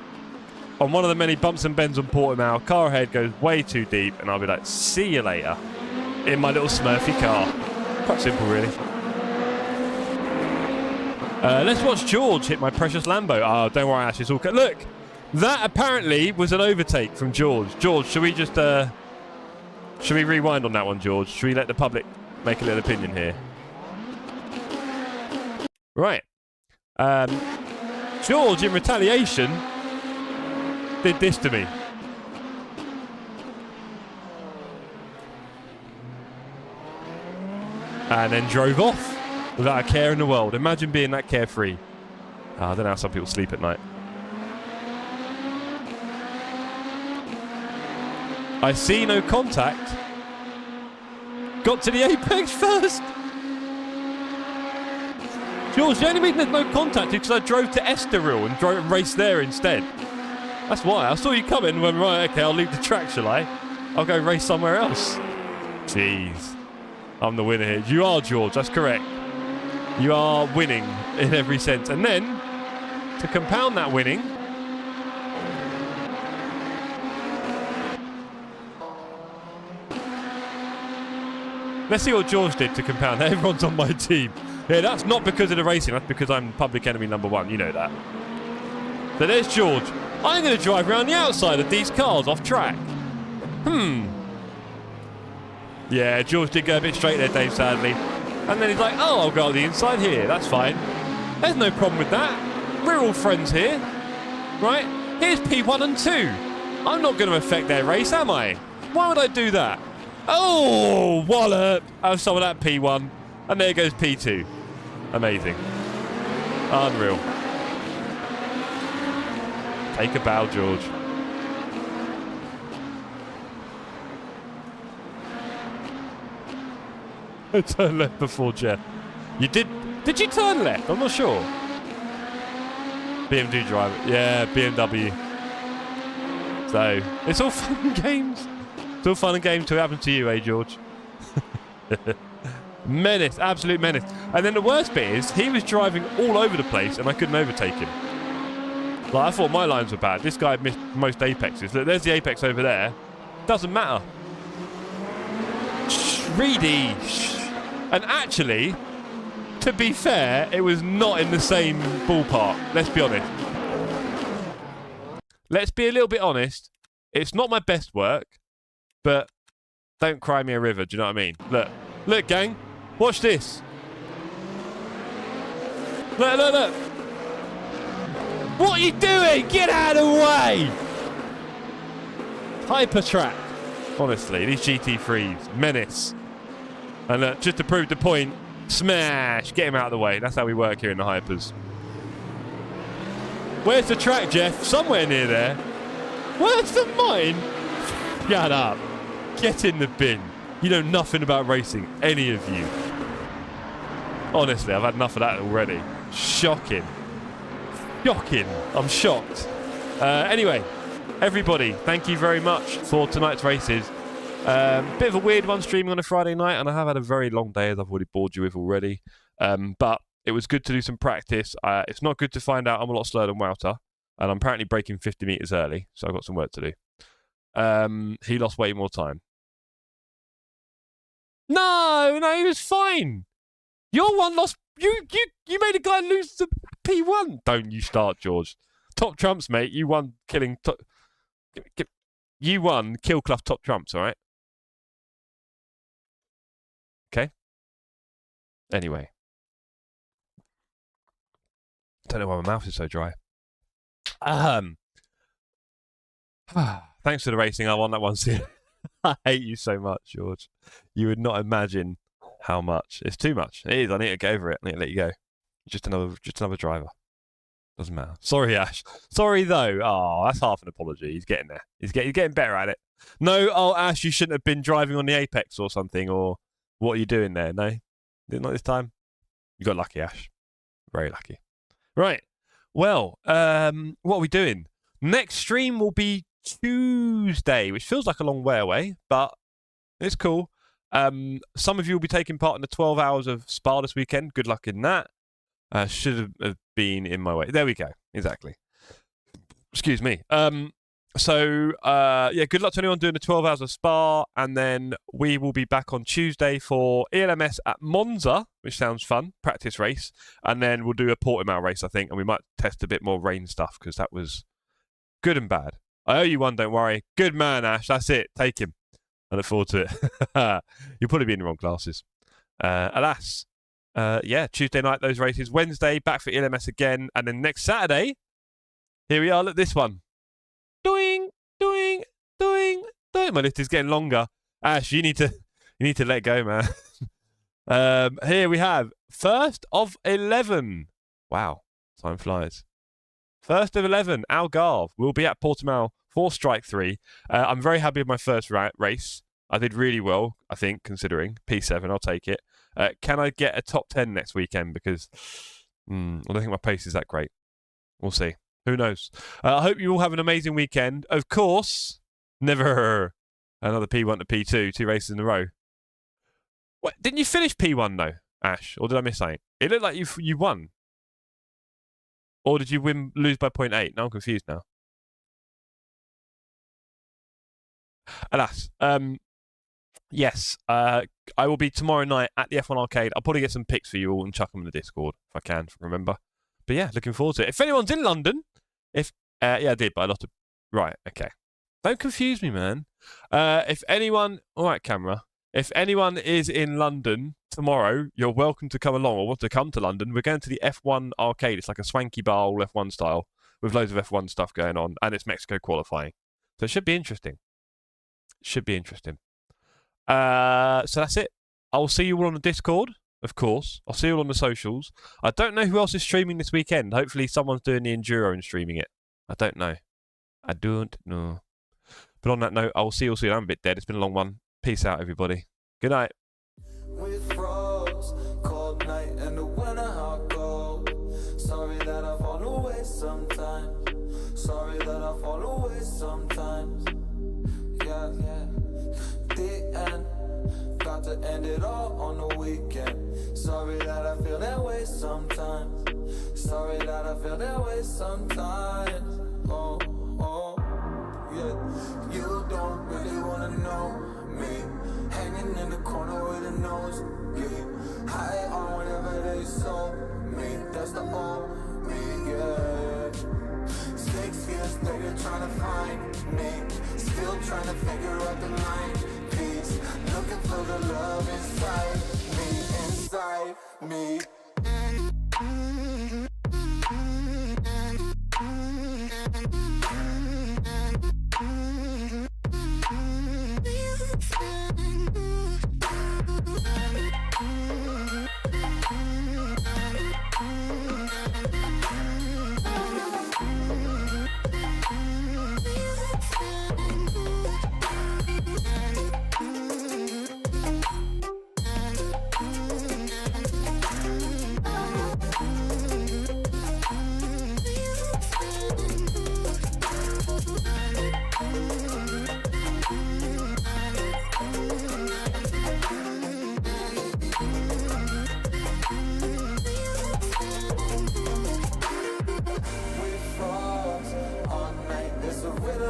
On one of the many bumps and bends on Portimao, car ahead goes way too deep, and I'll be like, see you later. In my little Smurfy car. Quite simple, really. Let's watch George hit my precious Lambo. Oh, don't worry, Ash, it's all... Look! That apparently was an overtake from George. George, should we just... should we rewind on that one, George? Should we let the public make a little opinion here? Right. George, in retaliation, did this to me. And then drove off without a care in the world. Imagine being that carefree. Oh, I don't know how some people sleep at night. I see no contact. Got to the apex first. George, the only reason there's no contact is because I drove to Estoril and raced there instead. That's why. I saw you coming and went, right, okay, I'll leave the track, shall I? I'll go race somewhere else. Jeez. I'm the winner here. You are, George. That's correct. You are winning in every sense. And then, to compound that winning... Let's see what George did to compound that. Everyone's on my team. Yeah, that's not because of the racing. That's because I'm public enemy #1. You know that. So there's George. I'm going to drive around the outside of these cars off track. Yeah, George did go a bit straight there, Dave, sadly. And then he's like, oh, I'll go on the inside here. That's fine. There's no problem with that. We're all friends here. Right? Here's P1 and 2. I'm not going to affect their race, am I? Why would I do that? Oh, wallop! Have some of that P1. And there goes P2. Amazing. Unreal. Take a bow, George. Turn left before Jeff. You did you turn left? I'm not sure. BMW driver. Yeah, BMW. So, it's all fun and games. It's all fun and games till it happens to you, eh, George? Menace, absolute menace. And then the worst bit is, he was driving all over the place and I couldn't overtake him. Like, I thought my lines were bad. This guy missed most apexes. Look, there's the apex over there. Doesn't matter. Reedy. And actually, to be fair, it was not in the same ballpark. Let's be honest. Let's be a little bit honest. It's not my best work, but don't cry me a river. Do you know what I mean? Look. Look, gang. Watch this. Look, look, look. What are you doing? Get out of the way. Hyper track. Honestly, these GT3s. Menace. And look, just to prove the point, smash. Get him out of the way. That's how we work here in the hypers. Where's the track, Jeff? Somewhere near there. Where's the mine? Shut up. Get in the bin. You know nothing about racing, any of you. Honestly, I've had enough of that already. Shocking. Shocking. I'm shocked. Anyway, everybody, thank you very much for tonight's races. Bit of a weird one streaming on a Friday night, and I have had a very long day, as I've already bored you with already. But it was good to do some practice. It's not good to find out I'm a lot slower than Wouter, and I'm apparently braking 50 metres early, so I've got some work to do. He lost way more time. No, he was fine. Your one lost. You made a guy lose the P1. Don't you start, George. Top trumps, mate. You won killing. You won kill Clough top trumps, all right? Okay. Anyway. Don't know why my mouth is so dry. Thanks for the racing. I won that one, too. I hate you so much, George. You would not imagine how much. It's too much. It is. I need to get over it. I need to let you go. Just another driver. Doesn't matter. Sorry, Ash. Sorry, though. Oh, that's half an apology. He's getting there. He's getting better at it. No, oh, Ash, you shouldn't have been driving on the Apex or something, or what are you doing there? No? Not this time? You got lucky, Ash. Very lucky. Right. Well, what are we doing? Next stream will be Tuesday, which feels like a long way away, but it's cool. Some of you will be taking part in the 12 hours of Spa this weekend. Good luck in that. Should have been in my way. There we go. Exactly. Excuse me. Yeah, good luck to anyone doing the 12 hours of Spa, and then we will be back on Tuesday for ELMS at Monza, which sounds fun, practice race, and then we'll do a Portimao race, I think, and we might test a bit more rain stuff, because that was good and bad. I owe you one, don't worry. Good man, Ash. That's it. Take him. I look forward to it. You'll probably be in the wrong classes. Alas. Yeah, Tuesday night, those races. Wednesday, back for ELMS again. And then next Saturday, here we are. Look, this one. Doing. My list is getting longer. Ash, you need to let go, man. Here we have first of 11. Wow, time flies. First of 11, Algarve will be at Portimao for Strike 3. I'm very happy with my first race. I did really well, I think, considering. P7, I'll take it. Can I get a top 10 next weekend? Because I don't think my pace is that great. We'll see. Who knows? I hope you all have an amazing weekend. Of course, never another P1 to P2, 2 races in a row. What, didn't you finish P1 though, Ash? Or did I miss something? It looked like you won. Or did you lose by 0.8? Now I'm confused now. Alas. Yes. I will be tomorrow night at the F1 Arcade. I'll probably get some pics for you all and chuck them in the Discord if I can remember. But yeah, looking forward to it. If anyone's in London, yeah, I did, but a lot of... Right, okay. Don't confuse me, man. If anyone... All right, camera. If anyone is in London tomorrow, you're welcome to come along or want to come to London. We're going to the F1 Arcade. It's like a swanky bar, all F1 style, with loads of F1 stuff going on, and it's Mexico qualifying. So it should be interesting. Should be interesting. So that's it. I'll see you all on the Discord, of course. I'll see you all on the socials. I don't know who else is streaming this weekend. Hopefully someone's doing the Enduro and streaming it. I don't know. I don't know. But on that note, I will see you all soon. I'm a bit dead. It's been a long one. Peace out, everybody. Good night. We froze, cold night and the winter hot cold. Sorry that I fall away sometimes. Sorry that I fall away sometimes. Yeah, yeah. The end, got to end it all on the weekend. Sorry that I feel that way sometimes. Sorry that I feel that way sometimes. Oh, oh, yeah. You don't really wanna know me. Hanging in the corner with a nose, yeah. High on whatever they sold me. That's the old me, yeah. 6 years later trying to find me. Still trying to figure out the mind piece. Looking for the love inside me,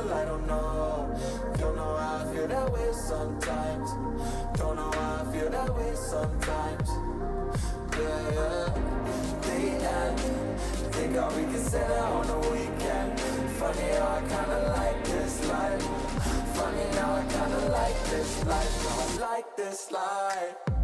I don't know how I feel that way sometimes. Don't know how I feel that way sometimes. Yeah, yeah. The end. Think how we can set out on the weekend. Funny how I kinda like this life. Funny how I kinda like this life. I like this life.